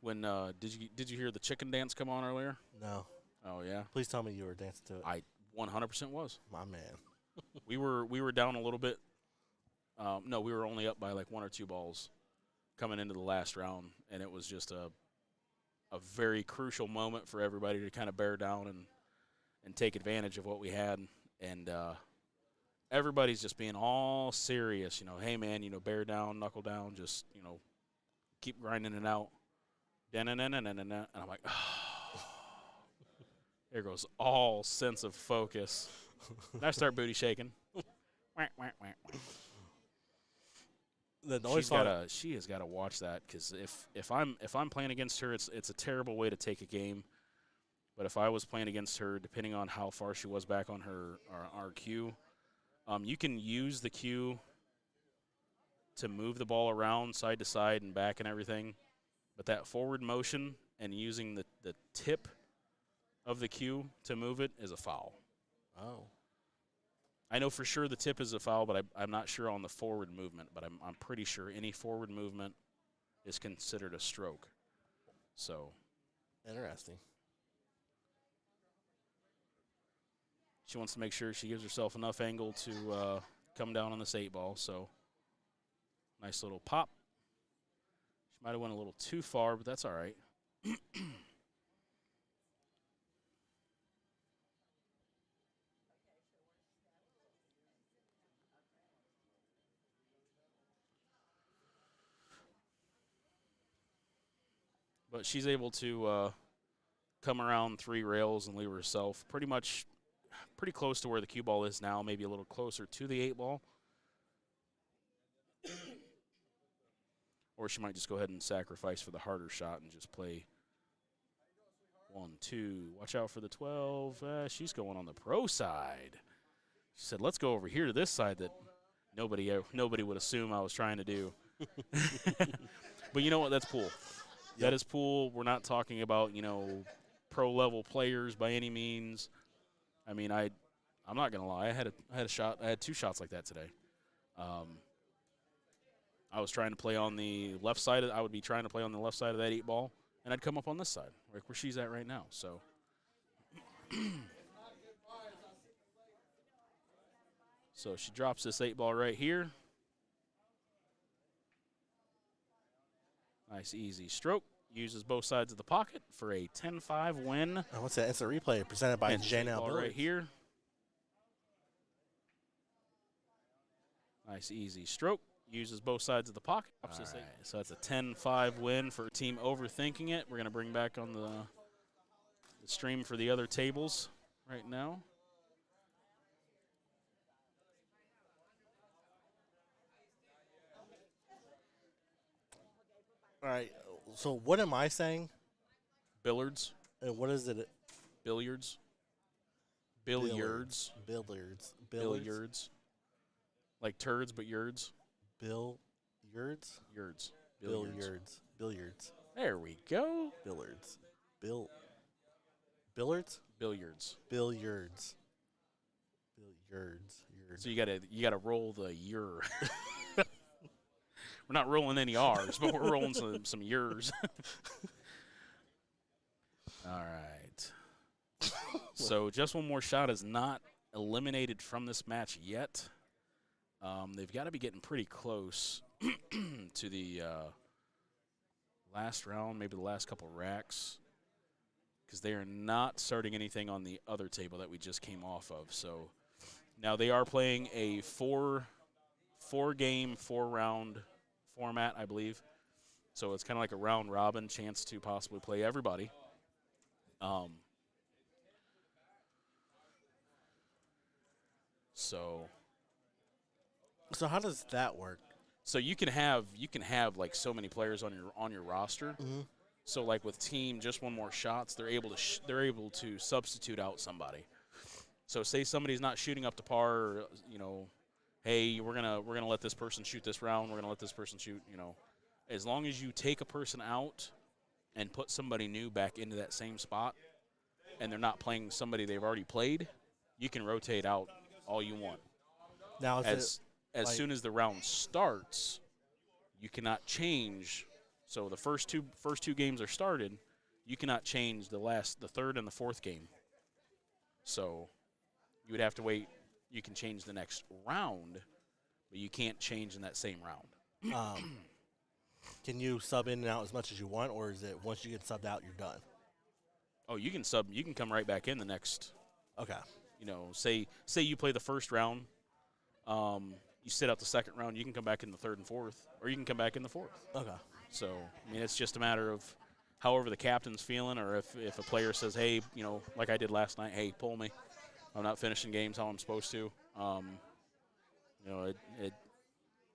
when did you hear the chicken dance come on earlier? No. Oh yeah. Please tell me you were dancing to it. I 100% was. My man. We were down a little bit. No, we were only up by like 1 or 2 balls coming into the last round, and it was just a very crucial moment for everybody to kind of bear down and take advantage of what we had. And everybody's just being all serious, you know, hey, man, you know, bear down, knuckle down, just, you know, keep grinding it out. And I'm like, oh. There goes all sense of focus. And I start booty shaking. She has got to watch that, because if I'm playing against her, it's a terrible way to take a game. But if I was playing against her, depending on how far she was back on our cue, you can use the cue to move the ball around side to side and back and everything. But that forward motion and using the tip of the cue to move it is a foul. Oh. I know for sure the tip is a foul, but I'm not sure on the forward movement. But I'm pretty sure any forward movement is considered a stroke. So. Interesting. She wants to make sure she gives herself enough angle to come down on this 8-ball. So, nice little pop. She might have went a little too far, but that's all right. But she's able to come around 3 rails and leave herself pretty close to where the cue ball is now, maybe a little closer to the 8-ball. Or she might just go ahead and sacrifice for the harder shot and just play 1, 2. Watch out for the 12. She's going on the pro side. She said, let's go over here to this side that nobody would assume I was trying to do. But you know what? That's pool. Yep. That is pool. We're not talking about, you know, pro-level players by any means. I mean, I'm not gonna lie. I had a shot. I had 2 shots like that today. I was trying to play on the left side. I would be trying to play on the left side of that 8-ball, and I'd come up on this side, like where she's at right now. So, so she drops this 8-ball right here. Nice easy stroke. Uses both sides of the pocket for a 10-5 win. What's that? It's a replay presented by Janelle right here. Nice easy stroke. Uses both sides of the pocket. All right. So that's a 10-5 win for Team Overthinking It. We're going to bring back on the stream for the other tables right now. All right. So what am I saying? Billiards. And what is it? Billiards. Billiards. Billiards. Billiards. Like turds, but yards. Billiards? Yards. Billiards. Billiards. There we go. Billiards. Billiards? Billiards. Billiards. Billiards. So you gotta roll the yur. We're not rolling any R's, but we're rolling some yurs. All right. So just one more shot is not eliminated from this match yet. They've got to be getting pretty close to the last round, maybe the last couple racks, because they are not starting anything on the other table that we just came off of. So now they are playing a four-game, four-round format, I believe. So it's kind of like a round-robin chance to possibly play everybody. So how does that work? So you can have like so many players on your roster. Mm-hmm. So like with team, just one more shots, they're able to substitute out somebody. So say somebody's not shooting up to par, or, hey, we're gonna let this person shoot this round. We're gonna let this person shoot. As long as you take a person out and put somebody new back into that same spot, and they're not playing somebody they've already played, you can rotate out all you want. Now, as soon as the round starts, you cannot change. So the first two games are started, you cannot change the third and the fourth game. So you would have to wait. You can change the next round, but you can't change in that same round. Can you sub in and out as much as you want, or is it once you get subbed out, you're done? Oh, you can sub. You can come right back in the next. Okay. Say you play the first round. You sit out the second round. You can come back in the third and fourth, or you can come back in the fourth. Okay. So it's just a matter of however the captain's feeling, or if a player says, hey, like I did last night, hey, pull me. I'm not finishing games how I'm supposed to. I'm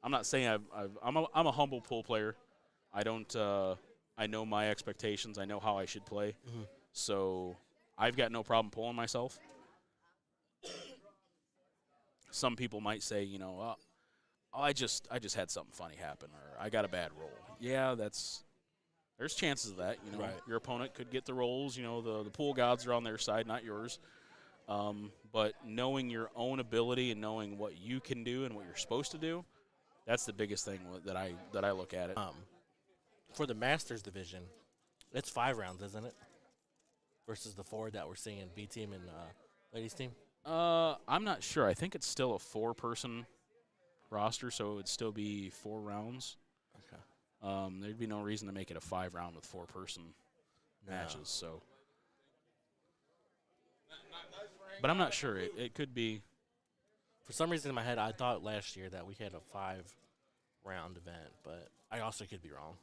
not saying I'm a humble pool player. I don't. I know my expectations. I know how I should play. Mm-hmm. So I've got no problem pulling myself. Some people might say, I just had something funny happen, or I got a bad roll. Yeah, there's chances of that. Right. Your opponent could get the rolls. The pool gods are on their side, not yours. But knowing your own ability and knowing what you can do and what you're supposed to do, that's the biggest thing that I look at it. For the Masters division, it's 5 rounds, isn't it? Versus the 4 that we're seeing in B team and ladies team. I'm not sure. I think it's still a 4-person roster, so it would still be 4 rounds. Okay. There'd be no reason to make it a 5-round with 4-person matches. So, but I'm not sure. It could be. For some reason in my head, I thought last year that we had a 5-round event, but I also could be wrong.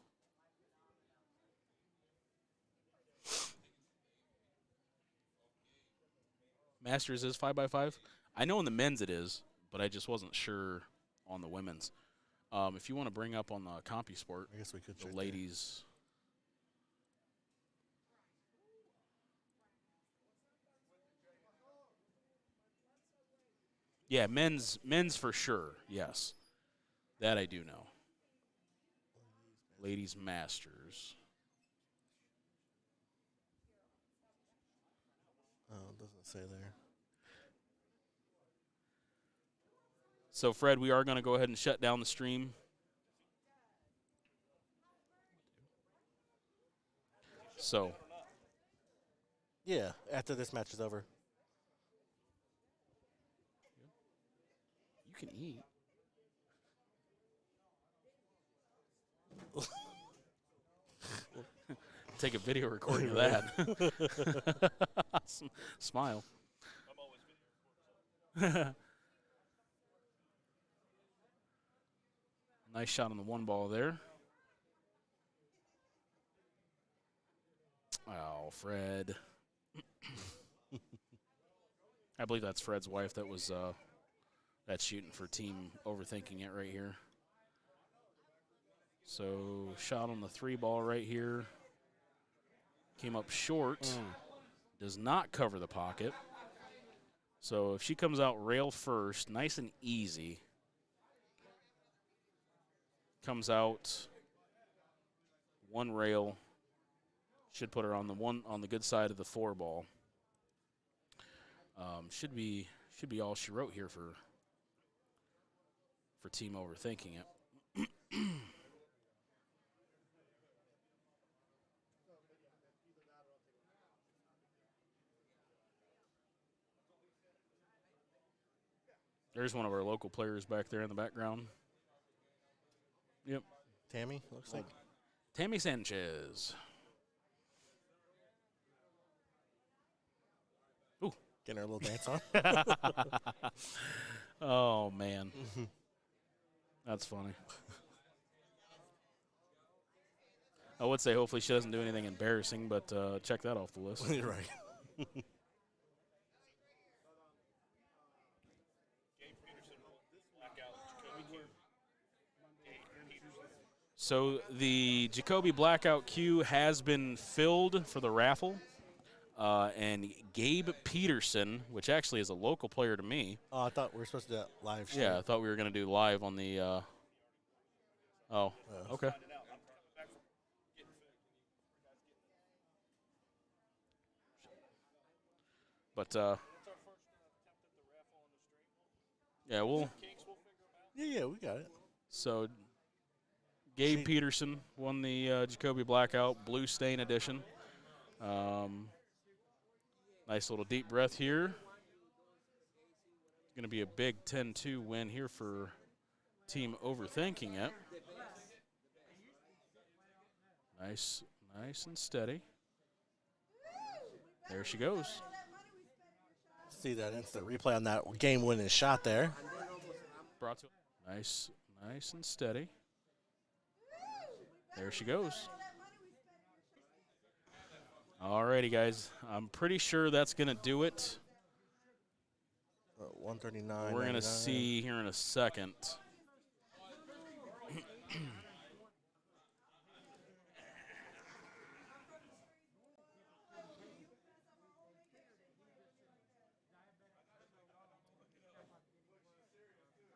Masters is 5x5. I know in the men's it is, but I just wasn't sure on the women's. If you want to bring up on the CompuSport, I guess we could. The ladies. Yeah, men's for sure. Yes, that I do know. Ladies Masters. Oh, it doesn't say there. So, Fred, we are going to go ahead and shut down the stream. So. Yeah, after this match is over. You can eat. Take a video recording of that. Smile. Nice shot on the one ball there. Oh, Fred. I believe that's Fred's wife that was that's shooting for team overthinking it right here. So shot on the 3 ball right here. Came up short. Does not cover the pocket. So if she comes out rail first, nice and easy. Comes out 1 rail. Should put her on the good side of the 4 ball. Should be all she wrote here for team overthinking it. There's one of our local players back there in the background. Yep. Tammy, looks like. Tammy Sanchez. Ooh. Getting her little dance on. Oh, man. That's funny. I would say hopefully she doesn't do anything embarrassing, but check that off the list. You're right. So the Jacoby Blackout queue has been filled for the raffle. And Gabe Peterson, which actually is a local player to me. Oh, I thought we were supposed to do that live stream. Yeah, I thought we were going to do live on the okay. But yeah, Yeah, we got it. So Gabe Peterson won the Jacoby Blackout Blue Stain Edition. Nice little deep breath here. Going to be a big 10-2 win here for Team Overthinking It. Nice and steady. There she goes. See that instant replay on that game-winning shot there. Brought to nice and steady. There she goes. Alrighty, guys. I'm pretty sure that's going to do it. 139. We're going to see here in a second.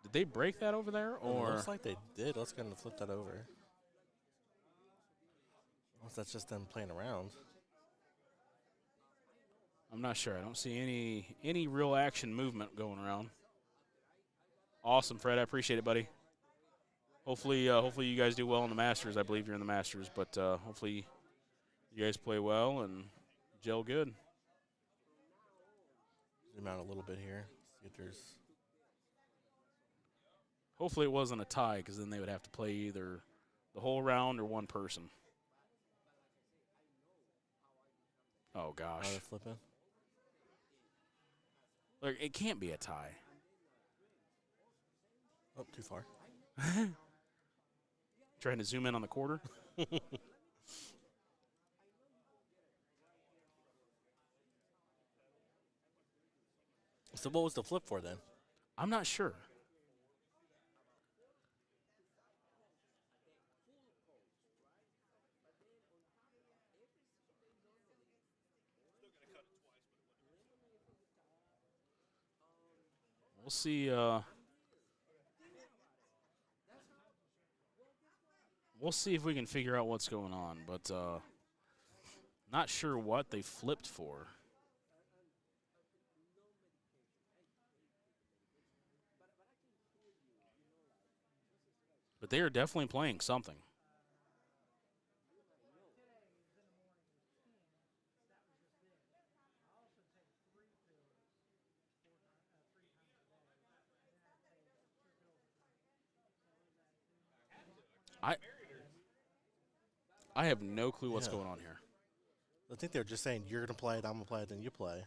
Did they break that over there? Or looks like they did. Let's go and flip that over. Unless that's just them playing around. I'm not sure. I don't see any real action movement going around. Awesome, Fred. I appreciate it, buddy. Hopefully you guys do well in the Masters. I believe you're in the Masters, but hopefully you guys play well and gel good. Zoom out a little bit here. See if there's. Hopefully it wasn't a tie, because then they would have to play either the whole round or one person. Oh gosh. Oh, they're flipping. Look, it can't be a tie. Oh, too far. Trying to zoom in on the quarter. So what was the flip for then? I'm not sure. We'll see. We'll see if we can figure out what's going on, but not sure what they flipped for. But they are definitely playing something. I have no clue what's going on here. I think they're just saying you're going to play it, I'm going to play it, then you play.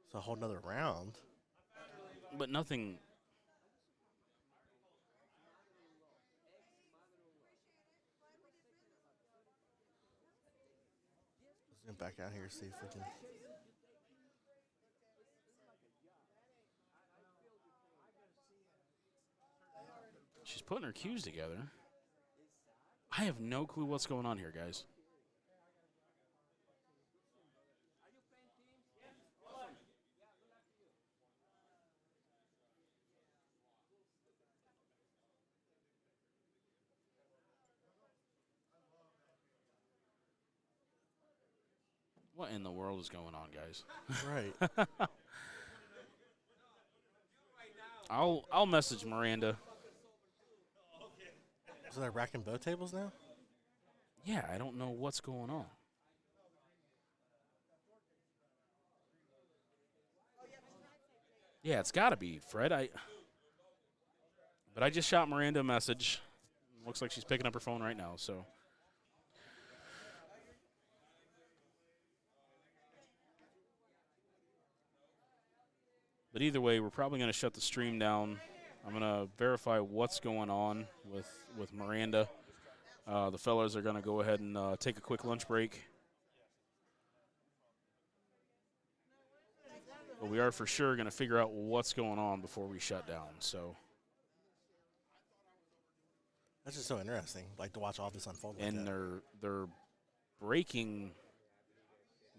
It's a whole nother round. But nothing. Let's zoom back out here, see if we can. She's putting her cues together. I have no clue what's going on here, guys. What in the world is going on, guys? Right. I'll message Miranda. So they're racking both tables now? Yeah, I don't know what's going on. Yeah, it's got to be, Fred. But I just shot Miranda a message. Looks like she's picking up her phone right now, so. But either way, we're probably going to shut the stream down. I'm going to verify what's going on with Miranda. The fellas are going to go ahead and take a quick lunch break. But we are for sure going to figure out what's going on before we shut down. So. That's just so interesting, like to watch all this unfold. Like And that. they're breaking.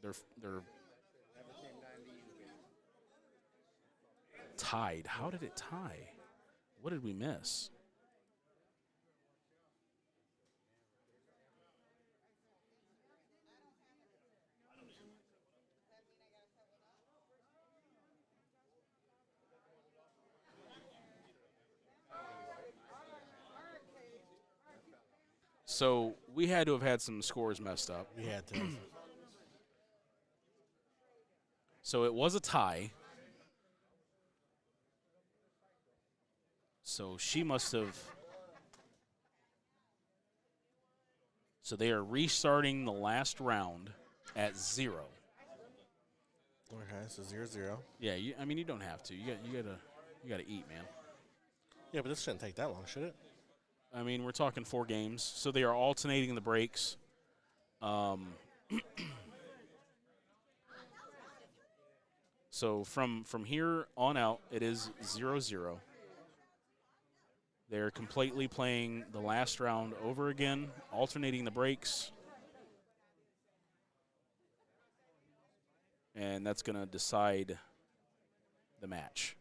They're tied. How did it tie? What did we miss? So we had to have had some scores messed up. We had to. So it was a tie. So she must have. So they are restarting the last round at 0. Okay, so 0-0. Yeah, I mean you don't have to. You gotta eat, man. Yeah, but this shouldn't take that long, should it? I mean, we're talking 4 games, so they are alternating the breaks. So from here on out, it is 0-0. They're completely playing the last round over again, alternating the breaks. And that's going to decide the match.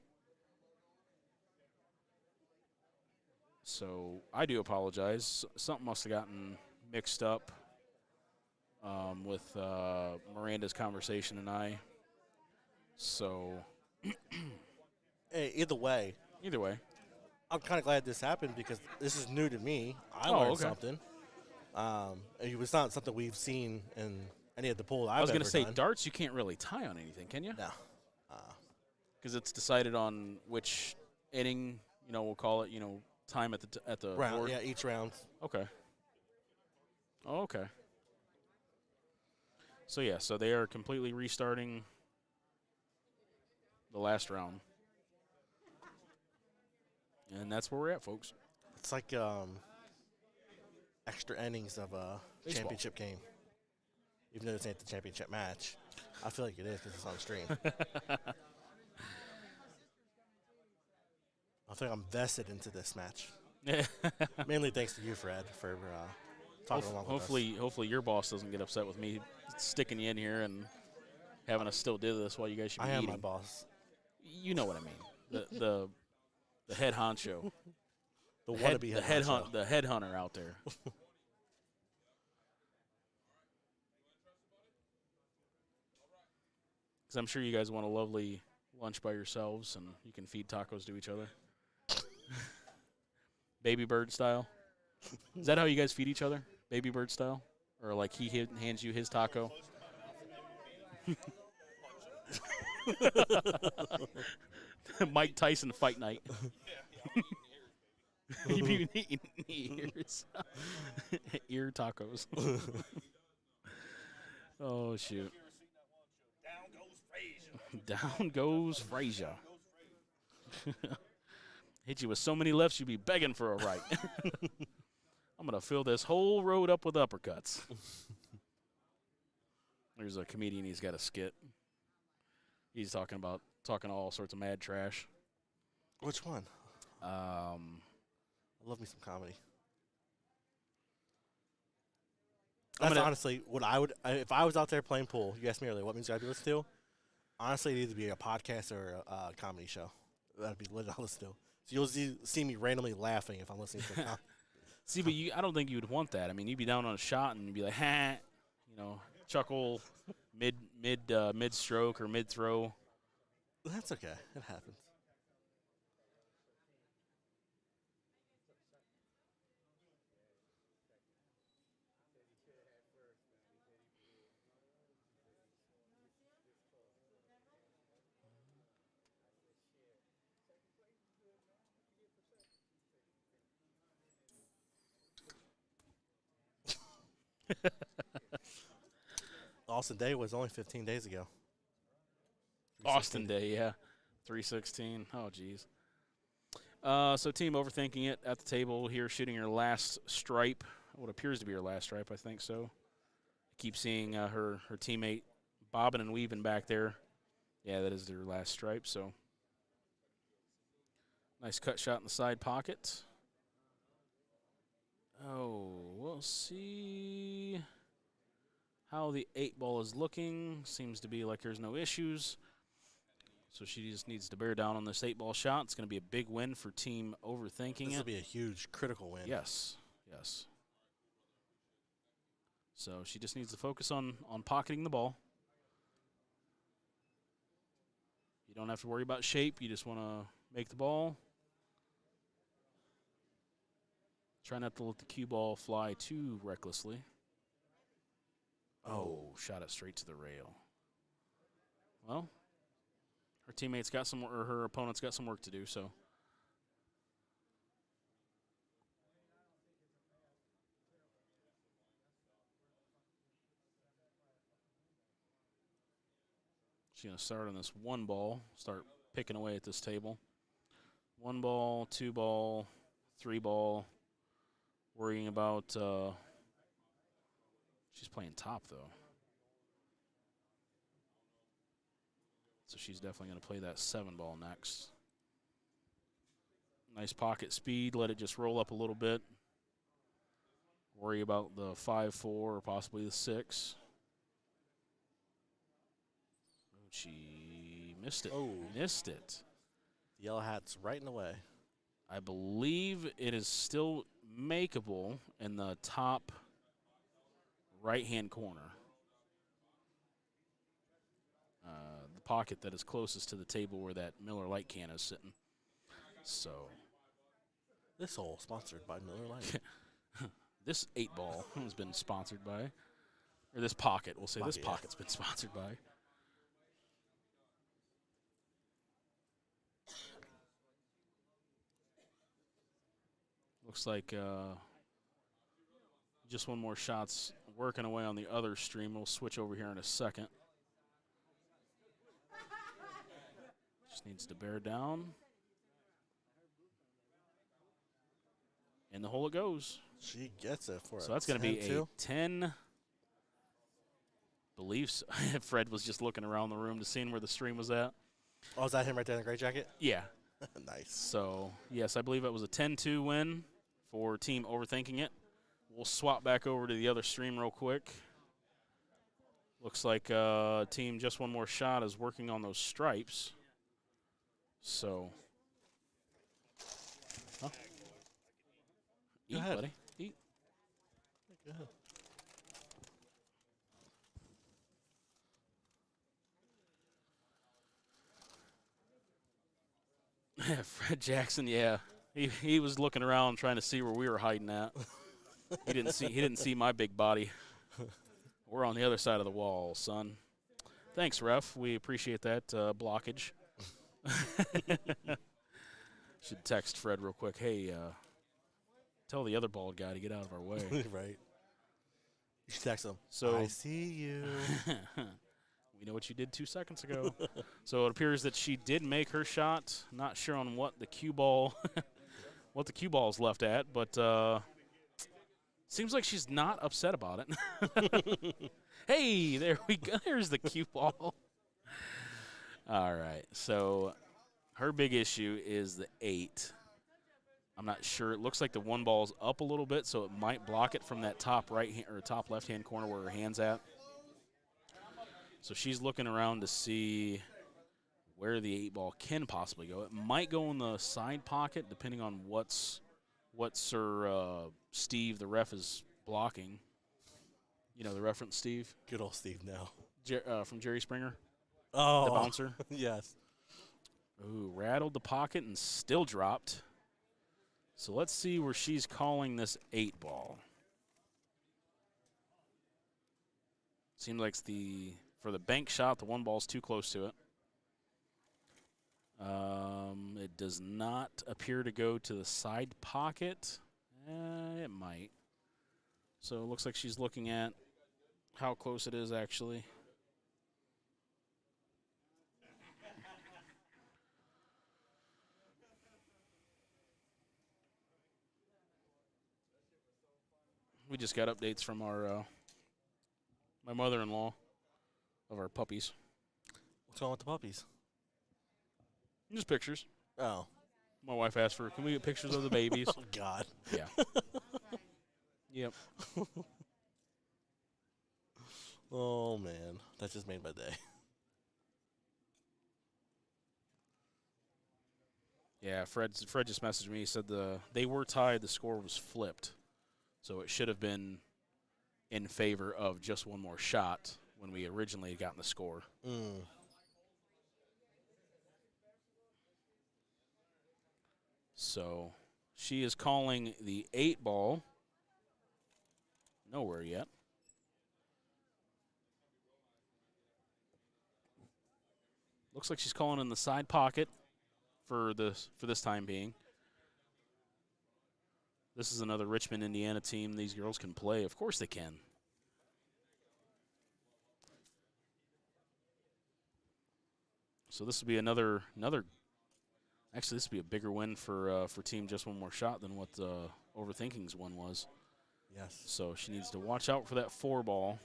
So I do apologize. Something must have gotten mixed up with Miranda's conversation and I. So Hey, either way, I'm kind of glad this happened because this is new to me. I learned something. It was not something we've seen in any of the pool I've I was going to to say, darts you can't really tie on anything, can you? No. Because it's decided on which inning, we'll call it, time at the round. board. Yeah, each round. Okay. Oh, okay. So, yeah, so they are completely restarting the last round. And that's where we're at, folks. It's like extra innings of a Baseball. championship game. Even though this ain't the championship match, I feel like it is because it's on stream. I think I'm vested into this match. Mainly thanks to you, Fred, for talking along with us. Hopefully your boss doesn't get upset with me sticking you in here and having us still do this while you guys should be I am eating. my boss. You know what I mean. The head honcho. The head honcho. The headhunter out there. Because I'm sure you guys want a lovely lunch by yourselves and you can feed tacos to each other. Baby bird style. Is that how you guys feed each other? Baby bird style? Or like he hands you his taco? Mike Tyson fight night. You've been eating ears. Ear tacos. Oh, shoot. Down goes Frazier. Hit you with so many lefts, you'd be begging for a right. I'm going to fill this whole road up with uppercuts. There's a comedian, he's got a skit. He's talking all sorts of mad trash. Which one? I love me some comedy. That's honestly what I would, if I was out there playing pool, you asked me earlier, what music I'd be listening to? Honestly, it'd either be a podcast or a comedy show. That'd be what I'll listen to. So you'll see me randomly laughing if I'm listening to a comedy. See, but I don't think you would want that. I mean, you'd be down on a shot and you'd be like, ha, chuckle mid stroke or mid throw. That's okay. It happens. Austin Day was only 15 days ago. Austin Day, yeah. 316. Oh, geez. So team overthinking it at the table here, shooting her last stripe. What appears to be her last stripe, I think so. Keep seeing her teammate bobbing and weaving back there. Yeah, that is their last stripe, so. Nice cut shot in the side pocket. Oh, we'll see how the 8-ball is looking. Seems to be like there's no issues. So she just needs to bear down on this 8-ball shot. It's going to be a big win for team overthinking This it. will be a huge, critical win. Yes, yes. So she just needs to focus on pocketing the ball. You don't have to worry about shape. You just want to make the ball. Try not to let the cue ball fly too recklessly. Oh, shot it straight to the rail. Well, her teammates got some, or her opponent's got some work to do, so. She's going to start on this 1-ball, start picking away at this table. 1-ball, 2-ball, 3-ball. Worrying about, she's playing top, though. So she's definitely going to play that 7-ball next. Nice pocket speed. Let it just roll up a little bit. Worry about the 5-4 or possibly the 6. Oh, she missed it. Oh. Missed it. The yellow hat's right in the way. I believe it is still makeable in the top right-hand corner. The pocket that is closest to the table where that Miller Lite can is sitting. So This hole sponsored by Miller Lite. this 8-ball has been sponsored by, or this pocket, we'll say this Pocket, pocket's been sponsored by. Looks like just one more shot's working away on the other stream. We'll switch over here in a second. Just needs to bear down. In the hole it goes. She gets it for So that's going to be a 10-2. 10. Believes Fred was just looking around the room to see where the stream was at. Oh, is that him right there in the gray jacket? Yeah. Nice. So, yes, I believe it was a 10-2 win for Team Overthinking It. We'll swap back over to the other stream real quick. Looks like team Just One More Shot is working on those stripes. So, Go eat, ahead. buddy. Eat. Go ahead. Fred Jackson, yeah, he was looking around trying to see where we were hiding at. He didn't see my big body. We're on the other side of the wall, son. Thanks, ref. We appreciate that blockage. Should text Fred real quick. Hey, tell the other bald guy to get out of our way. Right. You should text him. So I see you. we know what you did 2 seconds ago. So it appears that she did make her shot. Not sure on what the cue ball, what the cue ball's left at, but seems like she's not upset about it. Hey, there we go. There's the cue ball. All right. So her big issue is the 8. I'm not sure. It looks like the 1 ball's up a little bit, so it might block it from that top right or top left-hand corner where her hand's at. So she's looking around to see where the 8 ball can possibly go. It might go in the side pocket, depending on what Sir Steve, the ref, is blocking. You know the reference, Steve? Good old Steve now. From Jerry Springer, Oh. the bouncer. Yes. Ooh, rattled the pocket and still dropped. So let's see where she's calling this 8 ball. Seems like for the bank shot, the 1 ball's too close to it. It does not appear to go to the side pocket. It might. So it looks like she's looking at how close it is actually. We just got updates from our my mother-in-law of our puppies. What's going on with the puppies? Just pictures. Oh. My wife asked for, can we get pictures of the babies? Oh, God. Yeah. Yep. Oh, man. That just made my day. Yeah, Fred just messaged me. He said they were tied. The score was flipped. So it should have been in favor of just one more shot when we originally had gotten the score. Mm. So she is calling the 8 ball. Nowhere yet. Looks like she's calling in the side pocket for this time being. This is another Richmond, Indiana team. These girls can play. Of course they can. So this would be another. Actually, this would be a bigger win for Team Just One More Shot than what Overthinking's one was. Yes. So she needs to watch out for that 4 ball.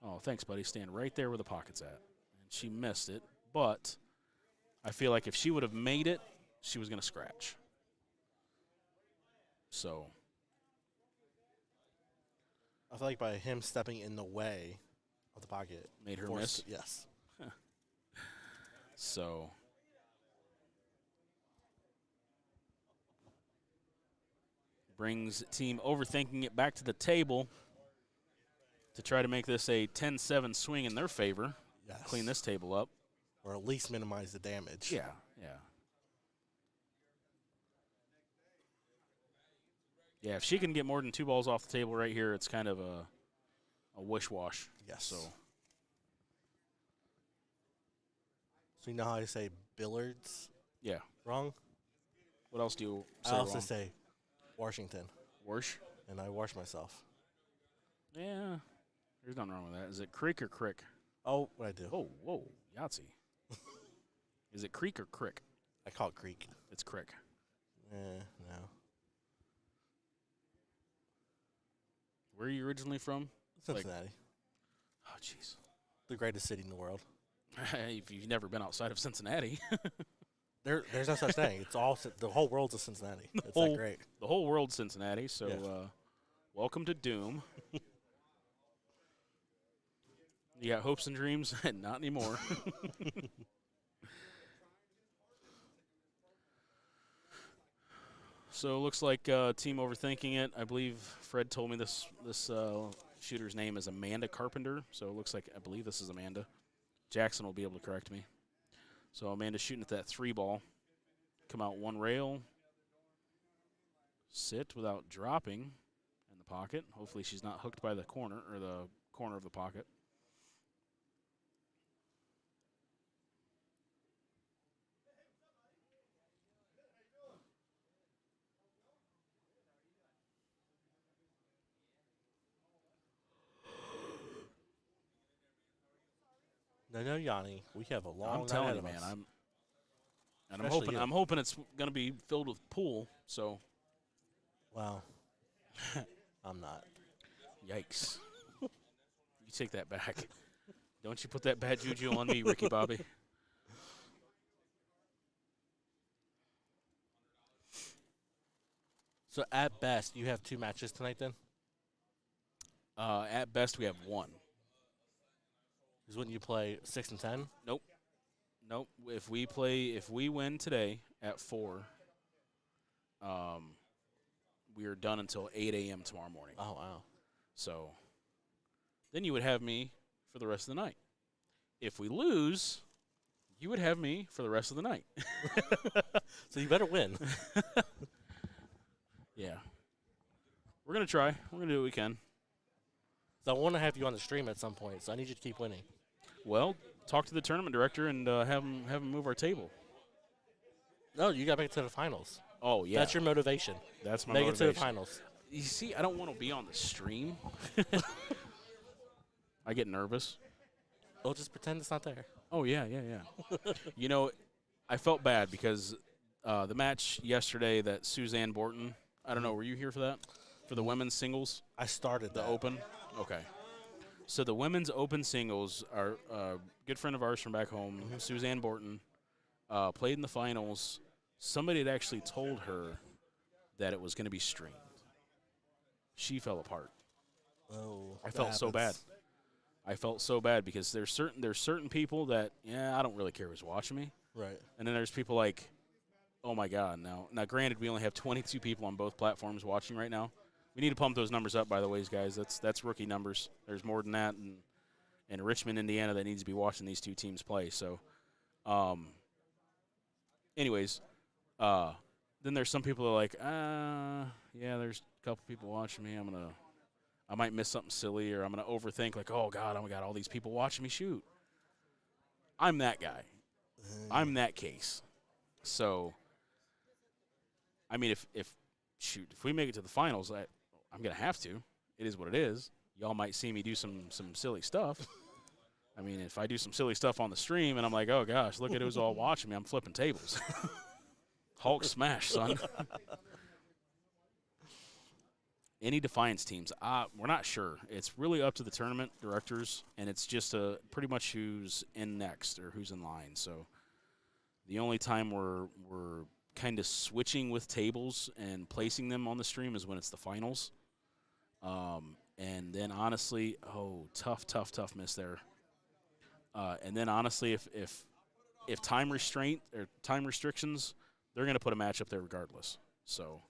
Oh, thanks, buddy. Stand right there where the pocket's at. And she missed it, but I feel like if she would have made it, she was going to scratch. So I feel like by him stepping in the way of the pocket. made her miss. Yes. So brings Team Overthinking it back to the table to try to make this a 10-7 swing in their favor. Yes. Clean this table up. Or at least minimize the damage. Yeah. Yeah, if she can get more than 2 balls off the table right here, it's kind of a wish-wash. Yes. So you know how I say billiards? yeah. Wrong? What else do you say I also wrong? say Washington. Wash? And I wash myself. Yeah. There's nothing wrong with that. Is it creek or crick? Oh, what I do? Oh, whoa, Yahtzee. Is it creek or crick? I call it creek. It's crick. No. Where are you originally from? Cincinnati. Oh, jeez. The greatest city in the world. If you've never been outside of Cincinnati. There's no such thing. It's all the whole world's a Cincinnati. It's that great. The whole world's Cincinnati, so Yes. Welcome to Doom. You got hopes and dreams? Not anymore. So it looks like Team Overthinking it. I believe Fred told me this shooter's name is Amanda Carpenter, so it looks like I believe this is Amanda. Jackson will be able to correct me. So Amanda's shooting at that 3 ball. Come out 1 rail. Sit without dropping in the pocket. Hopefully she's not hooked by the corner of the pocket. No, Yanni. We have a long I'm telling night you, ahead of man. us. I'm you. I'm hoping it's going to be filled with pool. So, Well, I'm not. yikes! You take that back. Don't you put that bad juju on me, Ricky Bobby. So at best, you have 2 matches tonight then? At best, we have 1. Because wouldn't you play 6 and 10? Nope. If we win today at 4, we are done until 8 a.m. tomorrow morning. Oh, wow. So then you would have me for the rest of the night. If we lose, you would have me for the rest of the night. So you better win. Yeah. We're going to try. We're going to do what we can. So I want to have you on the stream at some point, so I need you to keep winning. Well, talk to the tournament director and have him move our table. No, you got to make it to the finals. Oh, yeah. That's your motivation. That's my Make motivation. it to the finals. You see, I don't want to be on the stream. I get nervous. Oh, just pretend it's not there. Oh, yeah. You know, I felt bad because the match yesterday that Suzanne Borton, I don't know, were you here for that? For the women's singles? I started The that. open? Okay. So the women's open singles, are a good friend of ours from back home, Suzanne Borton, played in the finals. Somebody had actually told her that it was going to be streamed. She fell apart. Oh, I felt so bad. I felt so bad because there's certain people that, I don't really care who's watching me. Right. And then there's people like, oh, my God. Now, granted, we only have 22 people on both platforms watching right now. We need to pump those numbers up, by the way, guys. That's rookie numbers. There's more than that in Richmond, Indiana, that needs to be watching these two teams play. So, anyways, then there's some people that are like, there's a couple people watching me. I might miss something silly, or I'm going to overthink, like, oh, God, I got all these people watching me shoot. I'm that guy. I'm that case. So, I mean, if we make it to the finals, I'm going to have to. It is what it is. Y'all might see me do some silly stuff. I mean, if I do some silly stuff on the stream and I'm like, oh, gosh, look at who's all watching me. I'm flipping tables. Hulk smash, son. Any Defiance teams? We're not sure. It's really up to the tournament directors, and it's just pretty much who's in next or who's in line. So the only time we're kind of switching with tables and placing them on the stream is when it's the finals. And then, honestly, tough miss there. And then, honestly, if time restraint or time restrictions, they're going to put a match up there regardless. So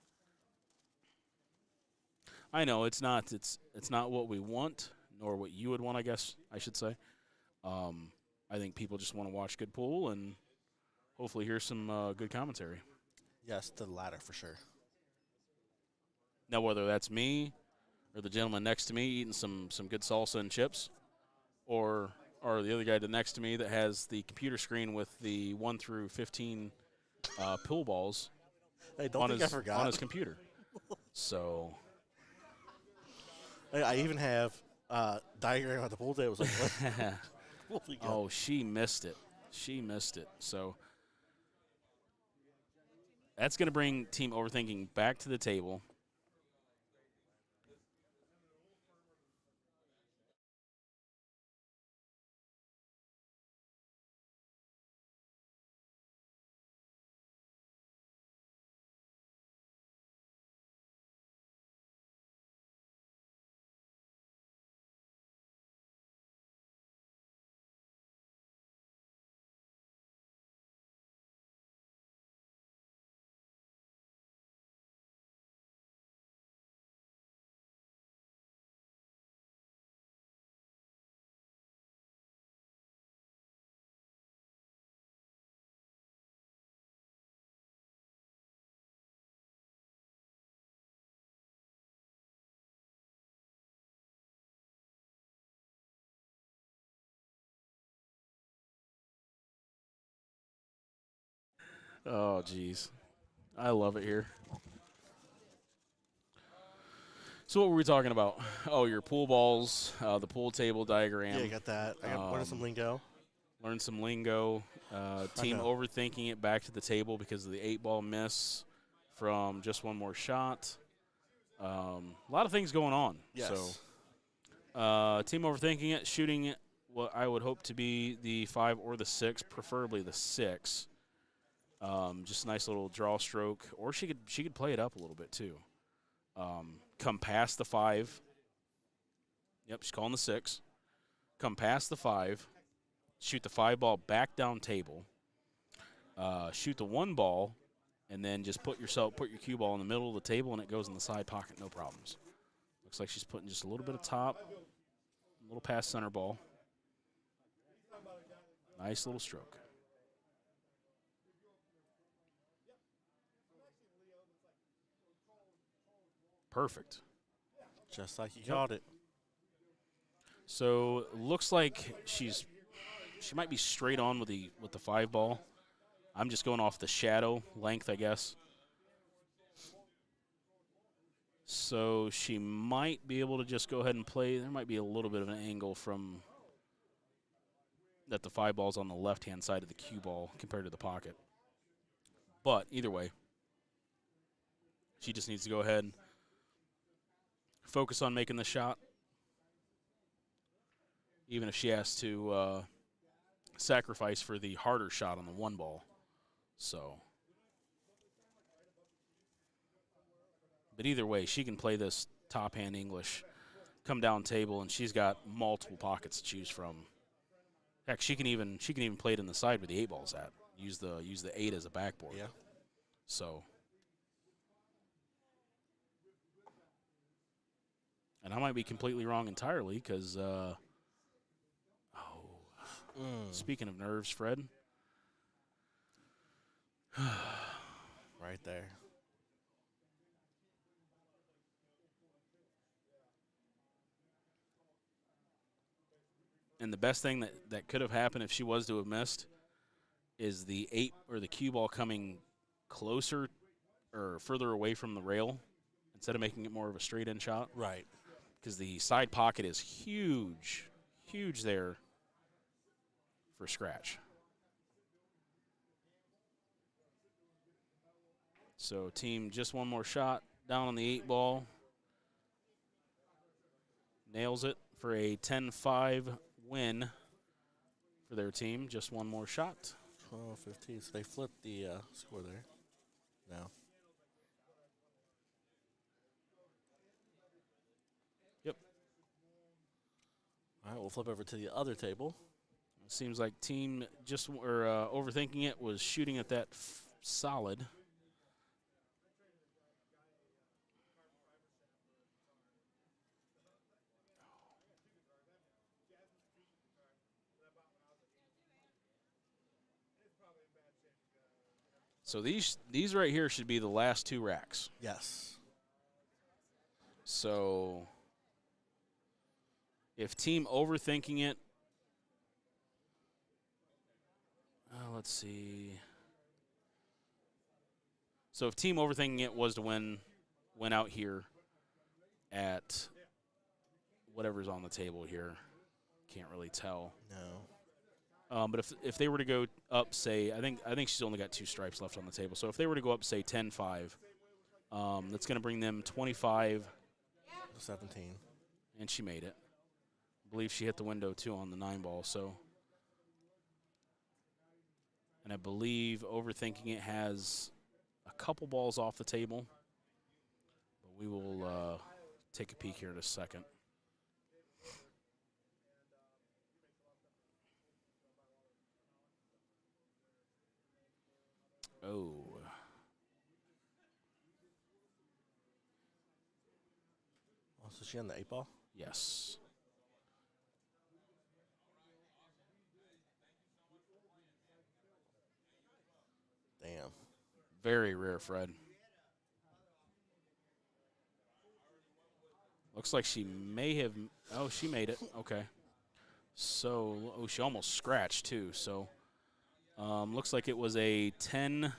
I know it's not what we want, nor what you would want, I guess I should say. I think people just want to watch good pool and hopefully hear some good commentary. Yes, the latter for sure. Now, whether that's me or the gentleman next to me eating some good salsa and chips, or the other guy next to me that has the computer screen with the 1 through 15 pool balls Hey, don't think I forgot. on his computer. So I even have diagram at the pool table. Like, oh, she missed it. So that's going to bring Team Overthinking back to the table. Oh, geez. I love it here. So what were we talking about? Oh, your pool balls, the pool table diagram. yeah, you got that. I got learned some lingo. Learn some lingo. Team overthinking it back to the table because of the 8-ball miss from just one more shot. A lot of things going on. Yes. So team overthinking it, shooting what I would hope to be the 5 or the 6, preferably the 6. Just a nice little draw stroke, or she could play it up a little bit too. Come past the 5. Yep, she's calling the 6. Come past the 5. Shoot the 5 ball back down table. Shoot the 1 ball, and then just put your cue ball in the middle of the table, and it goes in the side pocket, no problems. Looks like she's putting just a little bit of top, a little past center ball. Nice little stroke. Perfect. Just like you called it. So looks like she might be straight on with the 5 ball. I'm just going off the shadow length, I guess. So she might be able to just go ahead and play. There might be a little bit of an angle from that the 5 ball's on the left-hand side of the cue ball compared to the pocket. But either way, she just needs to go ahead and focus on making the shot, even if she has to sacrifice for the harder shot on the 1 ball. So, but either way, she can play this top hand English, come down table, and she's got multiple pockets to choose from. Heck, she can even play it in the side where the 8 ball's at. Use the 8 as a backboard. Yeah. So, and I might be completely wrong entirely because, speaking of nerves, Fred. Right there. And the best thing that could have happened if she was to have missed is the 8 or the cue ball coming closer or further away from the rail instead of making it more of a straight in shot. Right. Because the side pocket is huge there for scratch. So team just one more shot down on the 8 ball. Nails it for a 10-5 win for their team. Just one more shot. 12-15. So they flipped the score there. No. Yep. All right, we'll flip over to the other table. It seems like team just overthinking it was shooting at that solid. So these right here should be the last 2 racks. Yes. So if team overthinking it, let's see. So if team overthinking it was to win out here at whatever's on the table here, can't really tell. No. But if they were to go up, say, I think she's only got 2 stripes left on the table. So if they were to go up, say 10-5, that's going to bring them 25-17, and she made it. I believe she hit the window too on the 9 ball. So, and I believe overthinking it has a couple balls off the table. But we will take a peek here in a second. Oh. So she on the 8 ball? Yes. Damn. Very rare, Fred. Looks like she may have. Oh, she made it. Okay. So, she almost scratched too. So, looks like it was a 10. At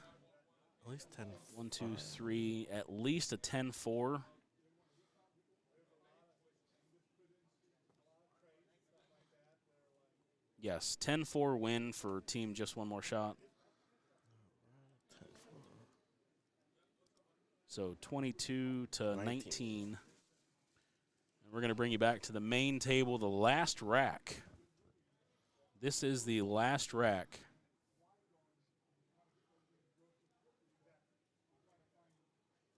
least 10. 1, 2, 3. At least a 10-4. Yes, 10-4 win for team just one more shot. So 22-19. And we're going to bring you back to the main table, the last rack. This is the last rack.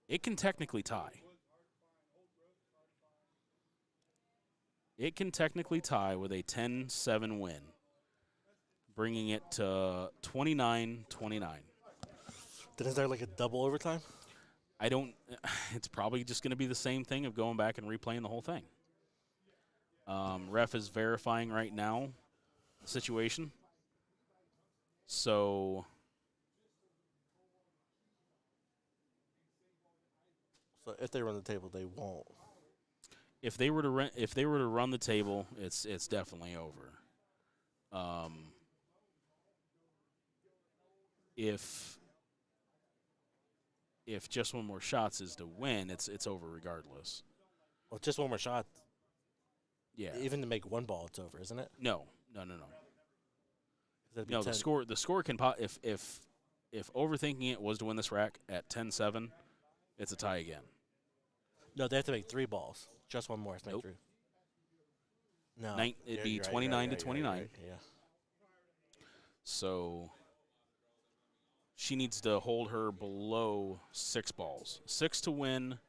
It can technically tie. It can technically tie with a 10-7 win, bringing it to 29-29. Then is there like a double overtime? I don't. It's probably just going to be the same thing of going back and replaying the whole thing. Ref is verifying right now the situation. So if they run the table, they won't. if they were to run the table, it's definitely over. If if just one more shots is to win, it's over regardless. Well, just one more shot. Yeah. Even to make one ball, it's over, isn't it? No. That'd be No, 10. the score can if overthinking it was to win this rack at 10-7, it's a tie again. No, they have to make 3 balls. Just one more to make Nope. 3. No. It'd be You're right, 29 to you're 29. right, yeah. So she needs to hold her below 6 balls. 6 to win,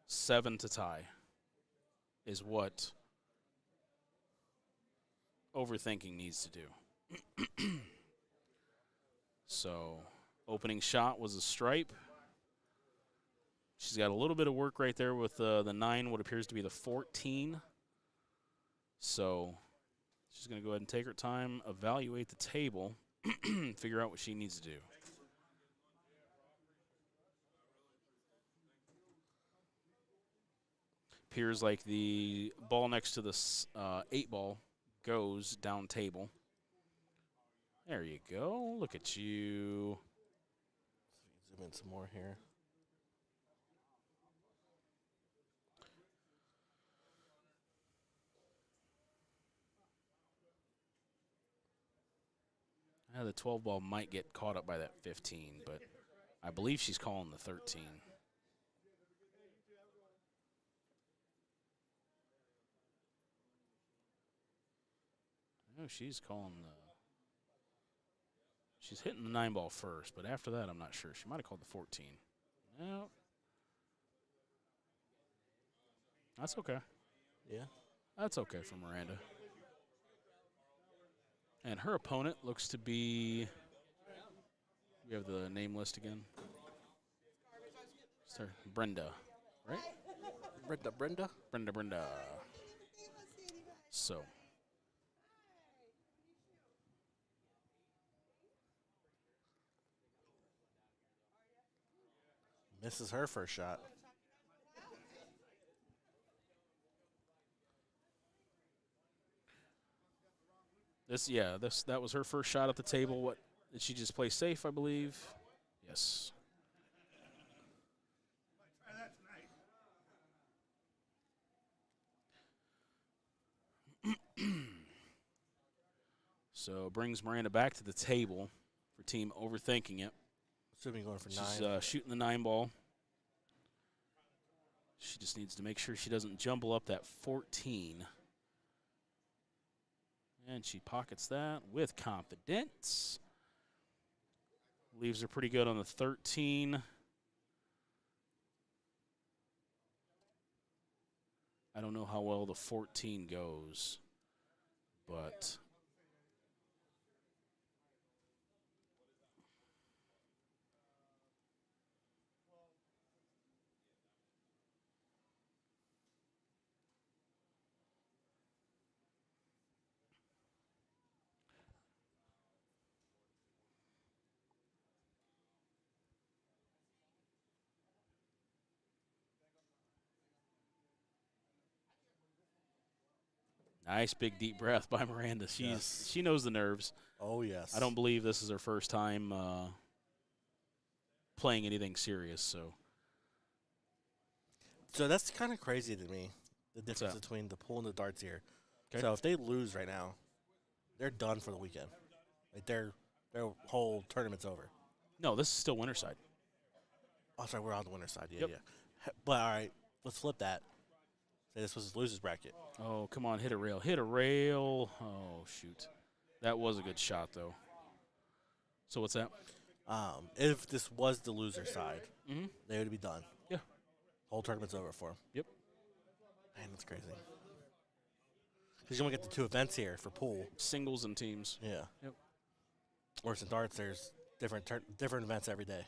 7 to tie is what overthinking needs to do. So opening shot was a stripe. She's got a little bit of work right there with the 9, what appears to be the 14. So she's going to go ahead and take her time, evaluate the table, figure out what she needs to do. Appears like the ball next to the 8 ball goes down table. There you go. Look at you. Zoom in some more here. The 12 ball might get caught up by that 15, but I believe she's calling the 13. No, she's calling the. She's hitting the 9 ball first, but after that, I'm not sure. She might have called the 14. No. That's okay. Yeah. That's okay for Miranda. And her opponent looks to be. We have the name list again. Sorry, Brenda, right? Brenda? Brenda. So. Misses her first shot. That was her first shot at the table. What did she just play safe, I believe? Yes. So brings Miranda back to the table for team overthinking it. Assuming going for She's 9. shooting the 9 ball. She just needs to make sure she doesn't jumble up that 14. And she pockets that with confidence. Leaves her pretty good on the 13. I don't know how well the 14 goes, but nice big deep breath by Miranda. She knows the nerves. Oh, yes. I don't believe this is her first time playing anything serious. So that's kind of crazy to me, the difference between the pool and the darts here. Okay. So if they lose right now, they're done for the weekend. Like their whole tournament's over. No, this is still winter side. Oh, sorry, we're on the winner side. Yeah, Yep. yeah. But, all right, let's flip that. Say this was loser's bracket. Oh, come on, hit a rail. Hit a rail. Oh, shoot. That was a good shot, though. So what's that? If this was the loser side, Mm-hmm. they would be done. Yeah. Whole tournament's over for them. Yep. Man, that's crazy. Because you only get the 2 events here for pool. Singles and teams. Yeah. Yep. Whereas in darts, there's different events every day.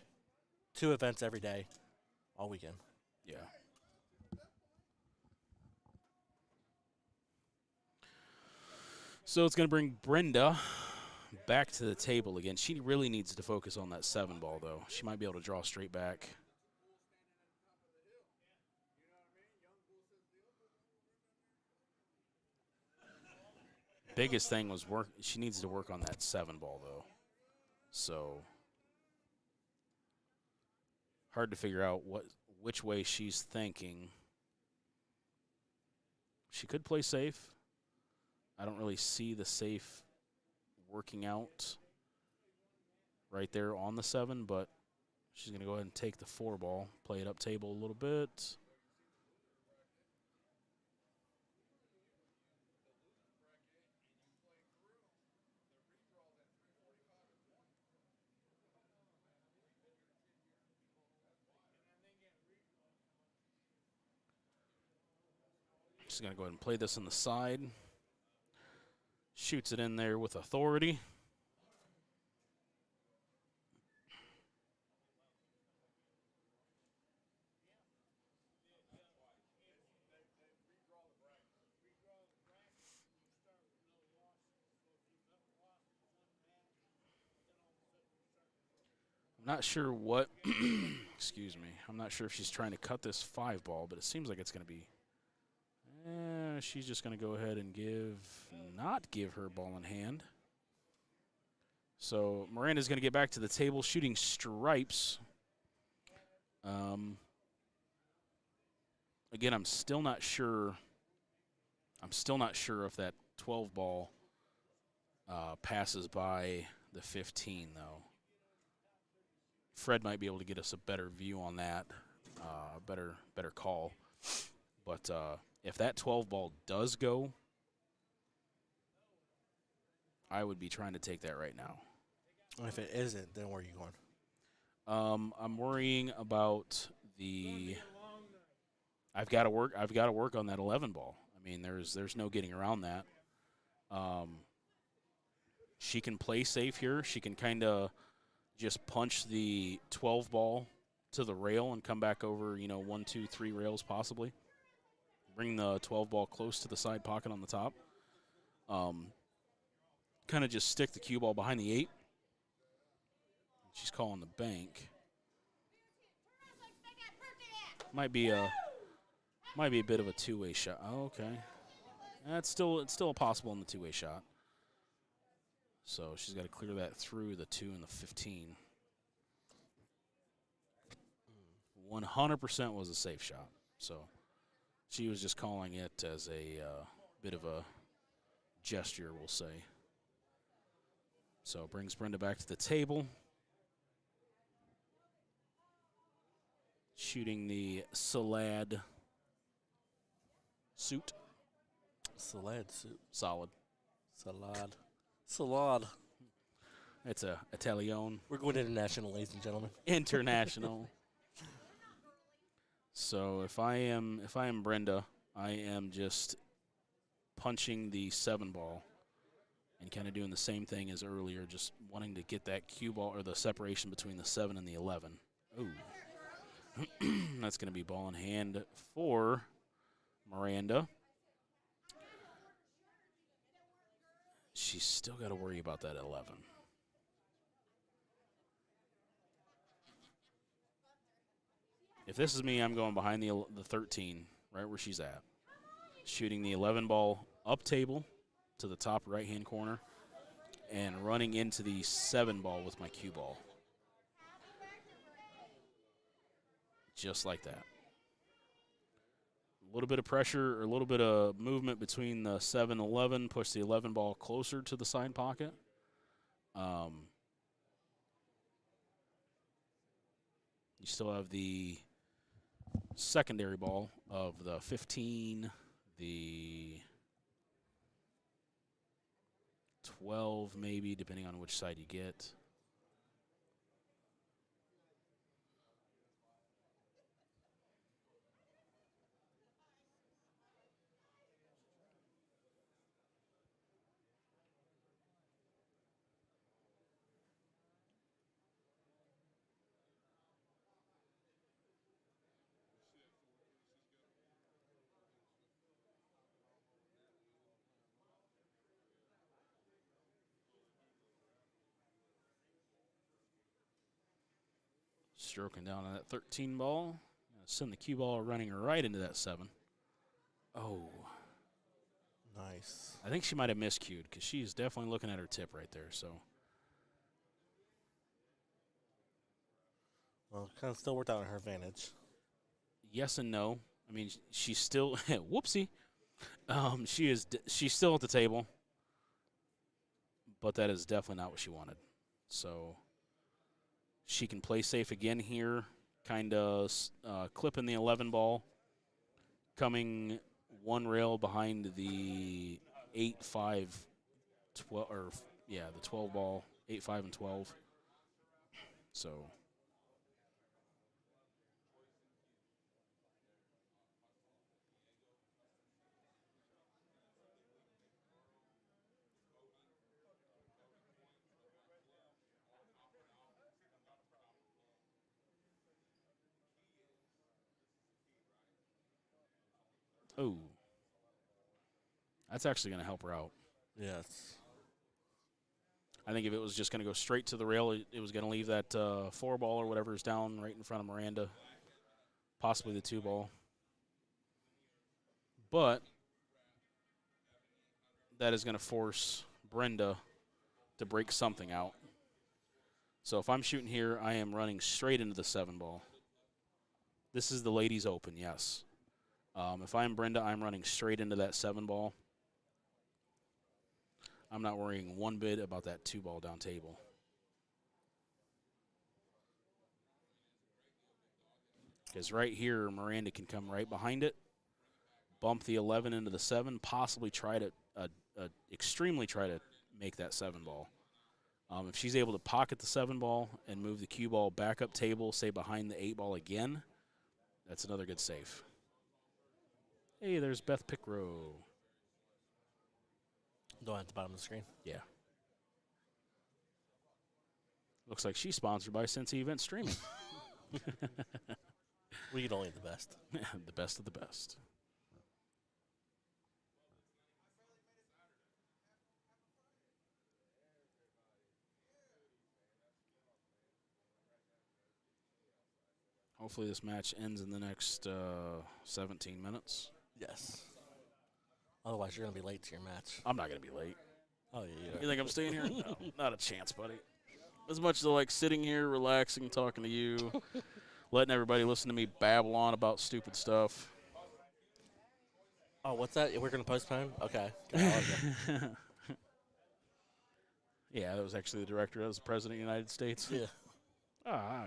2 events every day, all weekend. Yeah. So it's going to bring Brenda back to the table again. She really needs to focus on that 7 ball, though. She might be able to draw straight back. Biggest thing was she needs to work on that 7 ball, though. So hard to figure out which way she's thinking. She could play safe. I don't really see the safe working out right there on the 7, but she's going to go ahead and take the 4 ball, play it up table a little bit. She's going to go ahead and play this on the side. Shoots it in there with authority. I'm not sure what, excuse me, I'm not sure if she's trying to cut this 5 ball, but it seems like it's going to be, she's just going to go ahead and not give her ball in hand. So Miranda's going to get back to the table, shooting stripes. Again, I'm still not sure if that 12 ball passes by the 15, though. Fred might be able to get us a better view on that, better call. But if that 12 ball does go, I would be trying to take that right now. If it isn't, then where are you going? I'm worrying about I've got to work on that 11 ball. I mean, there's no getting around that. She can play safe here. She can kind of just punch the 12 ball to the rail and come back over, 1, 2, 3 rails possibly. Bring the 12 ball close to the side pocket on the top. Kind of just stick the cue ball behind the 8. She's calling the bank. Might be a bit of a two-way shot. Oh, okay. It's still possible in the two-way shot. So she's got to clear that through the 2 and the 15. 100% was a safe shot. So she was just calling it as a bit of a gesture, we'll say. So brings Brenda back to the table. Shooting the Salad suit. Salad suit. Solid. Salad. It's a Italian. We're going international, ladies and gentlemen. International. So if I am Brenda, I am just punching the 7 ball and kind of doing the same thing as earlier, just wanting to get that cue ball or the separation between the 7 and the 11. Ooh. That's going to be ball in hand for Miranda. She's still got to worry about that 11. If this is me, I'm going behind the 13, right where she's at. Shooting the 11 ball up table to the top right-hand corner and running into the 7 ball with my cue ball. Just like that. A little bit of pressure or a little bit of movement between the 7 and 11, push the 11 ball closer to the side pocket. You still have the secondary ball of the 15, the 12 maybe, depending on which side you get. Stroking down on that 13 ball. Send the cue ball running right into that 7. Oh. Nice. I think she might have miscued because she's definitely looking at her tip right there. So Well, kind of still worked out in her advantage. Yes and no. I mean, she's still whoopsie. She's still at the table, but that is definitely not what she wanted. So she can play safe again here, kind of clipping the 11 ball, coming one rail behind the 8, 5, 12, or yeah, the 12 ball, 8, 5, and 12. So. Oh, that's actually going to help her out. Yes. I think if it was just going to go straight to the rail, it was going to leave that 4 ball or whatever is down right in front of Miranda, possibly the 2 ball. But that is going to force Brenda to break something out. So if I'm shooting here, I am running straight into the 7 ball. This is the ladies open, yes. If I'm Brenda, I'm running straight into that 7 ball. I'm not worrying one bit about that 2 ball down table. Because right here, Miranda can come right behind it, bump the 11 into the 7, possibly try to, extremely try to make that 7 ball. If she's able to pocket the 7 ball and move the cue ball back up table, say behind the 8 ball again, that's another good save. Hey, there's Beth Pickrow. The one at the bottom of the screen. Yeah. Looks like she's sponsored by Cincy Event Streaming. We can only the best. The best of the best. Hopefully this match ends in the next 17 minutes. Yes. Otherwise, you're going to be late to your match. I'm not going to be late. Oh, yeah. You think I'm staying here? No, not a chance, buddy. As much as I like sitting here, relaxing, talking to you, letting everybody listen to me babble on about stupid stuff. Oh, what's that? We're going to postpone? Okay. Yeah, that was actually the director. That was the president of the United States. Yeah.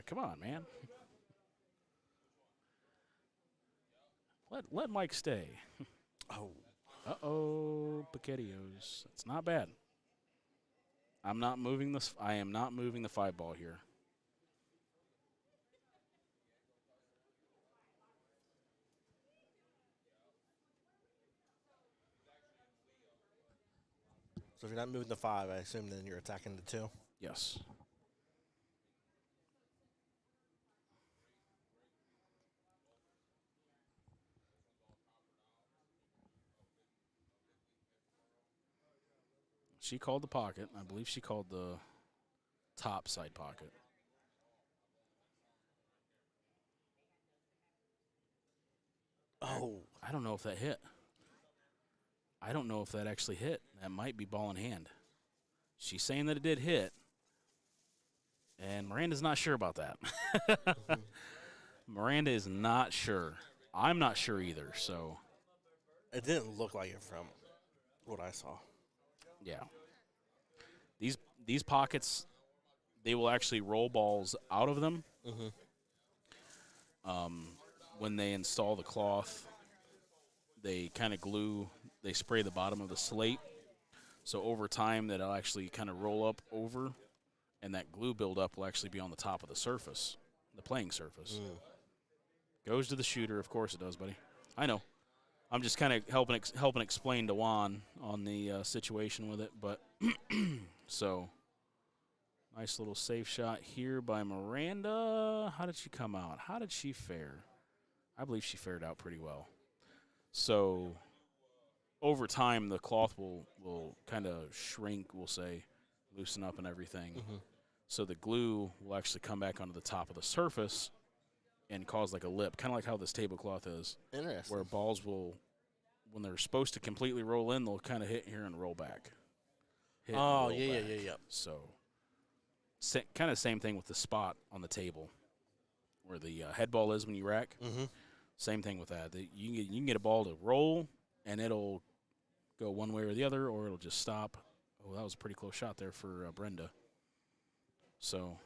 Come on, man. Let Mike stay. Oh. Uh-oh, Paquetios. That's not bad. I'm not moving this. I am not moving the 5 ball here. So if you're not moving the 5, I assume then you're attacking the 2? Yes. She called the pocket. I believe she called the top side pocket. Oh. I don't know if that hit. I don't know if that actually hit. That might be ball in hand. She's saying that it did hit. And Miranda's not sure about that. Miranda is not sure. I'm not sure either, so. It didn't look like it from what I saw. Yeah. These pockets, they will actually roll balls out of them. When they install the cloth, they kind of glue, they spray the bottom of the slate. So over time, that'll actually kind of roll up over, and that glue buildup will actually be on the top of the surface, the playing surface. Goes to the shooter, of course it does, buddy. I know. I'm just kind of helping explain to Juan on the situation with it, but so nice little safe shot here by Miranda. How did she come out? How did she fare? I believe she fared out pretty well. So over time, the cloth will kind of shrink, we'll say, loosen up and everything. So the glue will actually come back onto the top of the surface and cause like a lip, kind of like how this tablecloth is. Interesting. Where balls will, when they're supposed to completely roll in, they'll kind of hit here and roll back. Oh, yeah. So kind of same thing with the spot on the table. where the head ball is when you rack. Mm-hmm. Same thing with that. You can get a ball to roll, and it'll go one way or the other, or it'll just stop. Oh, that was a pretty close shot there for Brenda. So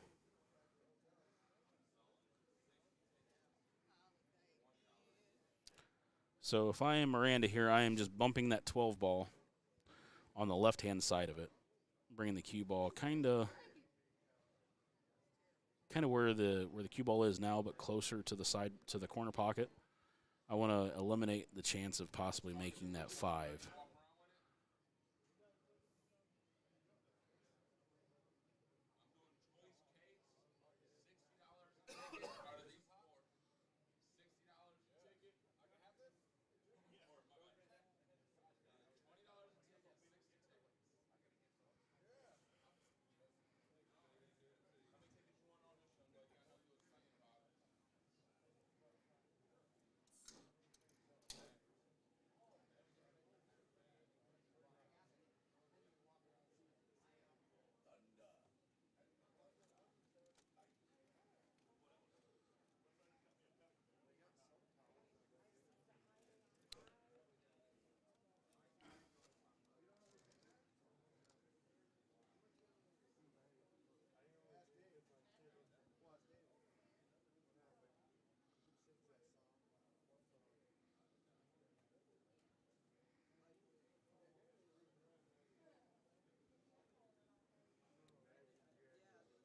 if I am Miranda here, I am just bumping that 12 ball on the left-hand side of it, bringing the cue ball kind of where the cue ball is now, but closer to the side, to the corner pocket. I want to eliminate the chance of possibly making that 5.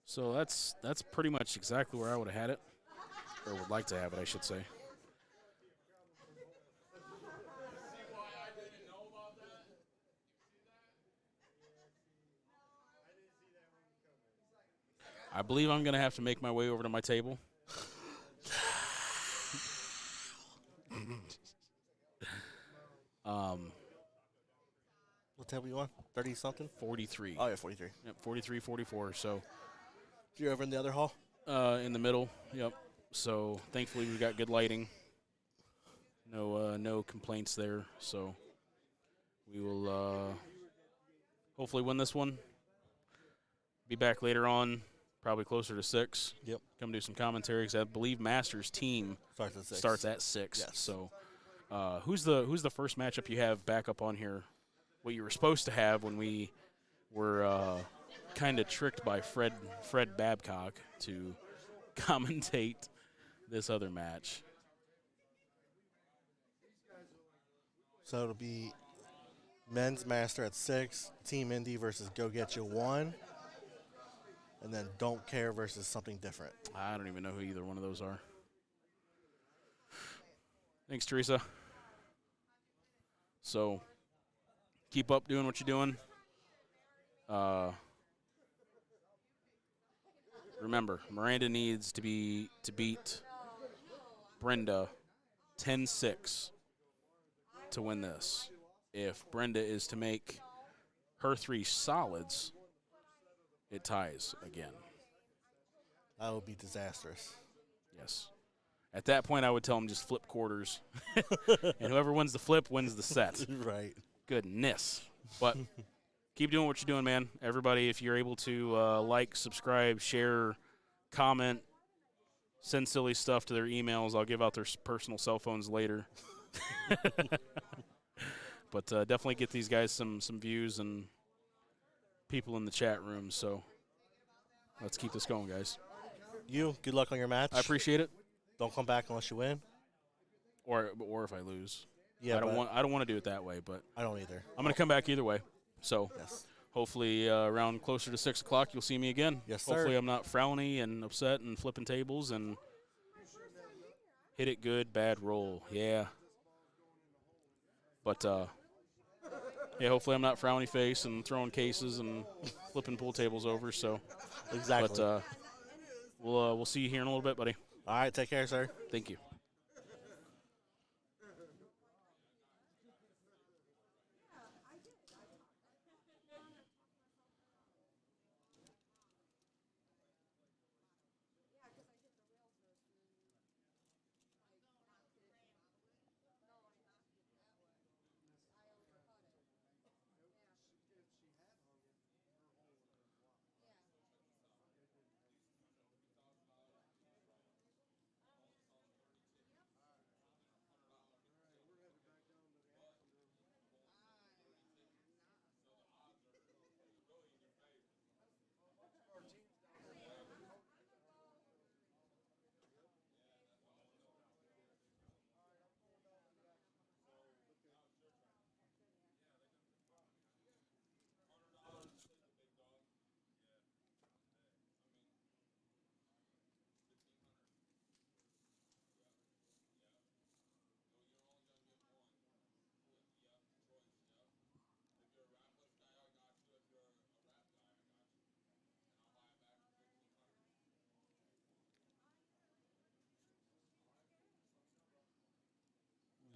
So that's pretty much exactly where I would have had it, or would like to have it, I should say. I believe I'm going to have to make my way over to my table. What table you on? 30-something? 43. Oh, yeah, 43. Yep, 43, 44. So You're over in the other hall? in the middle. Yep. So thankfully we've got good lighting. No complaints there. So we will hopefully win this one. Be back later on, probably closer to 6. Yep. Come do some commentary, because I believe Masters' team starts at 6. Yes. So who's the first matchup you have back up on here? What you were supposed to have when we were kind of tricked by Fred Babcock to commentate this other match. So it'll be men's master at 6, Team Indy versus Go Get You 1, and then Don't Care versus something different. I don't even know who either one of those are. Thanks, Teresa. So keep up doing what you're doing. Remember, Miranda needs to beat Brenda 10-6 to win this. If Brenda is to make her 3 solids, it ties again. That would be disastrous. Yes. At that point, I would tell them just flip quarters. And whoever wins the flip wins the set. Right. Goodness. But keep doing what you're doing, man. Everybody, if you're able to like, subscribe, share, comment, send silly stuff to their emails. I'll give out their personal cell phones later. But definitely get these guys some views and people in the chat room. So let's keep this going, guys. Good luck on your match. I appreciate it. Don't come back unless you win. Or if I lose. Yeah, I don't want to do it that way, but I don't either. I'm going to come back either way. So Yes. hopefully around closer to 6 o'clock, you'll see me again. Yes, sir. Hopefully I'm not frowny and upset and flipping tables and hit it good, bad roll. Yeah. But yeah, hopefully I'm not frowny face and throwing cases and flipping pool tables over. So Exactly. But we'll see you here in a little bit, buddy. All right, take care, sir. Thank you.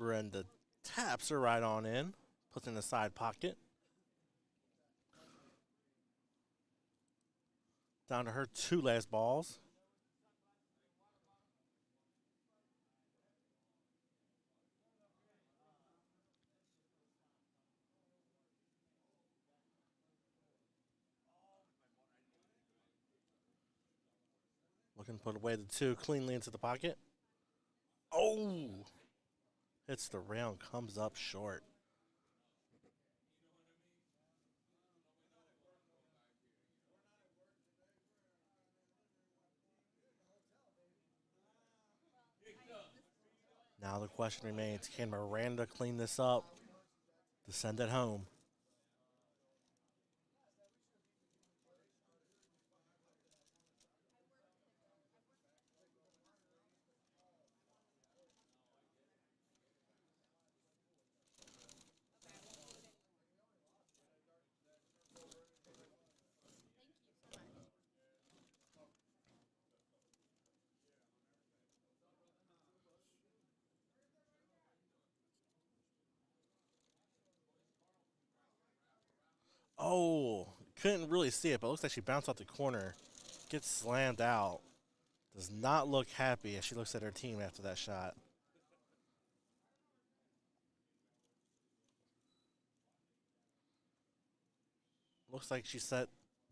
Brenda taps her right on in, puts it in the side pocket. Down to her 2 last balls. Looking to put away the 2 cleanly into the pocket. Oh! Hits the rail and comes up short. Now the question remains, can Miranda clean this up to send it home? Oh, couldn't really see it, but it looks like she bounced off the corner. Gets slammed out. Does not look happy as she looks at her team after that shot. Looks like she set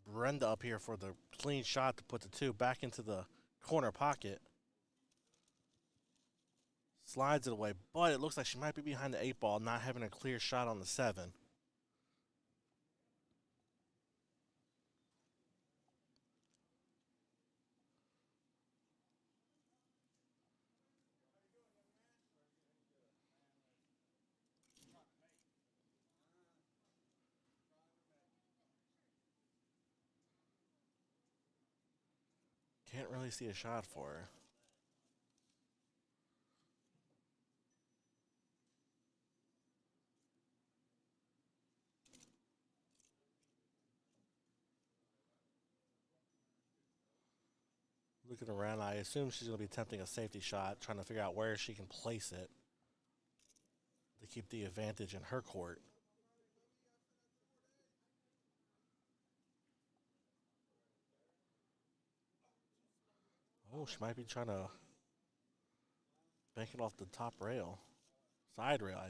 Brenda up here for the clean shot to put the 2 back into the corner pocket. Slides it away, but it looks like she might be behind the 8 ball, not having a clear shot on the 7. Can't really see a shot for her. Looking around, I assume she's going to be attempting a safety shot, trying to figure out where she can place it to keep the advantage in her court. Oh, she might be trying to bank it off the top rail. Side rail, I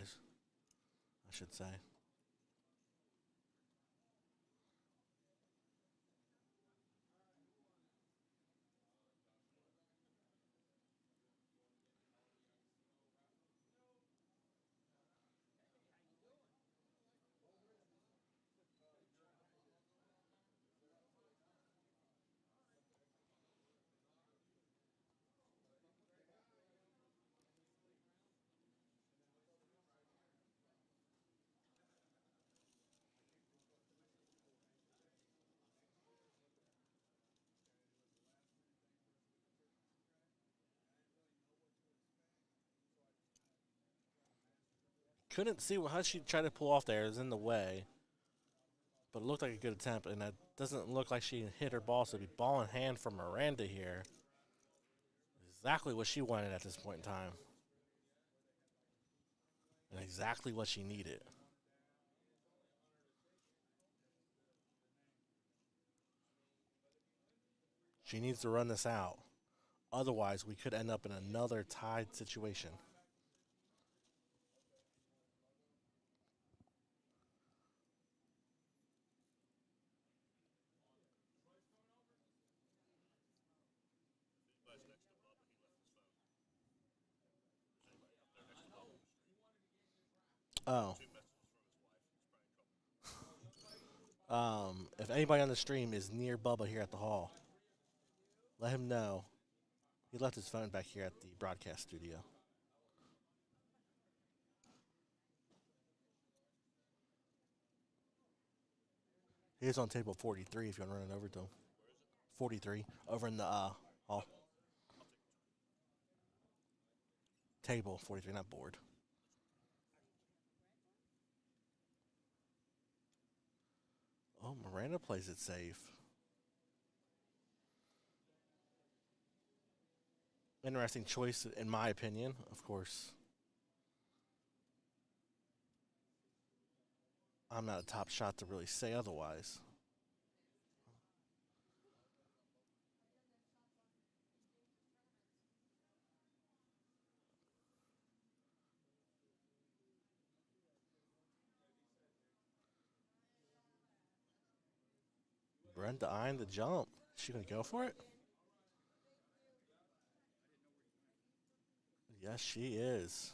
should say. Couldn't see how she tried to pull off there. It was in the way. But it looked like a good attempt, and it doesn't look like she hit her ball, so it'd be ball in hand from Miranda here. Exactly what she wanted at this point in time. And exactly what she needed. She needs to run this out. Otherwise, we could end up in another tied situation. Oh. If anybody on the stream is near Bubba here at the hall, let him know. He left his phone back here at the broadcast studio. He is on table 43 if you want to run it over to him. 43 over in the hall. Table 43, not board. Oh, Miranda plays it safe. Interesting choice, in my opinion, of course. I'm not a top shot to really say otherwise. Brenda eyeing the jump. Is she going to go for it? Yes, she is.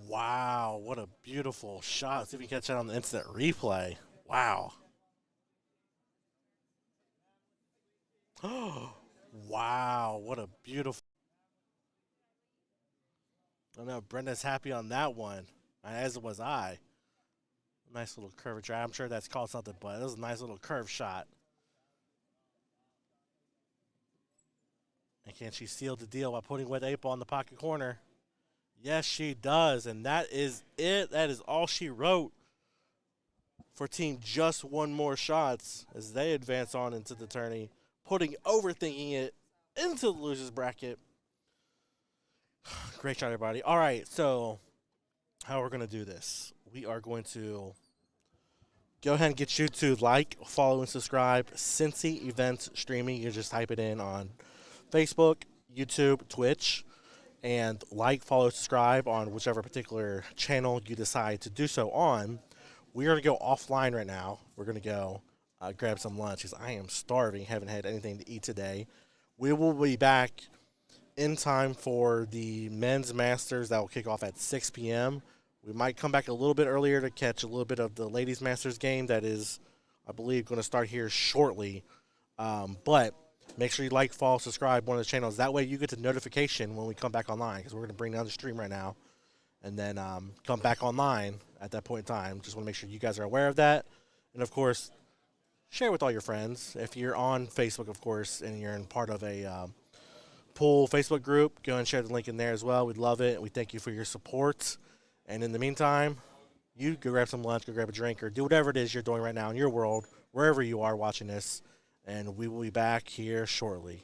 Wow, what a beautiful shot. Let's see if we can catch that on the instant replay. Wow. Wow, what a beautiful. I know Brenda's happy on that one, as was I. Nice little curvature. I'm sure that's called something, but it was a nice little curve shot. And can she seal the deal by putting Wet 8 Ball in the pocket corner? Yes, she does. And that is it. That is all she wrote for Team Just One More Shots as they advance on into the tourney, putting Overthinking It into the losers bracket. Great shot, everybody. All right, so how we're going to do this. We are going to go ahead and get you to like, follow, and subscribe. Cincy Events Streaming. You can just type it in on Facebook, YouTube, Twitch, and like, follow, subscribe on whichever particular channel you decide to do so on. We are going to go offline right now. We're going to go grab some lunch because I am starving. Haven't had anything to eat today. We will be back in time for the men's masters that will kick off at 6 p.m. We might come back a little bit earlier to catch a little bit of the ladies masters game that is, I believe, going to start here shortly. But make sure you like, follow, subscribe one of the channels. That way you get the notification when we come back online because we're going to bring down the stream right now and then come back online at that point in time. Just want to make sure you guys are aware of that. And, of course, share with all your friends. If you're on Facebook, of course, and you're in part of a pool Facebook group, go and share the link in there as well. We'd love it. We thank you for your support. And in the meantime, you go grab some lunch, go grab a drink, or do whatever it is you're doing right now in your world, wherever you are watching this. And we will be back here shortly.